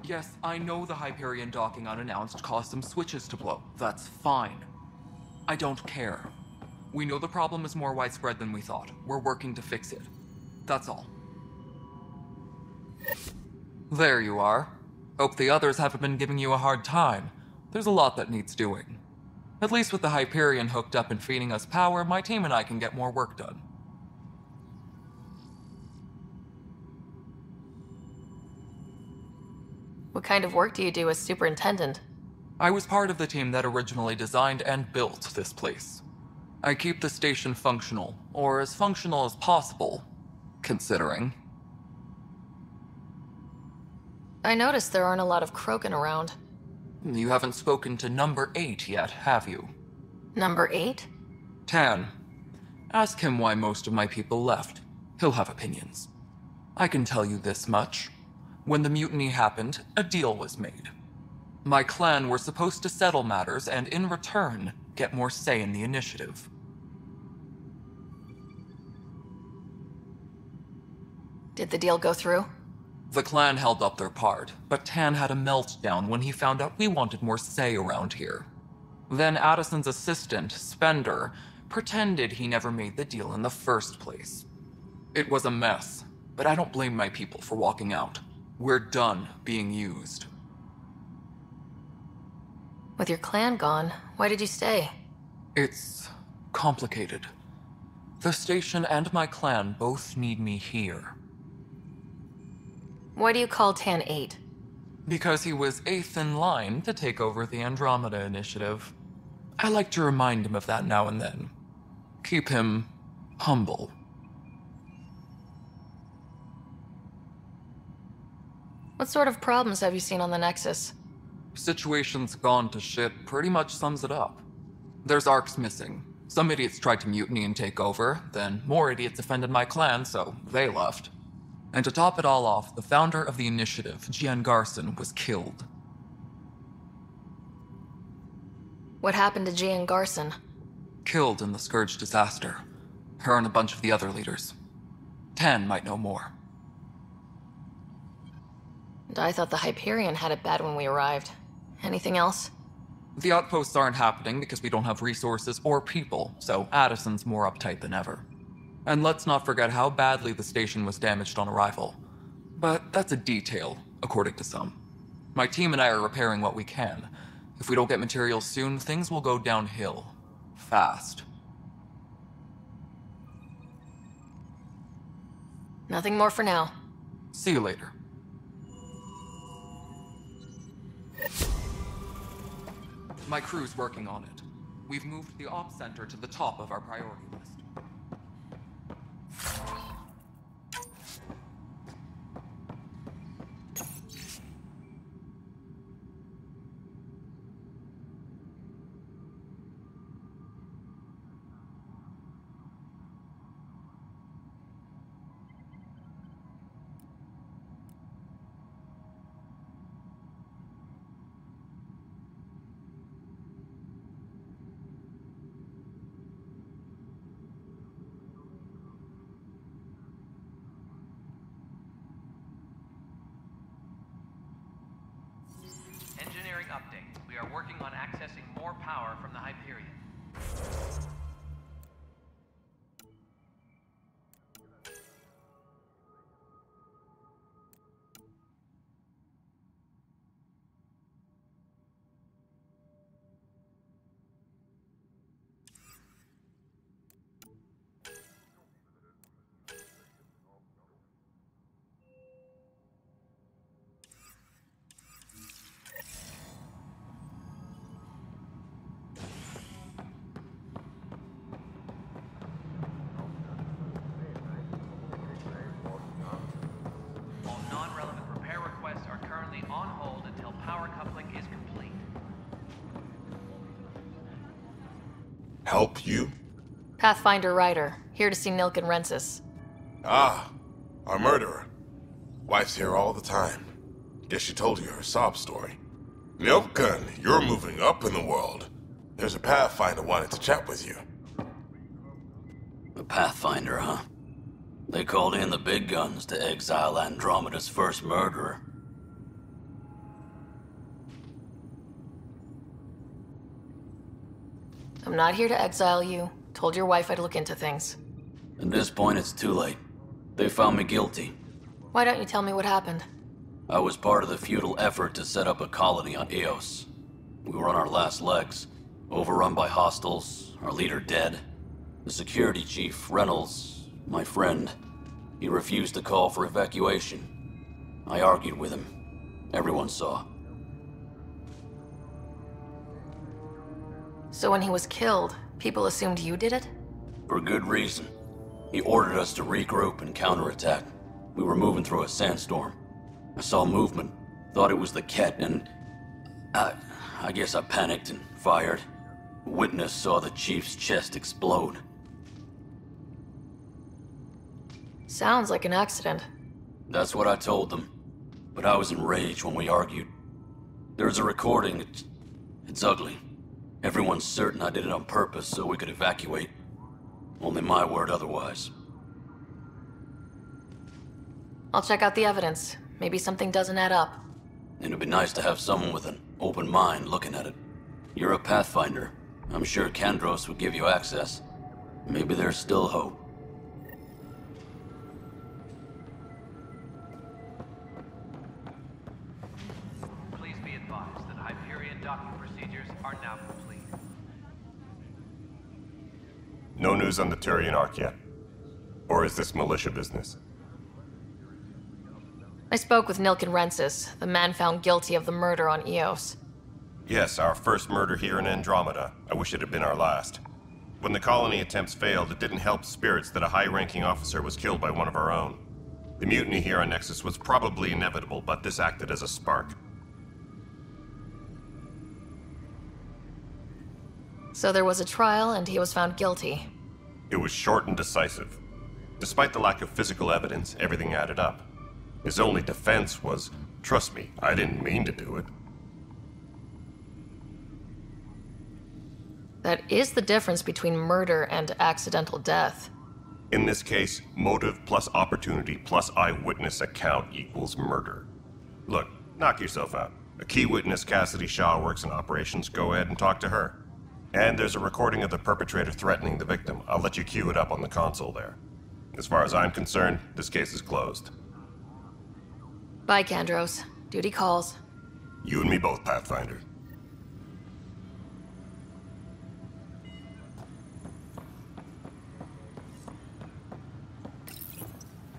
Yes, I know the Hyperion docking unannounced caused some switches to blow. That's fine. I don't care. We know the problem is more widespread than we thought. We're working to fix it. That's all. There you are. Hope the others haven't been giving you a hard time. There's a lot that needs doing. At least with the Hyperion hooked up and feeding us power, my team and I can get more work done. What kind of work do you do as superintendent? I was part of the team that originally designed and built this place. I keep the station functional, or as functional as possible, considering. I noticed there aren't a lot of Krogan around. You haven't spoken to number 8 yet, have you? Number 8? Tan. Ask him why most of my people left. He'll have opinions. I can tell you this much. When the mutiny happened, a deal was made. My clan were supposed to settle matters and, in return, get more say in the initiative. Did the deal go through? The clan held up their part, but Tan had a meltdown when he found out we wanted more say around here. Then Addison's assistant, Spender, pretended he never made the deal in the first place. It was a mess, but I don't blame my people for walking out. We're done being used. With your clan gone, why did you stay? It's complicated. The station and my clan both need me here. Why do you call Tan 8? Because he was 8th in line to take over the Andromeda initiative. I like to remind him of that now and then. Keep him humble. What sort of problems have you seen on the Nexus? Situation's gone to shit pretty much sums it up. There's arcs missing. Some idiots tried to mutiny and take over, then more idiots offended my clan, so they left. And to top it all off, the founder of the initiative, Gian Garson, was killed. What happened to Gian Garson? Killed in the Scourge disaster. Her and a bunch of the other leaders. Tan might know more. And I thought the Hyperion had it bad when we arrived. Anything else? The outposts aren't happening because we don't have resources or people, so Addison's more uptight than ever. And let's not forget how badly the station was damaged on arrival. But that's a detail, according to some. My team and I are repairing what we can. If we don't get materials soon, things will go downhill. Fast. Nothing more for now. See you later. My crew's working on it. We've moved the ops center to the top of our priority list. working on accessing more power from the Hyperion. All non-relevant repair requests are currently on hold until power coupling is complete. Help you? Pathfinder Ryder, here to see Nilk and Rensis. Ah, our murderer. Wife's here all the time. Guess she told you her sob story. Nilken, you're moving up in the world. There's a Pathfinder wanted to chat with you. The Pathfinder, huh? They called in the big guns to exile Andromeda's first murderer. I'm not here to exile you. Told your wife I'd look into things. At this point, it's too late. They found me guilty. Why don't you tell me what happened? I was part of the futile effort to set up a colony on Eos. We were on our last legs, overrun by hostiles, our leader dead. The security chief, Reynolds, my friend, he refused to call for evacuation. I argued with him. Everyone saw. So when he was killed, people assumed you did it? For good reason. He ordered us to regroup and counterattack. We were moving through a sandstorm. I saw movement, thought it was the Ket, and I guess I panicked and fired. A witness saw the chief's chest explode. Sounds like an accident. That's what I told them. But I was enraged when we argued. There's a recording. It's ugly. Everyone's certain I did it on purpose so we could evacuate. Only my word otherwise. I'll check out the evidence. Maybe something doesn't add up. It'd be nice to have someone with an open mind looking at it. You're a Pathfinder. I'm sure Kandros would give you access. Maybe there's still hope. Please be advised that Hyperion docking procedures are now complete. No news on the Turian Ark yet? Or is this militia business? I spoke with Nilk and Rensis, the man found guilty of the murder on Eos. Yes, our first murder here in Andromeda. I wish it had been our last. When the colony attempts failed, it didn't help spirits that a high-ranking officer was killed by one of our own. The mutiny here on Nexus was probably inevitable, but this acted as a spark. So there was a trial and he was found guilty. It was short and decisive. Despite the lack of physical evidence, everything added up. His only defense was, trust me, I didn't mean to do it. That is the difference between murder and accidental death. In this case, motive plus opportunity plus eyewitness account equals murder. Look, knock yourself out. A key witness, Cassidy Shaw, works in operations. Go ahead and talk to her. And there's a recording of the perpetrator threatening the victim. I'll let you cue it up on the console there. As far as I'm concerned, this case is closed. Bye, Kandros. Duty calls. You and me both, Pathfinder.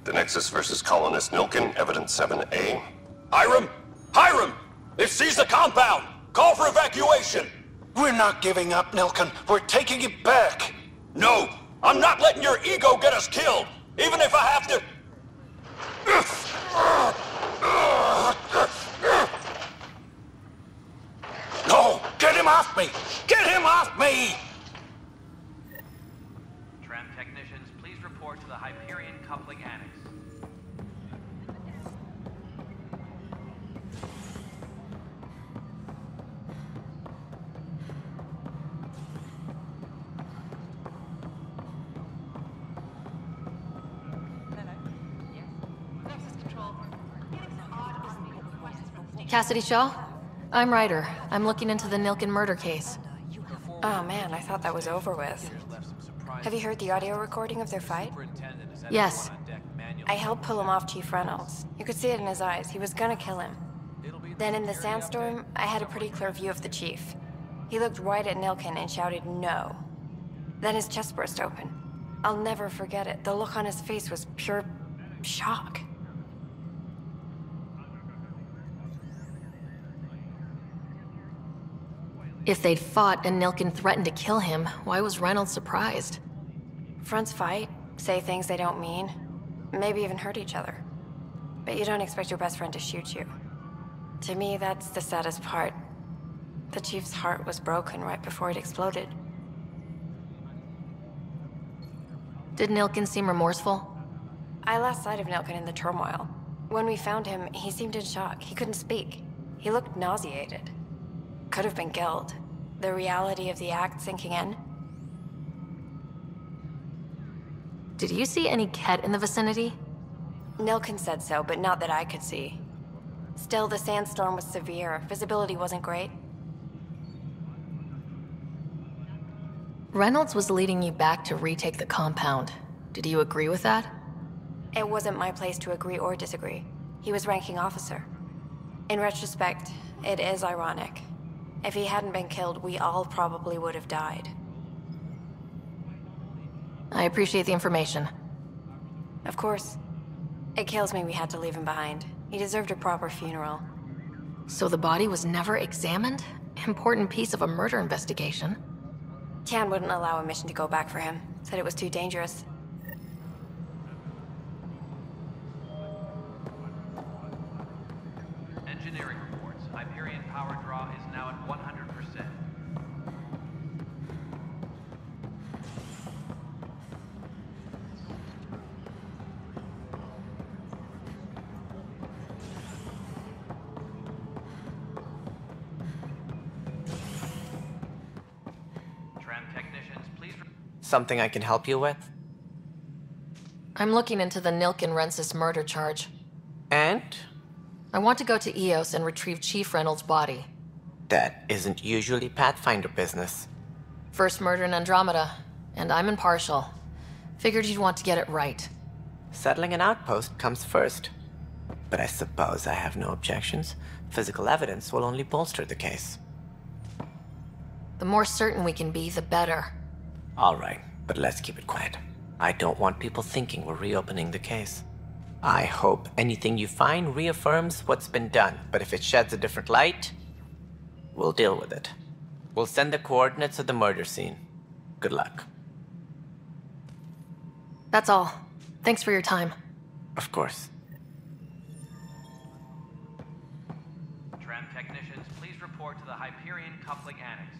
The Nexus versus Colonist Nilken, Evidence 7A. Hiram! Hiram! They've seized the compound! Call for evacuation! We're not giving up, Nilken. We're taking it back. No! I'm not letting your ego get us killed! Even if I have to... No! Get him off me! Get him off me! Tram technicians, please report to the Hyperion coupling annex. Cassidy Shaw? I'm Ryder. I'm looking into the Nilken murder case. Oh man, I thought that was over with. Have you heard the audio recording of their fight? Yes. I helped pull him off Chief Reynolds. You could see it in his eyes. He was gonna kill him. Then in the sandstorm, I had a pretty clear view of the Chief. He looked right at Nilken and shouted, "No." Then his chest burst open. I'll never forget it. The look on his face was pure shock. If they'd fought and Nilken threatened to kill him, why was Reynolds surprised? Fronts fight, say things they don't mean, maybe even hurt each other. But you don't expect your best friend to shoot you. To me, that's the saddest part. The Chief's heart was broken right before it exploded. Did Nilken seem remorseful? I lost sight of Nilken in the turmoil. When we found him, he seemed in shock. He couldn't speak. He looked nauseated. Could have been guilt. The reality of the act sinking in. Did you see any Ket in the vicinity? Nilken said so, but not that I could see. Still, the sandstorm was severe. Visibility wasn't great. Reynolds was leading you back to retake the compound. Did you agree with that? It wasn't my place to agree or disagree. He was ranking officer. In retrospect, it is ironic. If he hadn't been killed, we all probably would have died. I appreciate the information. Of course. It kills me we had to leave him behind. He deserved a proper funeral. So the body was never examined? Important piece of a murder investigation. Tian wouldn't allow a mission to go back for him. Said it was too dangerous. Engineering reports. Hyperion power draw is now at 100%. Something I can help you with? I'm looking into the Nilken-Rensis murder charge. And? I want to go to EOS and retrieve Chief Reynolds' body. That isn't usually Pathfinder business. First murder in Andromeda, and I'm impartial. Figured you'd want to get it right. Settling an outpost comes first. But I suppose I have no objections. Physical evidence will only bolster the case. The more certain we can be, the better. All right, but let's keep it quiet. I don't want people thinking we're reopening the case. I hope anything you find reaffirms what's been done, but if it sheds a different light, we'll deal with it. We'll send the coordinates of the murder scene. Good luck. That's all. Thanks for your time. Of course. Tram technicians, please report to the Hyperion Coupling Annex.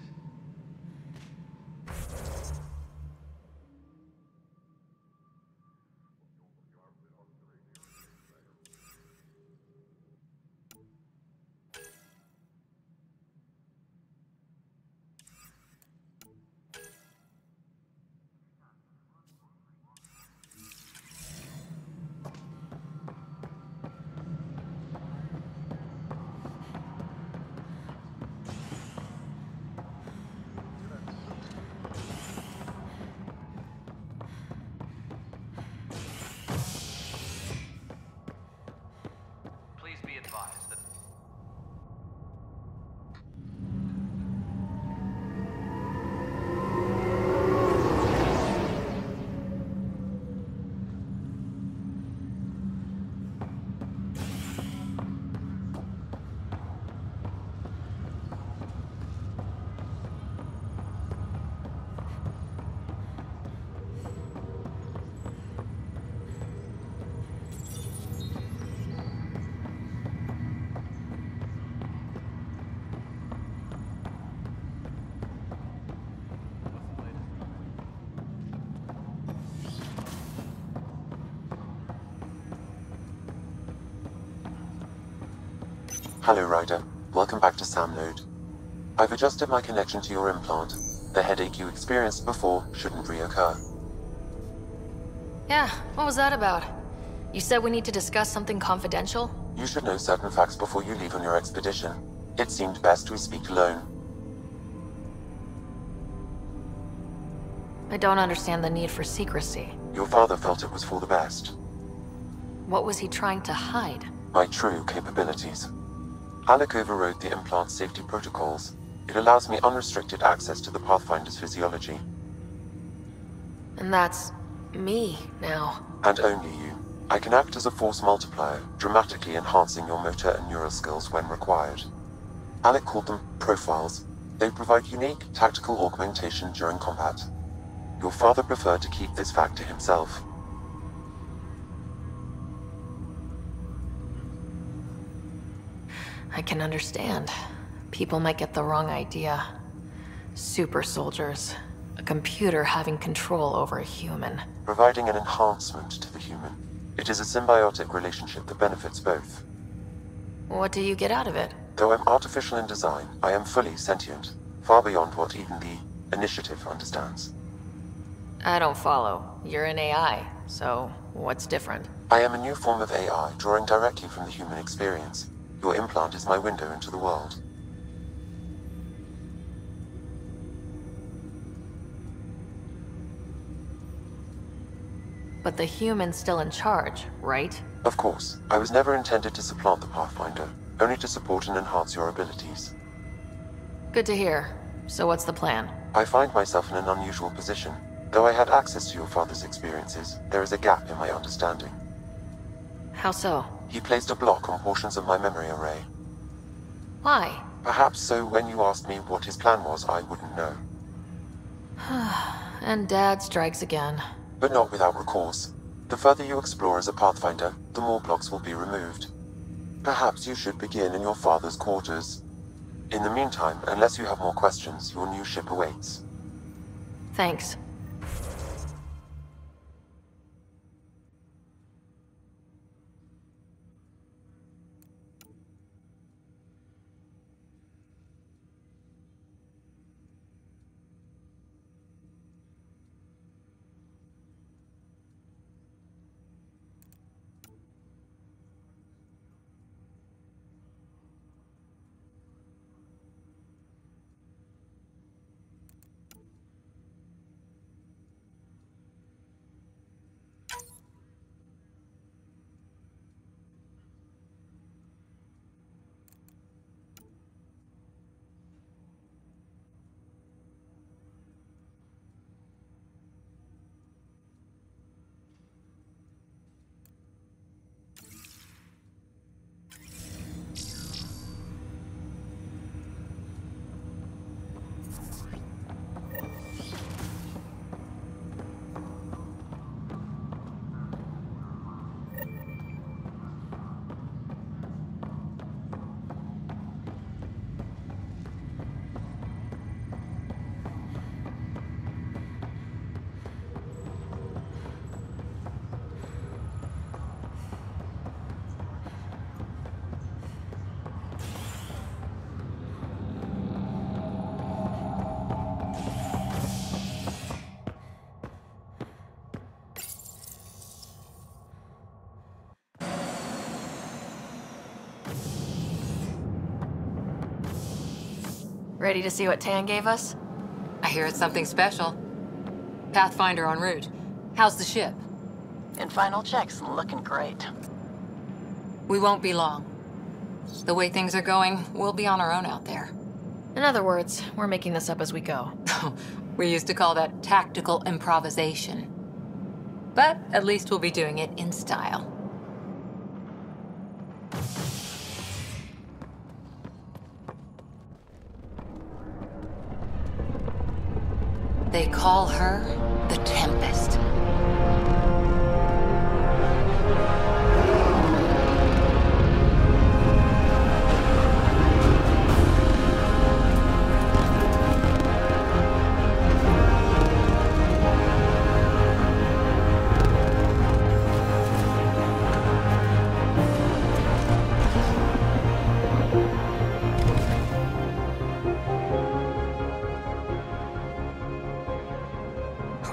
Hello, Ryder. Welcome back to Sam Node. I've adjusted my connection to your implant. The headache you experienced before shouldn't reoccur. Yeah, what was that about? You said we need to discuss something confidential? You should know certain facts before you leave on your expedition. It seemed best we speak alone. I don't understand the need for secrecy. Your father felt it was for the best. What was he trying to hide? My true capabilities. Alec overrode the implant's safety protocols. It allows me unrestricted access to the Pathfinder's physiology. And that's me now. And only you. I can act as a force multiplier, dramatically enhancing your motor and neural skills when required. Alec called them profiles. They provide unique tactical augmentation during combat. Your father preferred to keep this fact to himself. I can understand. People might get the wrong idea. Super soldiers. A computer having control over a human. Providing an enhancement to the human. It is a symbiotic relationship that benefits both. What do you get out of it? Though I'm artificial in design, I am fully sentient. Far beyond what even the Initiative understands. I don't follow. You're an AI, so what's different? I am a new form of AI, drawing directly from the human experience. Your implant is my window into the world. But the human's still in charge, right? Of course. I was never intended to supplant the Pathfinder, only to support and enhance your abilities. Good to hear. So what's the plan? I find myself in an unusual position. Though I had access to your father's experiences, there is a gap in my understanding. How so? He placed a block on portions of my memory array. Why? Perhaps so when you asked me what his plan was, I wouldn't know. And Dad strikes again. But not without recourse. The further you explore as a Pathfinder, the more blocks will be removed. Perhaps you should begin in your father's quarters. In the meantime, unless you have more questions, your new ship awaits. Thanks. Ready to see what Tan gave us? I hear it's something special. Pathfinder en route. How's the ship? In final checks, looking great. We won't be long. The way things are going, we'll be on our own out there. In other words, we're making this up as we go. We used to call that tactical improvisation. But at least we'll be doing it in style. They call her the Tempest.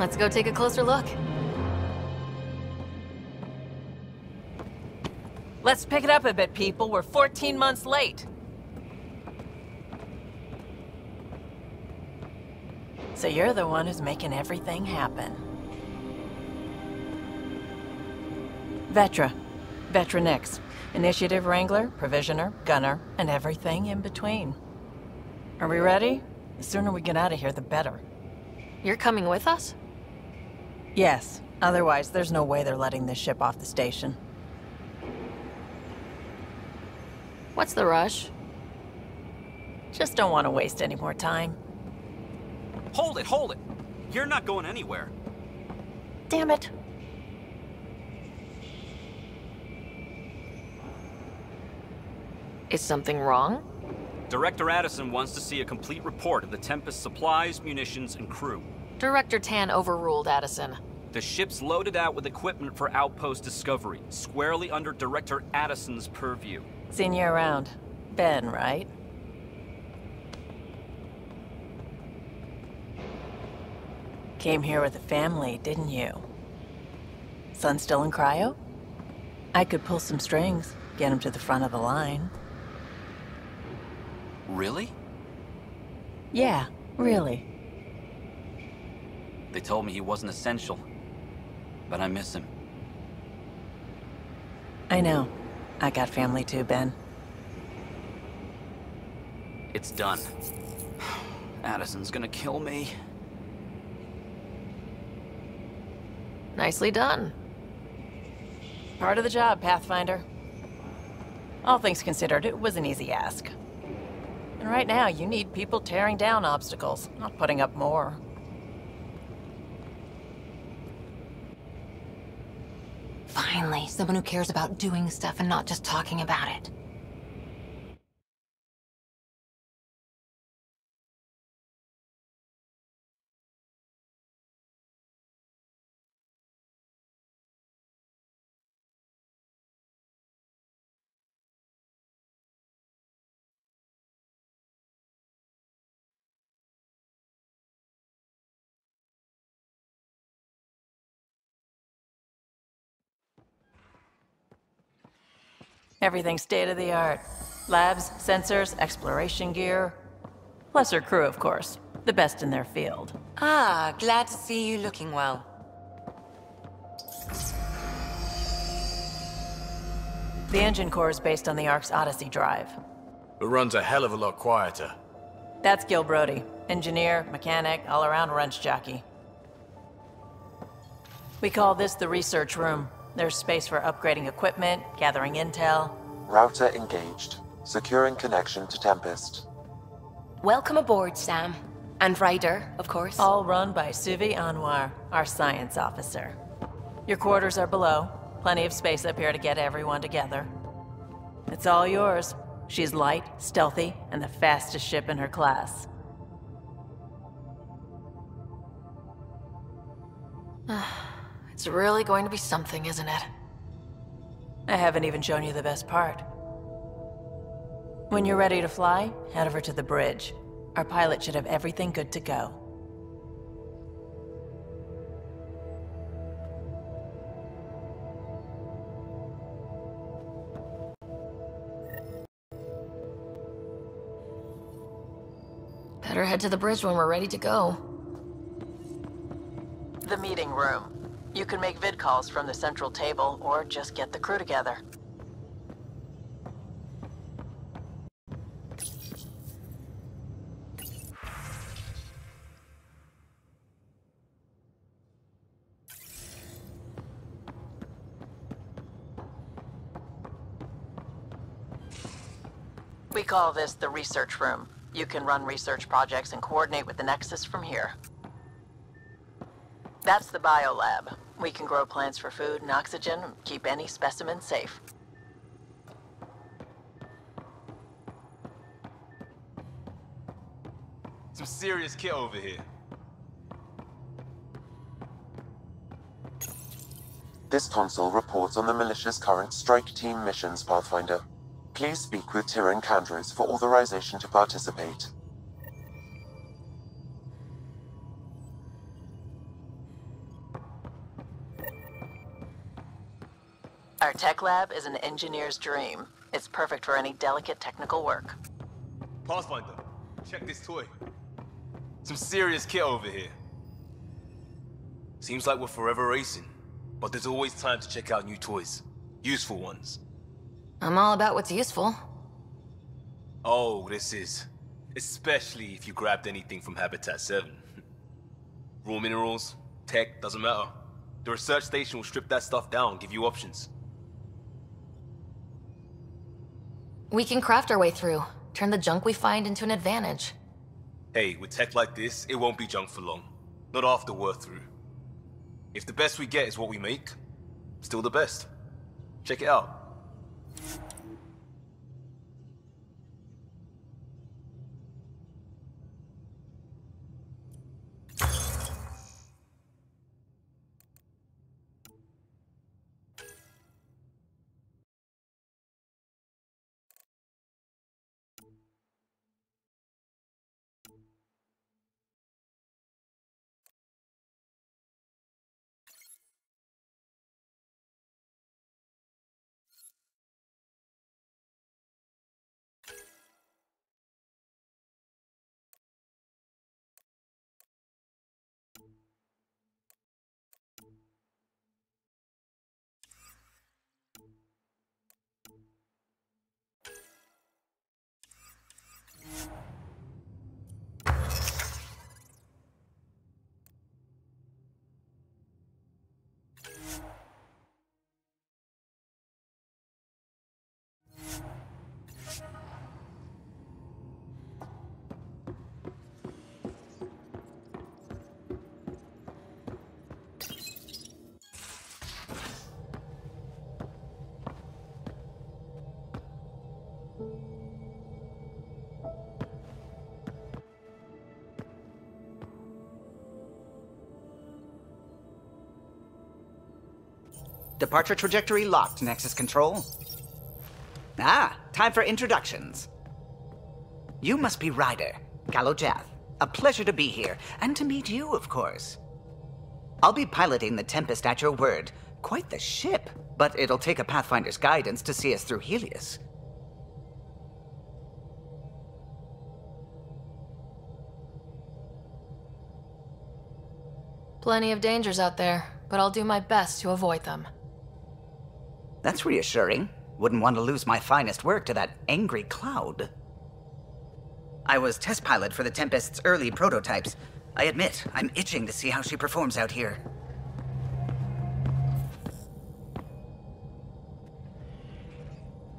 Let's go take a closer look. Let's pick it up a bit, people. We're 14 months late. So you're the one who's making everything happen. Vetra. Vetra Nix. Initiative Wrangler, Provisioner, Gunner, and everything in between. Are we ready? The sooner we get out of here, the better. You're coming with us? Yes. Otherwise, there's no way they're letting this ship off the station. What's the rush? Just don't want to waste any more time. Hold it, hold it! You're not going anywhere. Damn it. Is something wrong? Director Addison wants to see a complete report of the Tempest's supplies, munitions, and crew. Director Tan overruled Addison. The ship's loaded out with equipment for outpost discovery, squarely under Director Addison's purview. Seen you around. Ben, right? Came here with a family, didn't you? Son still in cryo? I could pull some strings, get him to the front of the line. Really? Yeah, really. They told me he wasn't essential, but I miss him. I know. I got family too, Ben. It's done. Addison's gonna kill me. Nicely done. Part of the job, Pathfinder. All things considered, it was an easy ask. And right now, you need people tearing down obstacles, not putting up more. Finally, someone who cares about doing stuff and not just talking about it. Everything's state-of-the-art. Labs, sensors, exploration gear. Plus her crew, of course. The best in their field. Ah, glad to see you looking well. The engine core is based on the Ark's Odyssey drive. It runs a hell of a lot quieter. That's Gil Brody. Engineer, mechanic, all-around wrench jockey. We call this the research room. There's space for upgrading equipment, gathering intel. Router engaged. Securing connection to Tempest. Welcome aboard, Sam. And Ryder, of course. All run by Suvi Anwar, our science officer. Your quarters are below. Plenty of space up here to get everyone together. It's all yours. She's light, stealthy, and the fastest ship in her class. It's really going to be something, isn't it? I haven't even shown you the best part. When you're ready to fly, head over to the bridge. Our pilot should have everything good to go. Better head to the bridge when we're ready to go. The meeting room. You can make vid calls from the central table, or just get the crew together. We call this the research room. You can run research projects and coordinate with the Nexus from here. That's the biolab. We can grow plants for food and oxygen, keep any specimen safe. Some serious kit over here. This console reports on the militia's current strike team missions, Pathfinder. Please speak with Tyrion Candros for authorization to participate. Our tech lab is an engineer's dream. It's perfect for any delicate technical work. Pathfinder, check this toy. Some serious kit over here. Seems like we're forever racing, but there's always time to check out new toys. Useful ones. I'm all about what's useful. Oh, this is. Especially if you grabbed anything from Habitat 7. Raw minerals, tech, doesn't matter. The research station will strip that stuff down, give you options. We can craft our way through. Turn the junk we find into an advantage. Hey, with tech like this, it won't be junk for long. Not after we're through. If the best we get is what we make, still the best. Check it out. Departure trajectory locked, Nexus Control. Ah, time for introductions. You must be Ryder, Kalojath. A pleasure to be here, and to meet you, of course. I'll be piloting the Tempest at your word. Quite the ship, but it'll take a Pathfinder's guidance to see us through Helios. Plenty of dangers out there, but I'll do my best to avoid them. That's reassuring. Wouldn't want to lose my finest work to that angry cloud. I was test pilot for the Tempest's early prototypes. I admit, I'm itching to see how she performs out here.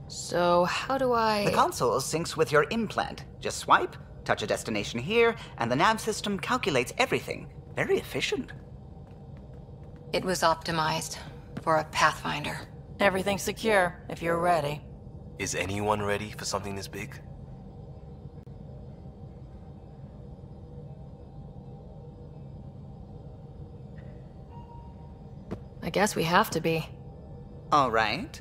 So, how do I... The console syncs with your implant. Just swipe, touch a destination here, and the nav system calculates everything. Very efficient. It was optimized for a Pathfinder. Everything's secure, if you're ready. Is anyone ready for something this big? I guess we have to be. All right.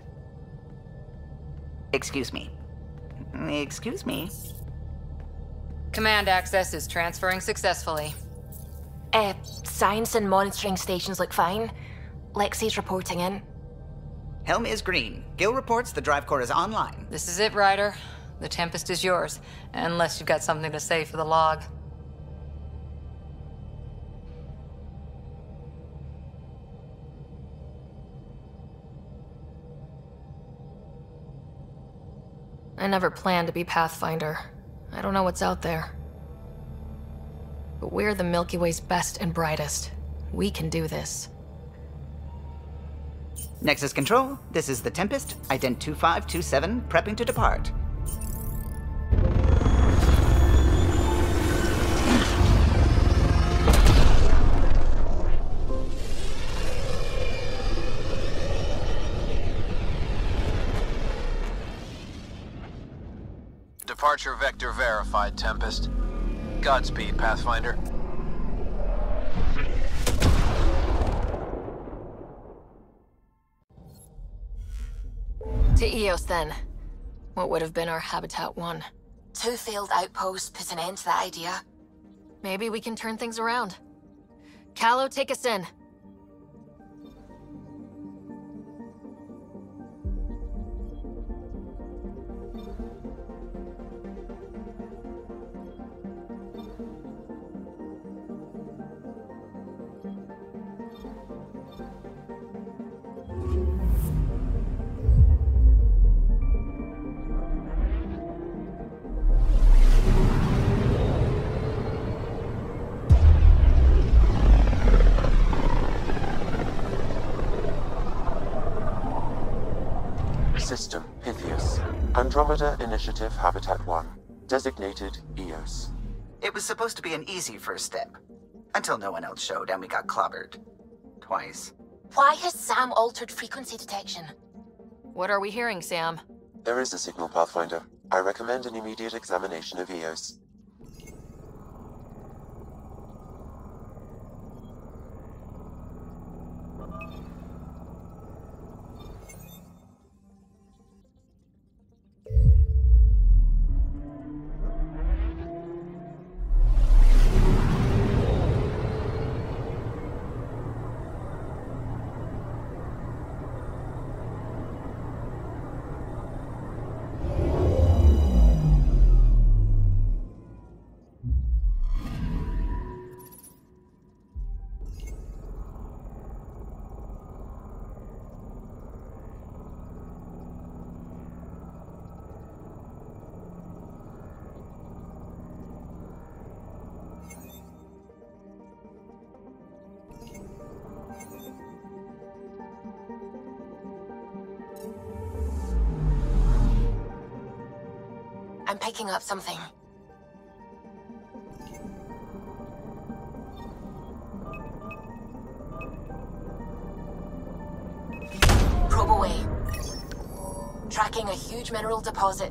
Excuse me. Excuse me. Command access is transferring successfully. Science and monitoring stations look fine. Lexi's reporting in. Helm is green. Gil reports the drive core is online. This is it, Ryder. The Tempest is yours, unless you've got something to say for the log. I never planned to be Pathfinder. I don't know what's out there. But we're the Milky Way's best and brightest. We can do this. Nexus Control, this is the Tempest, Ident 2527, prepping to depart. Departure vector verified, Tempest. Godspeed, Pathfinder. To Eos, then. What would have been our Habitat 1. 2 failed outposts put an end to that idea. Maybe we can turn things around. Calo, take us in. Andromeda Initiative Habitat 1, designated EOS. It was supposed to be an easy first step. Until no one else showed and we got clobbered. Twice. Why has Sam altered frequency detection? What are we hearing, Sam? There is a signal, Pathfinder. I recommend an immediate examination of EOS. I'm picking up something. Probe away. Tracking a huge mineral deposit.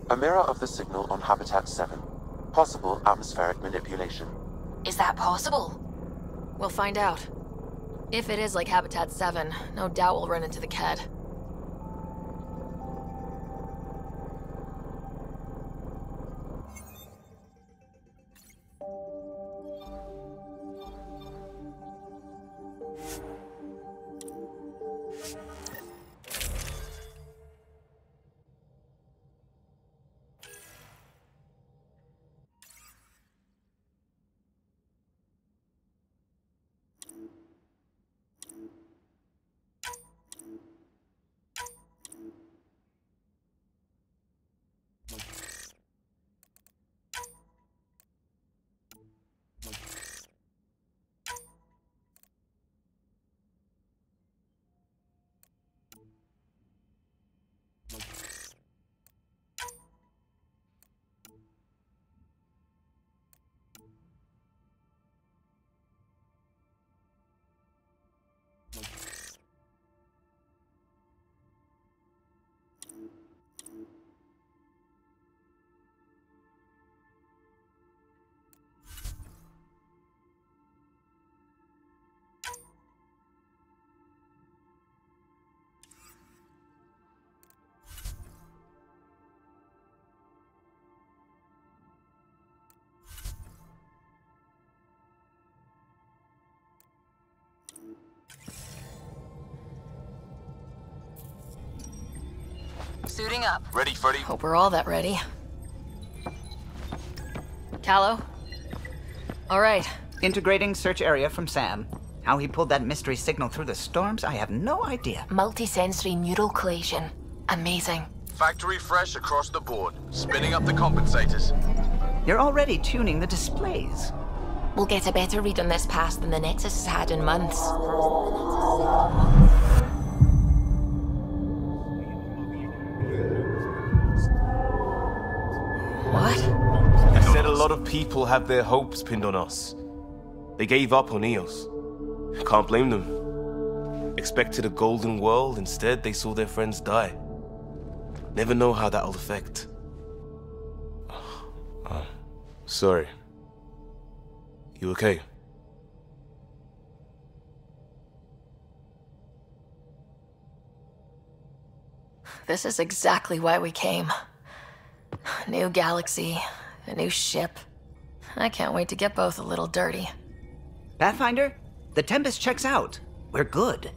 A mirror of the signal on Habitat 7. Possible atmospheric manipulation. Is that possible? We'll find out. If it is like Habitat 7, no doubt we'll run into the Ked. Suiting up. Ready, Freddy? Hope we're all that ready. Callow? All right. Integrating search area from Sam. How he pulled that mystery signal through the storms, I have no idea. Multisensory neural collation. Amazing. Factory fresh across the board. Spinning up the compensators. You're already tuning the displays. We'll get a better read on this pass than the Nexus has had in months. What? I said a lot of people have their hopes pinned on us. They gave up on EOS. Can't blame them. Expected a golden world, instead they saw their friends die. Never know how that'll affect. Sorry. You okay? This is exactly why we came. New galaxy, a new ship. I can't wait to get both a little dirty. Pathfinder, the Tempest checks out. We're good.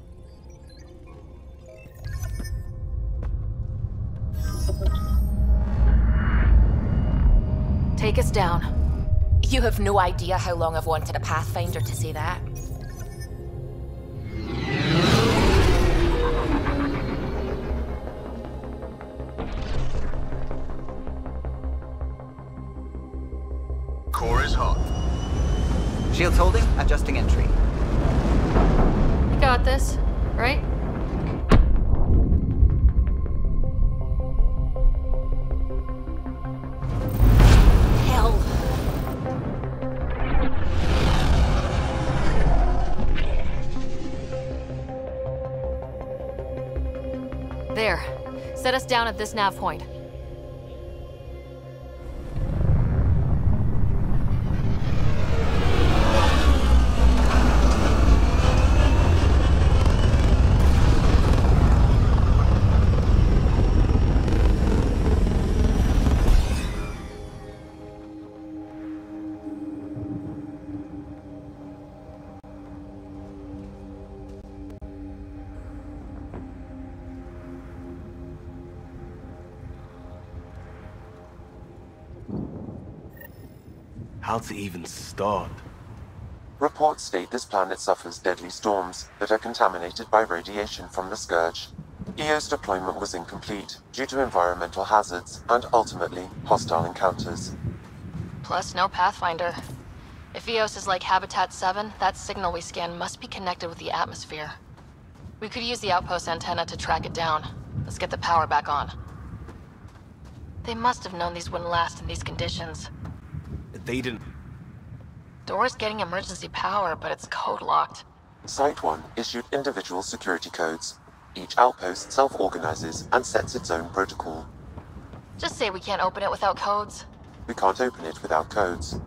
Take us down. You have no idea how long I've wanted a Pathfinder to say that. Core is hot. Shields holding, adjusting entry. You got this, right? Hell. There. Set us down at this nav point. How to even start? Reports state this planet suffers deadly storms that are contaminated by radiation from the Scourge. EO's deployment was incomplete due to environmental hazards and ultimately hostile encounters. Plus, no Pathfinder. If EOS is like Habitat 7, that signal we scan must be connected with the atmosphere. We could use the outpost antenna to track it down. Let's get the power back on. They must have known these wouldn't last in these conditions. They didn't. Door's getting emergency power, but it's code-locked. Site 1 issued individual security codes. Each outpost self-organizes and sets its own protocol. Just say we can't open it without codes. We can't open it without codes.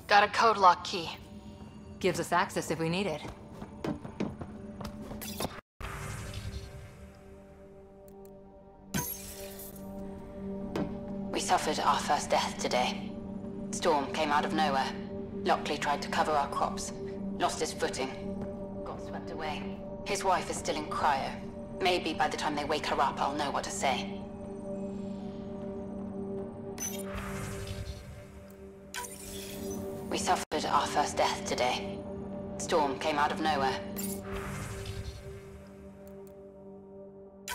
Got a code lock key. Gives us access if we need it. We suffered our first death today. Storm came out of nowhere. Lockley tried to cover our crops. Lost his footing. Got swept away. His wife is still in cryo. Maybe by the time they wake her up, I'll know what to say. We suffered our first death today. Storm came out of nowhere.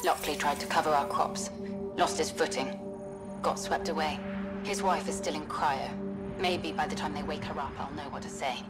Lockley tried to cover our crops. Lost his footing. Got swept away. His wife is still in cryo. Maybe by the time they wake her up, I'll know what to say.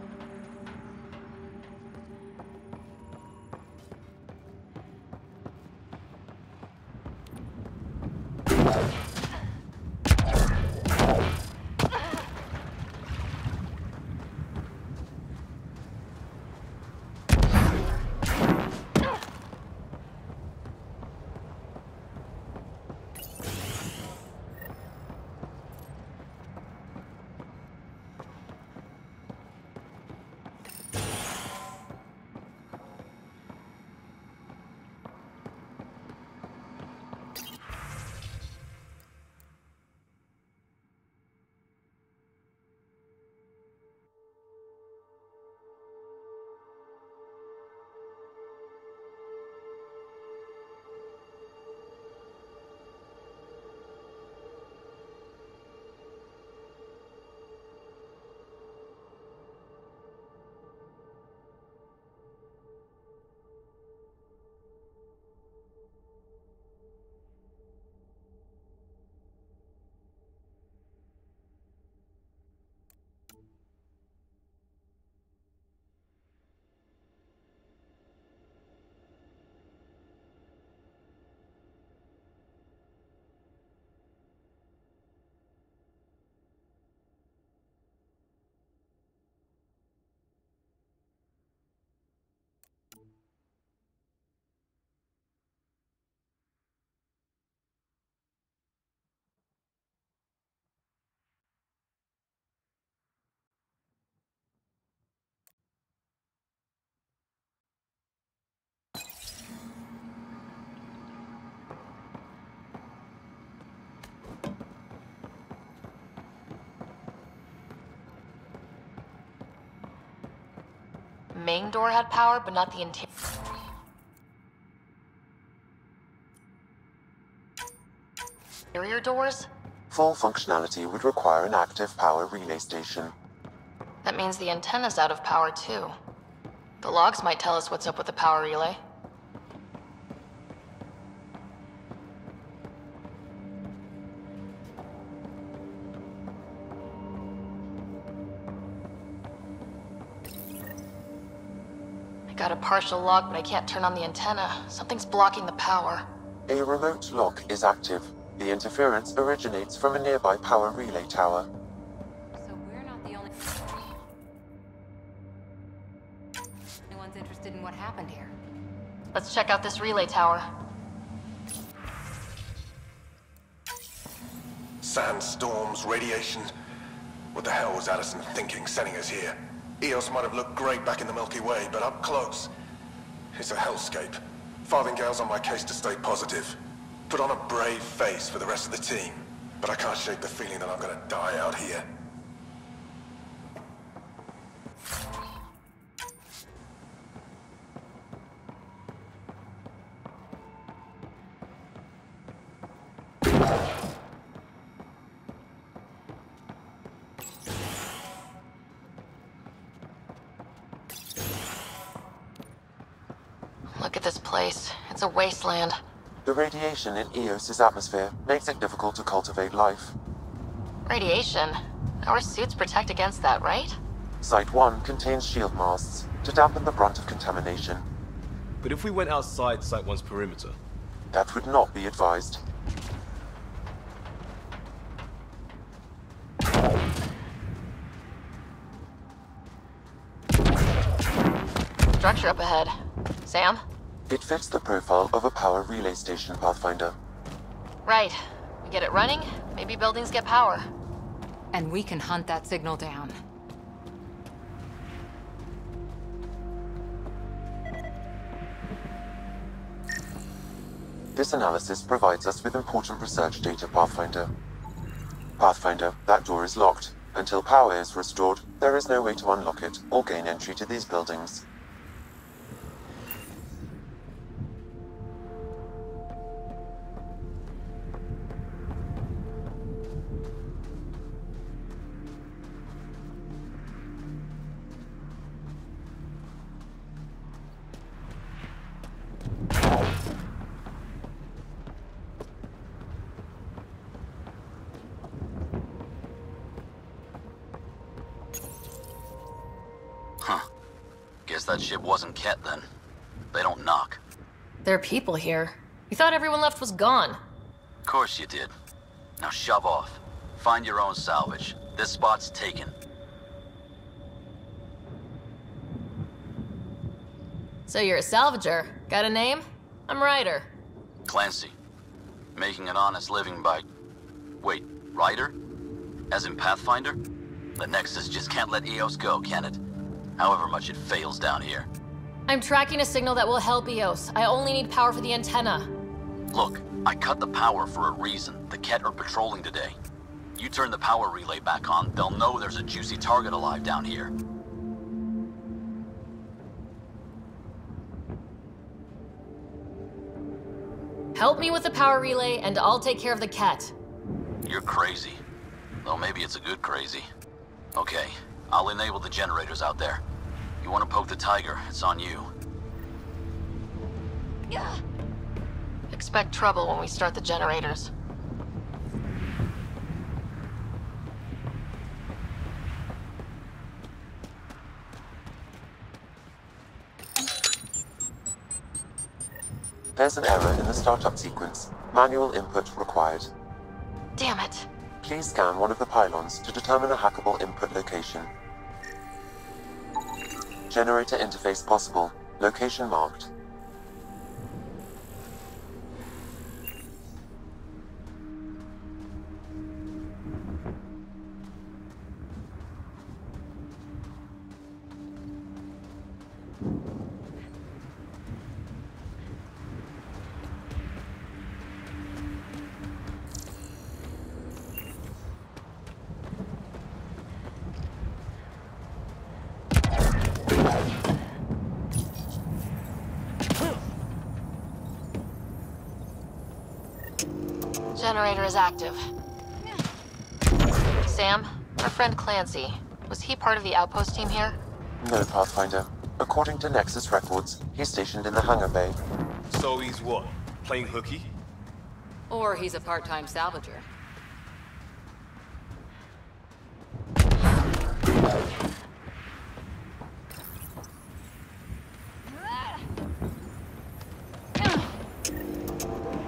main door had power, but not the interior doors? Full functionality would require an active power relay station. That means the antenna's out of power, too. The logs might tell us what's up with the power relay. I got a partial log, but I can't turn on the antenna. Something's blocking the power. A remote lock is active. The interference originates from a nearby power relay tower. So we're not the only ones interested in what happened here. Let's check out this relay tower. Sandstorms, radiation. What the hell was Addison thinking sending us here? Eos might have looked great back in the Milky Way, but up close, it's a hellscape. Farthingale's on my case to stay positive. Put on a brave face for the rest of the team, but I can't shake the feeling that I'm gonna die out here. Look at this place. It's a wasteland. The radiation in Eos's atmosphere makes it difficult to cultivate life. Radiation? Our suits protect against that, right? Site 1 contains shield masts to dampen the brunt of contamination. But if we went outside Site 1's perimeter? That would not be advised. Structure up ahead. Sam? It fits the profile of a power relay station, Pathfinder. Right. We get it running, maybe buildings get power. And we can hunt that signal down. This analysis provides us with important research data, Pathfinder. Pathfinder, that door is locked. Until power is restored, there is no way to unlock it or gain entry to these buildings. Guess that ship wasn't Ket then. They don't knock. There are people here. We thought everyone left was gone. Of course you did. Now shove off. Find your own salvage. This spot's taken. So you're a salvager. Got a name? I'm Ryder. Clancy. Making an honest living by... Wait, Ryder? As in Pathfinder? The Nexus just can't let Eos go, can it? However much it fails down here. I'm tracking a signal that will help Eos. I only need power for the antenna. Look, I cut the power for a reason. The Ket are patrolling today. You turn the power relay back on, they'll know there's a juicy target alive down here. Help me with the power relay, and I'll take care of the Ket. You're crazy. Though maybe it's a good crazy. Okay, I'll enable the generators out there. You want to poke the tiger, it's on you. Yeah. Expect trouble when we start the generators. There's an error in the startup sequence. Manual input required. Damn it. Please scan one of the pylons to determine a hackable input location. Generator interface possible. Location marked. generator is active. Sam, our friend Clancy, was he part of the outpost team here? No, Pathfinder. According to Nexus records, he's stationed in the hangar bay. So he's what? Playing hooky? Or he's a part-time salvager.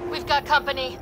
We've got company.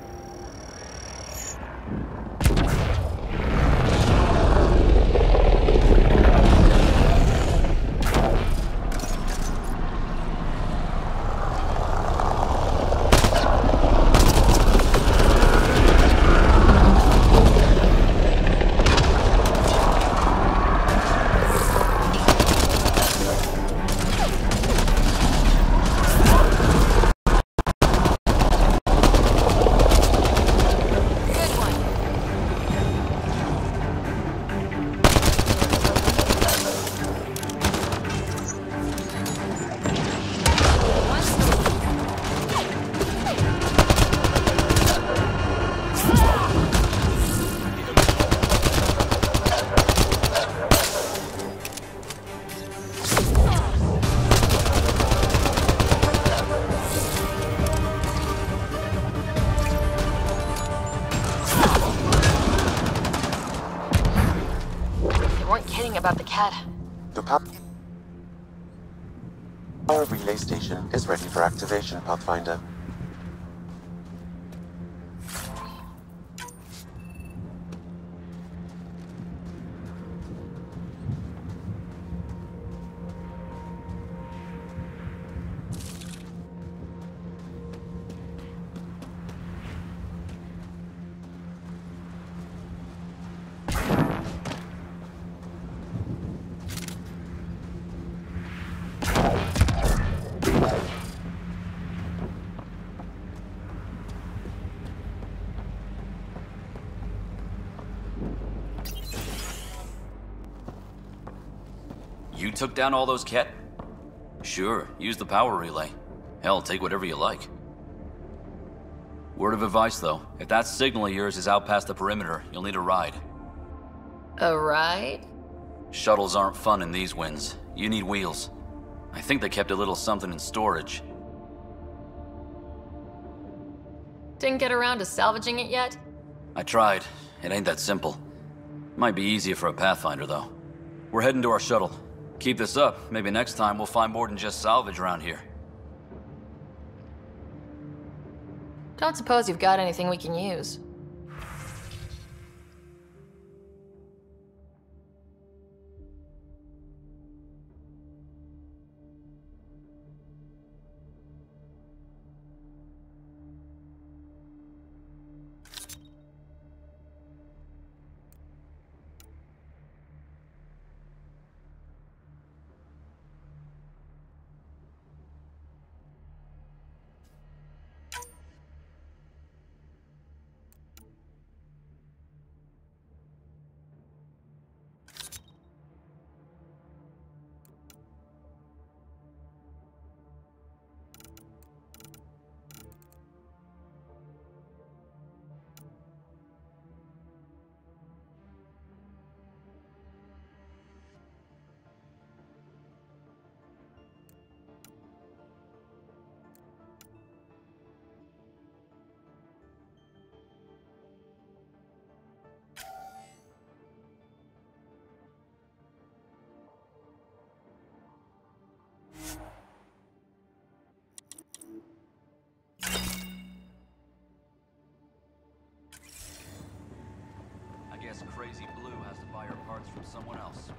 About the cat. The power relay station is ready for activation, Pathfinder. You took down all those Ket? Sure, use the power relay. Hell, take whatever you like. Word of advice, though. If that signal of yours is out past the perimeter, you'll need a ride. A ride? Shuttles aren't fun in these winds. You need wheels. I think they kept a little something in storage. Didn't get around to salvaging it yet? I tried. It ain't that simple. Might be easier for a Pathfinder, though. We're heading to our shuttle. Keep this up. Maybe next time we'll find more than just salvage around here. Don't suppose you've got anything we can use. Crazy Blue has to buy her parts from someone else.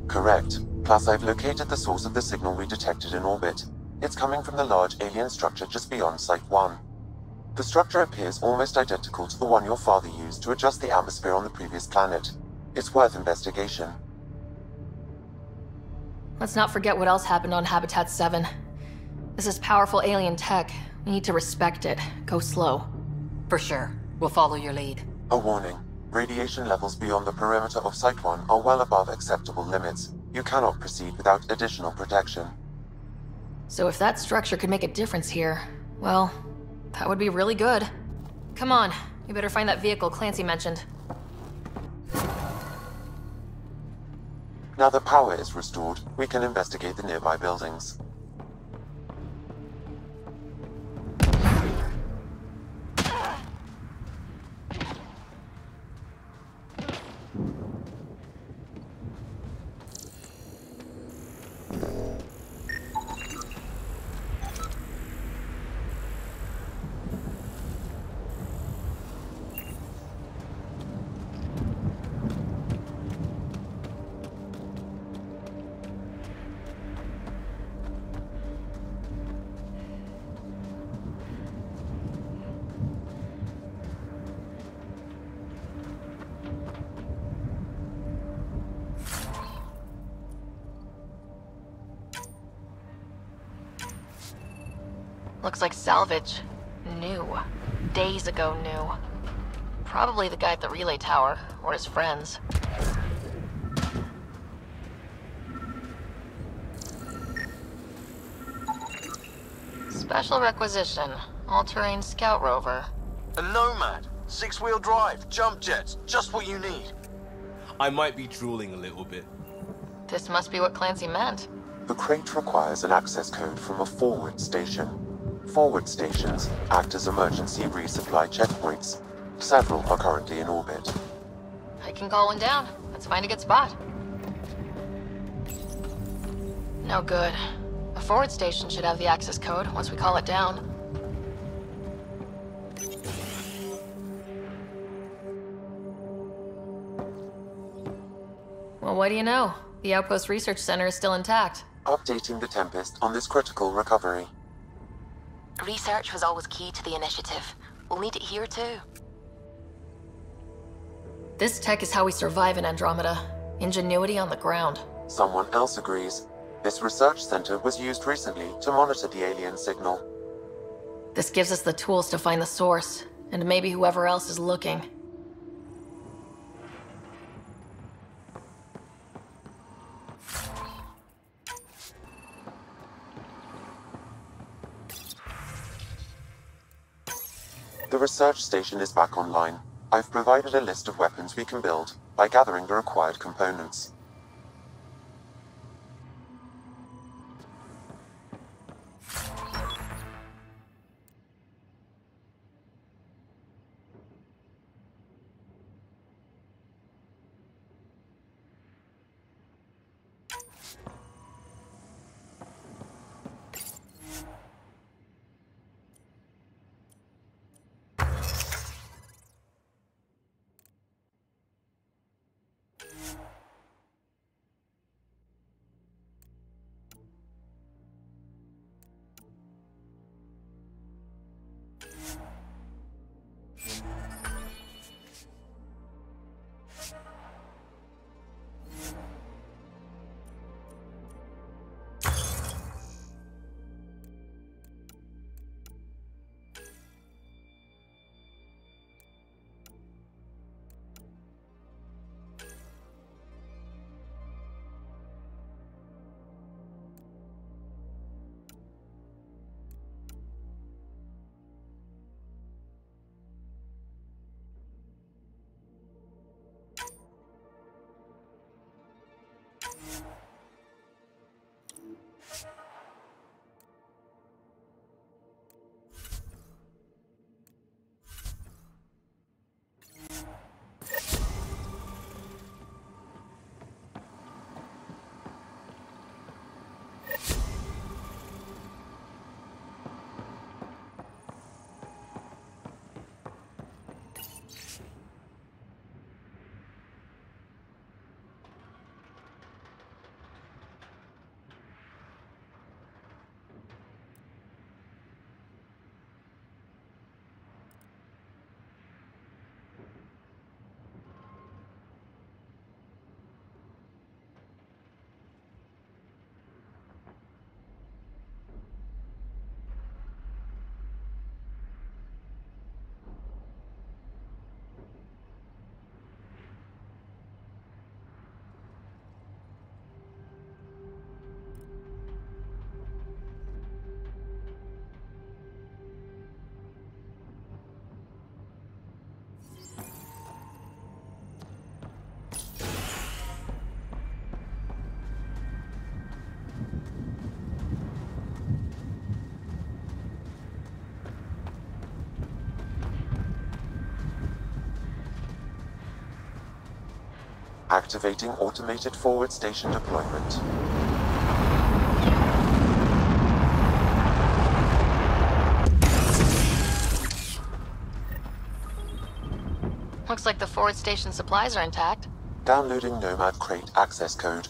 Correct. Plus, I've located the source of the signal we detected in orbit. It's coming from the large alien structure just beyond Site 1. The structure appears almost identical to the one your father used to adjust the atmosphere on the previous planet. It's worth investigation. Let's not forget what else happened on Habitat 7. This is powerful alien tech. We need to respect it. Go slow. For sure. We'll follow your lead. A warning. Radiation levels beyond the perimeter of Site 1 are well above acceptable limits. You cannot proceed without additional protection. So if that structure could make a difference here, well, that would be really good. Come on, we better find that vehicle Clancy mentioned. Now that power is restored, we can investigate the nearby buildings. Looks like salvage. New. Days ago new. Probably the guy at the relay tower, or his friends. Special requisition. All-terrain scout rover. A Nomad. 6-wheel drive. Jump jets. Just what you need. I might be drooling a little bit. This must be what Clancy meant. The crate requires an access code from a forward station. Forward stations act as emergency resupply checkpoints. Several are currently in orbit. I can call one down. Let's find a good spot. No good. A forward station should have the access code once we call it down. Well, what do you know? The Outpost Research Center is still intact. Updating the Tempest on this critical recovery. Research was always key to the initiative. We'll need it here too. This tech is how we survive in Andromeda. Ingenuity on the ground. Someone else agrees. This research center was used recently to monitor the alien signal. This gives us the tools to find the source, and maybe whoever else is looking. The research station is back online. I've provided a list of weapons we can build by gathering the required components. Activating automated forward station deployment. Looks like the forward station supplies are intact. Downloading Nomad Crate access code.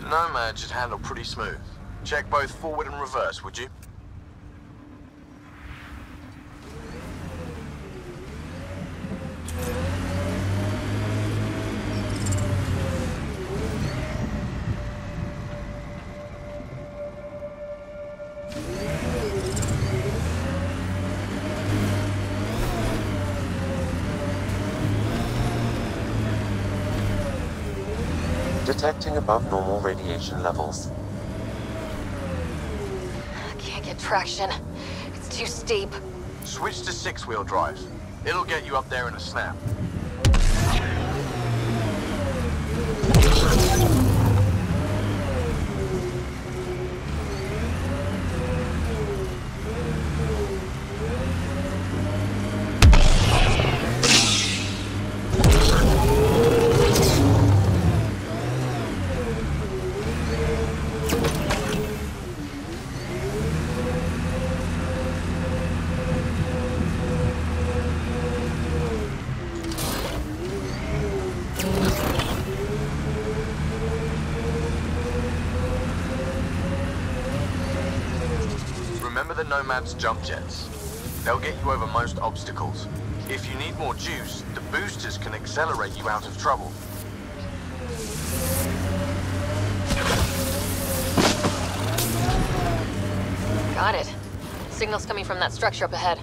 Nomad should handle pretty smooth. Check both forward and reverse, would you? Detecting above normal radiation levels. Can't get traction. It's too steep. Switch to 6-wheel drive. It'll get you up there in a snap. Remember the Nomad's jump jets. They'll get you over most obstacles. If you need more juice, the boosters can accelerate you out of trouble. Got it. Signal's coming from that structure up ahead.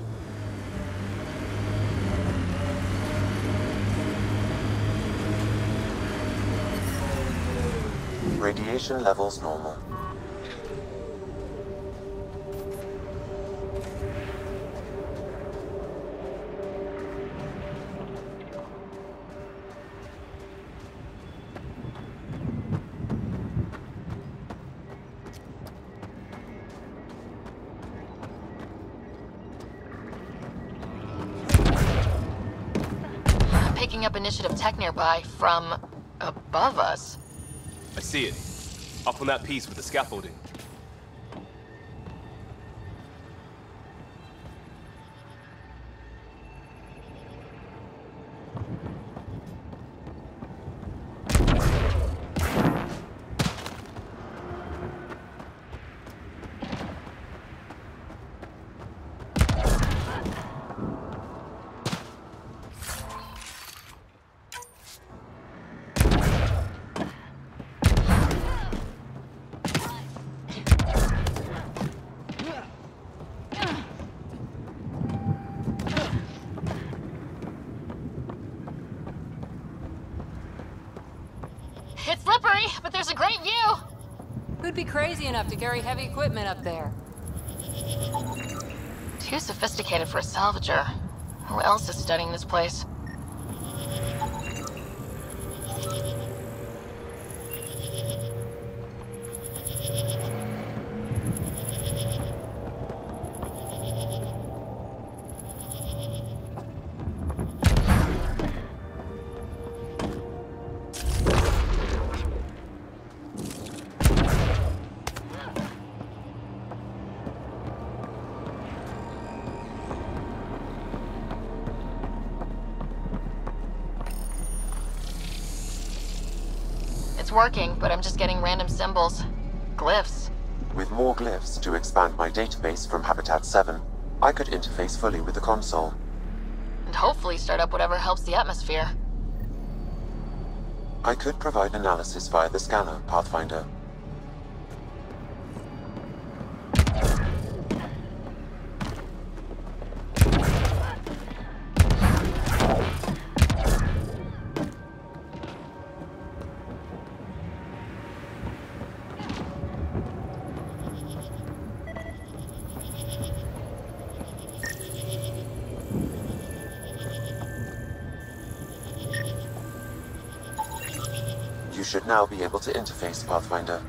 Radiation levels normal. Picking up initiative tech nearby from above us. I see it. Up on that piece with the scaffolding. slippery, but there's a great view. Who'd be crazy enough to carry heavy equipment up there? Too sophisticated for a salvager. Who else is studying this place? It's working, but I'm just getting random symbols. Glyphs. With more glyphs to expand my database from Habitat 7, I could interface fully with the console. And hopefully start up whatever helps the atmosphere. I could provide analysis via the scanner, Pathfinder. You should now be able to interface, Pathfinder.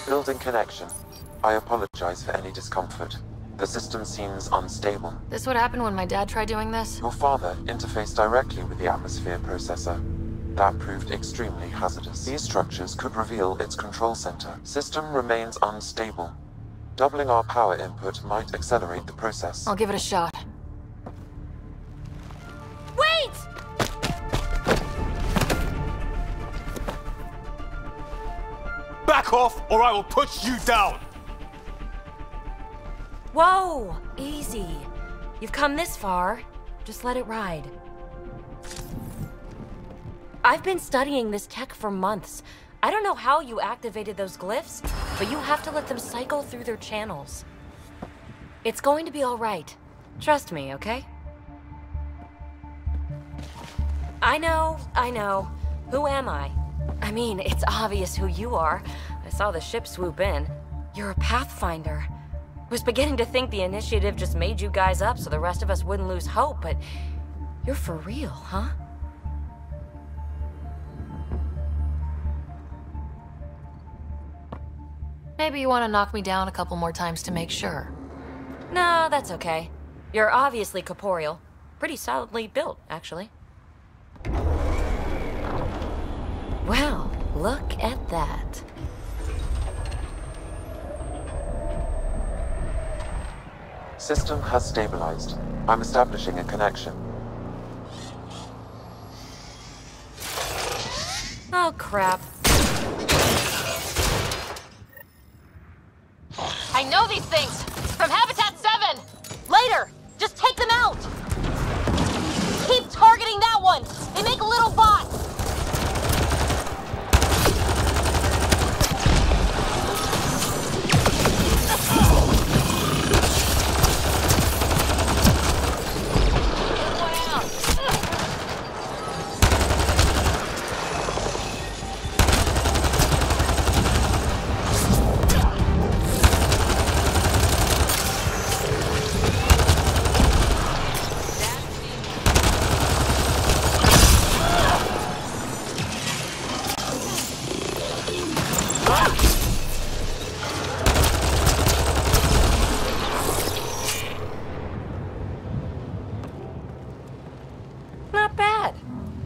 Building connection. I apologize for any discomfort. The system seems unstable. This would happen when my dad tried doing this? Your father interfaced directly with the atmosphere processor. That proved extremely hazardous. These structures could reveal its control center. System remains unstable. Doubling our power input might accelerate the process. I'll give it a shot. Wait! Back off, or I will put you down! Whoa! Easy. You've come this far. Just let it ride. I've been studying this tech for months. I don't know how you activated those glyphs, but you have to let them cycle through their channels. It's going to be all right. Trust me, okay? I know. Who am I? I mean, it's obvious who you are. I saw the ship swoop in. You're a Pathfinder. Was beginning to think the initiative just made you guys up so the rest of us wouldn't lose hope, but you're for real, huh? Maybe you want to knock me down a couple more times to make sure. No, that's okay. You're obviously corporeal. Pretty solidly built, actually. Well, look at that. System has stabilized. I'm establishing a connection. Oh, crap. I know these things! From Habitat 7! Later! Just take them out! Keep targeting that one! They make little bots!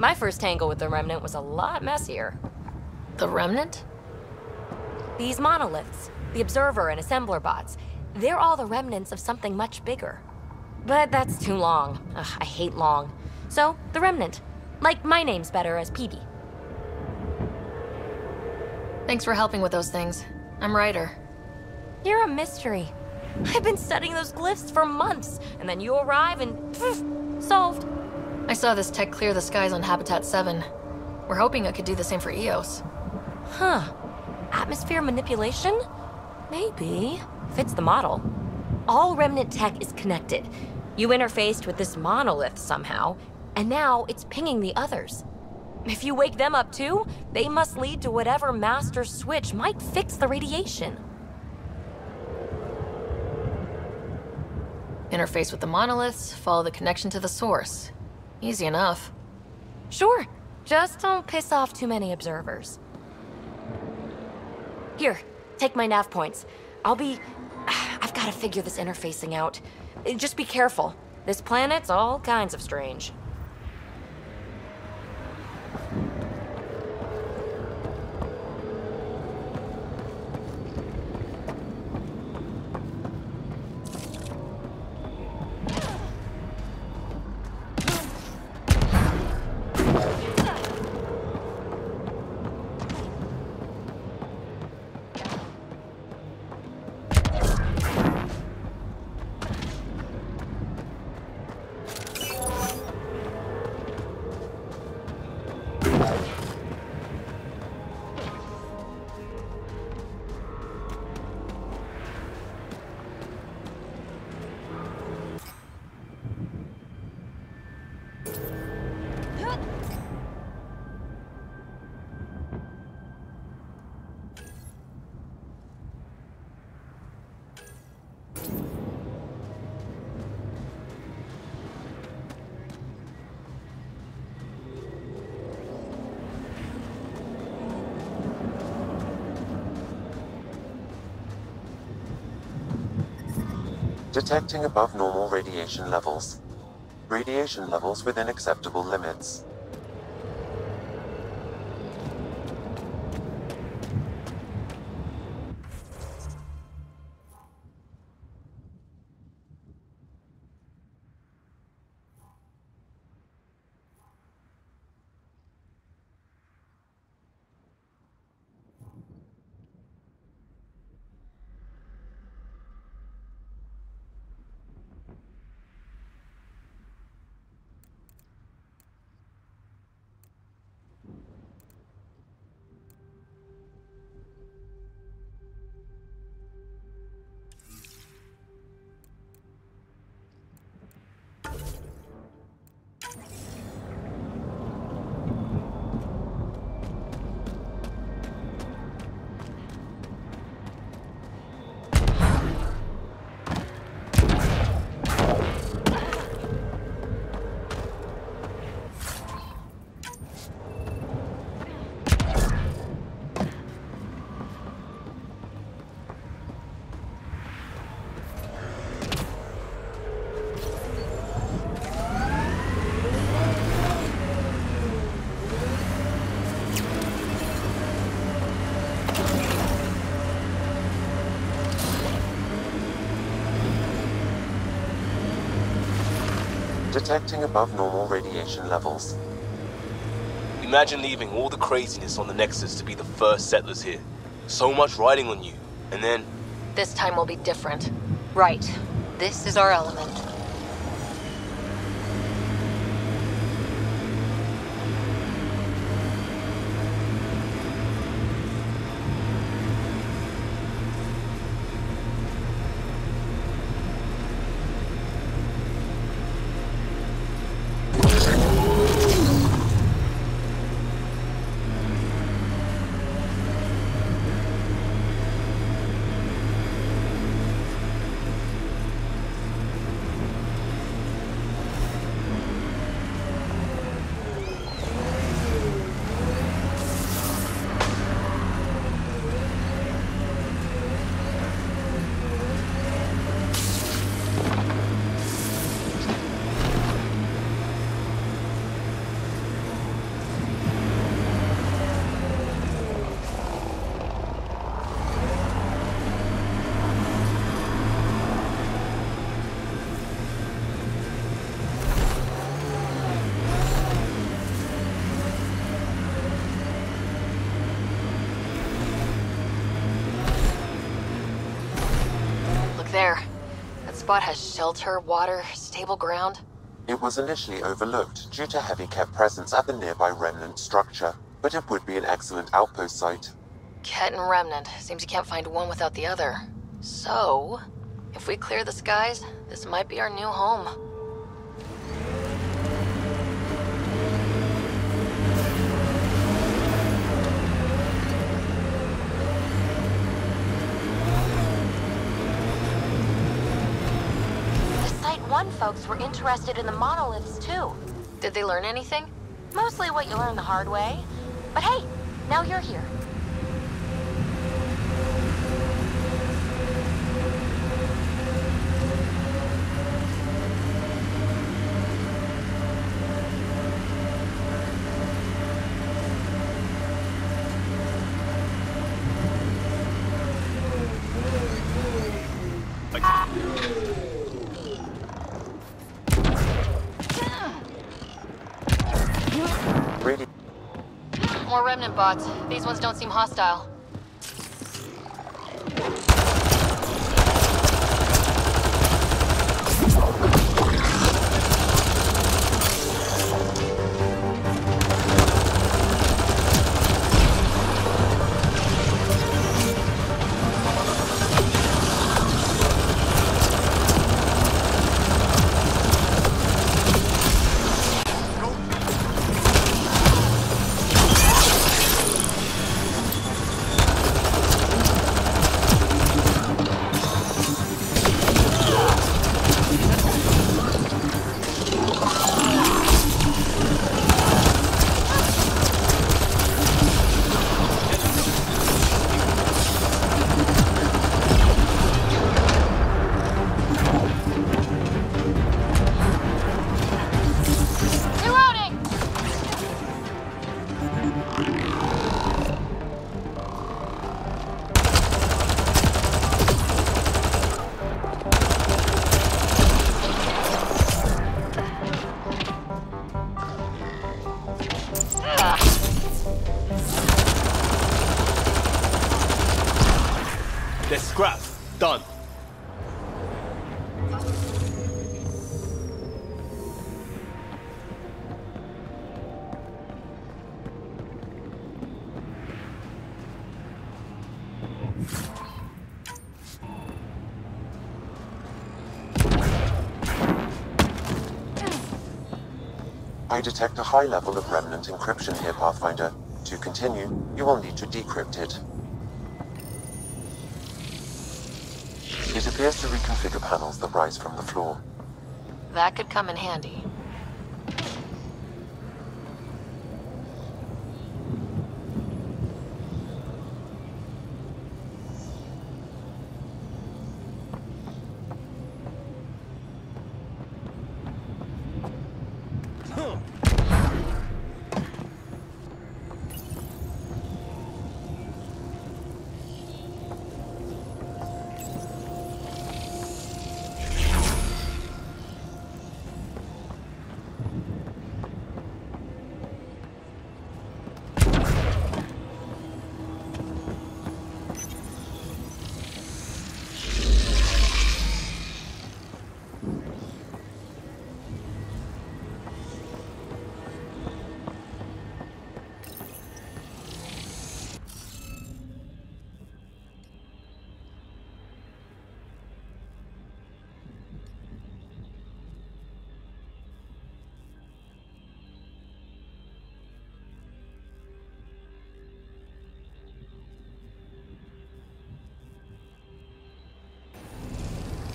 My first tangle with the Remnant was a lot messier. The Remnant? These monoliths, the Observer and Assembler bots, they're all the remnants of something much bigger. But that's too long. Ugh, I hate long. So, the Remnant. Like, my name's better as PB. Thanks for helping with those things. I'm Ryder. You're a mystery. I've been studying those glyphs for months, and then you arrive and poof, solved. I saw this tech clear the skies on Habitat 7. We're hoping it could do the same for EOS. Huh. Atmosphere manipulation? Maybe. Fits the model. All Remnant tech is connected. You interfaced with this monolith somehow, and now it's pinging the others. If you wake them up too, they must lead to whatever master switch might fix the radiation. Interface with the monoliths, follow the connection to the source. Easy enough. Sure. Just don't piss off too many observers. Here, take my nav points. I've got to figure this interfacing out. Just be careful. This planet's all kinds of strange. Detecting above normal radiation levels. Radiation levels within acceptable limits. Detecting above normal radiation levels. Imagine leaving all the craziness on the Nexus to be the first settlers here. So much riding on you, and then... This time will be different. Right. This is our element. There. That spot has shelter, water, stable ground. It was initially overlooked due to heavy Ket presence at the nearby remnant structure, but it would be an excellent outpost site. Ket and Remnant. Seems you can't find one without the other. So, if we clear the skies, this might be our new home. Site 1 folks were interested in the monoliths, too. Did they learn anything? Mostly what you learn the hard way. But hey, now you're here. More Remnant bots. These ones don't seem hostile. Let's scrap. Done. I detect a high level of remnant encryption here, Pathfinder. To continue, you will need to decrypt it. It appears to reconfigure panels that rise from the floor. That could come in handy.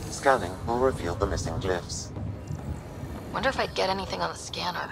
Scanning will reveal the missing glyphs. Wonder if I'd get anything on the scanner.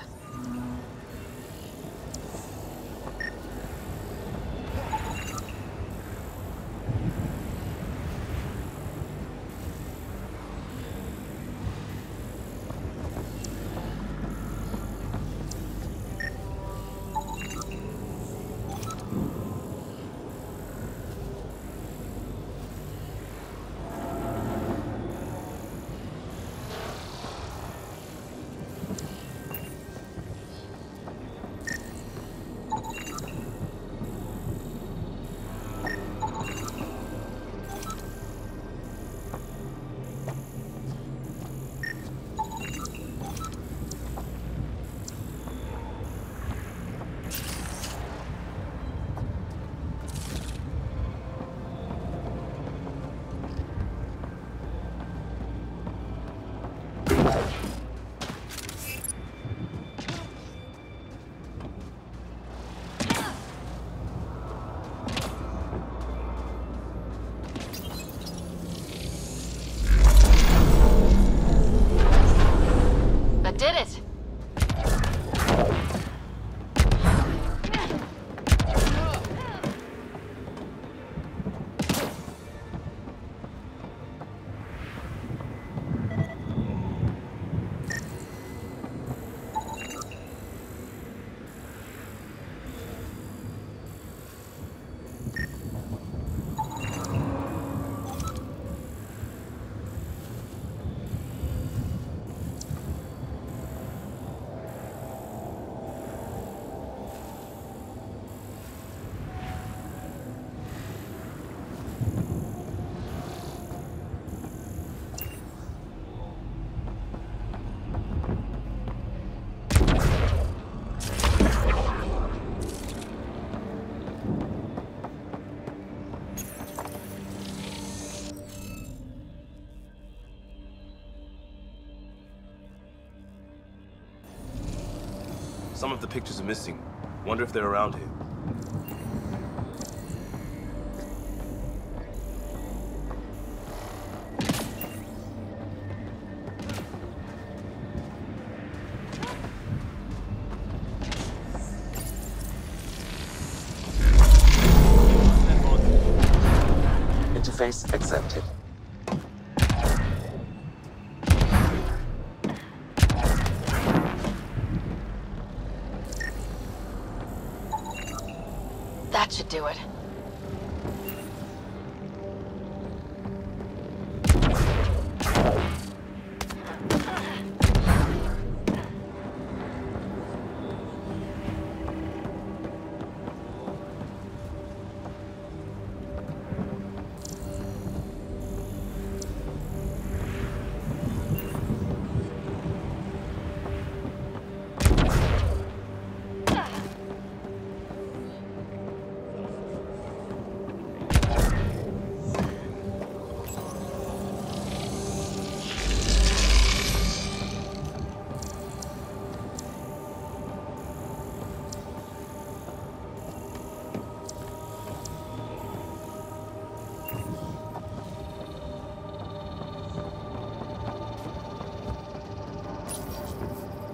Some of the pictures are missing. Wonder if they're around here. Interface accepted. That should do it.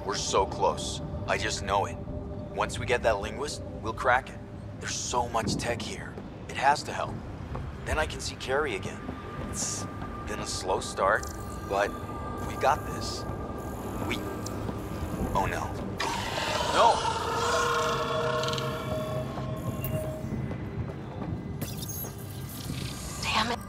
We're so close. I just know it. Once we get that linguist, we'll crack it. There's so much tech here. It has to help. Then I can see Carrie again. It's been a slow start, but we got this. Oh no. No! Damn it.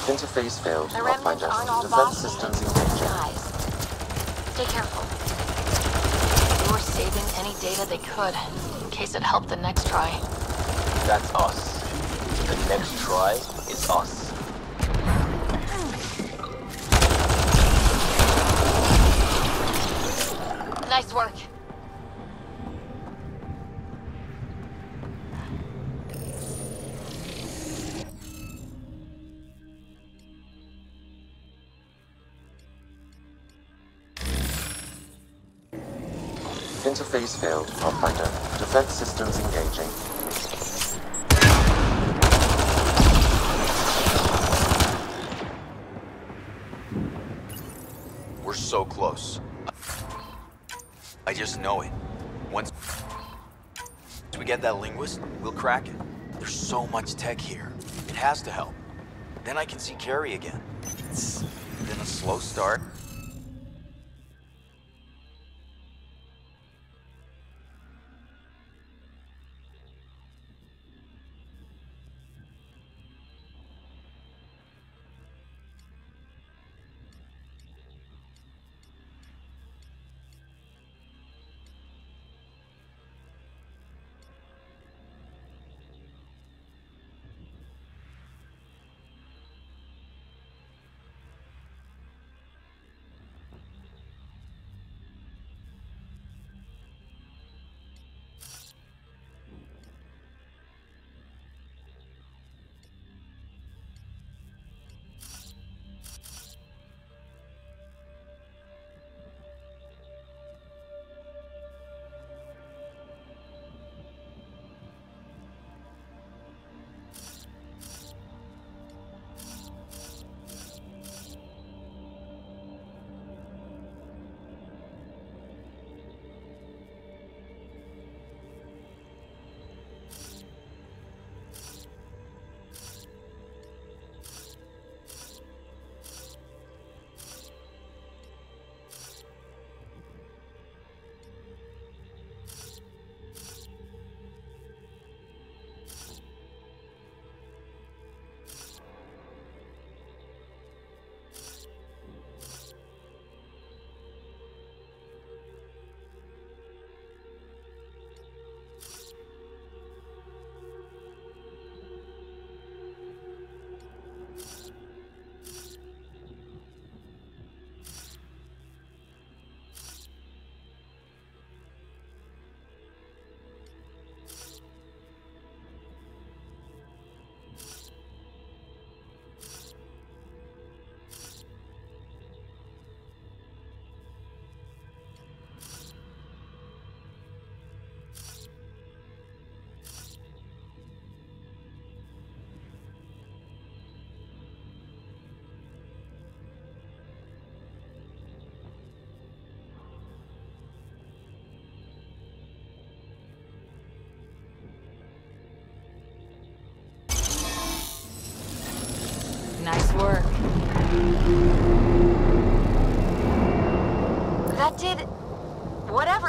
Interface failed. The remnants aren't all Defense bossy systems and engaging. guys. Stay careful. They were saving any data they could, in case it helped the next try. That's us. The next try is us. Nice work. Interface failed. Pathfinder. Defense systems engaging. We're so close. I just know it. Once we get that linguist, we'll crack it. There's so much tech here. It has to help. Then I can see Carrie again. It's been a slow start.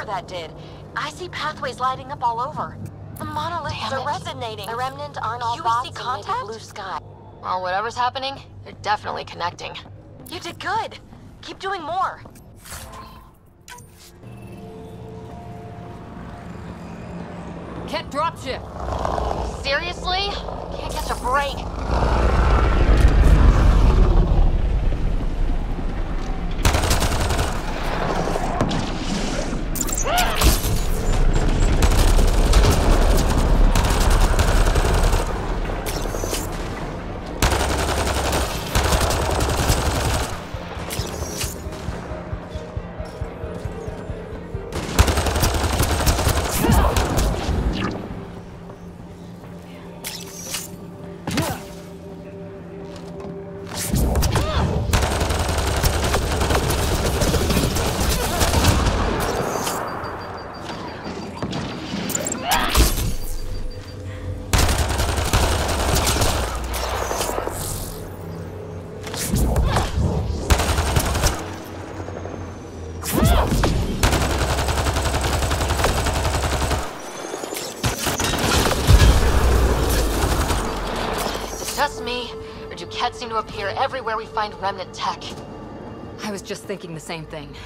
whatever that did. I see pathways lighting up all over. The monoliths are resonating. The remnant aren't all You bots see and maybe contact? blue sky. Well, whatever's happening, they're definitely connecting. You did good. Keep doing more. Ket dropship. Seriously? Can't catch a break. Just me, or do Kett seem to appear everywhere we find remnant tech? I was just thinking the same thing.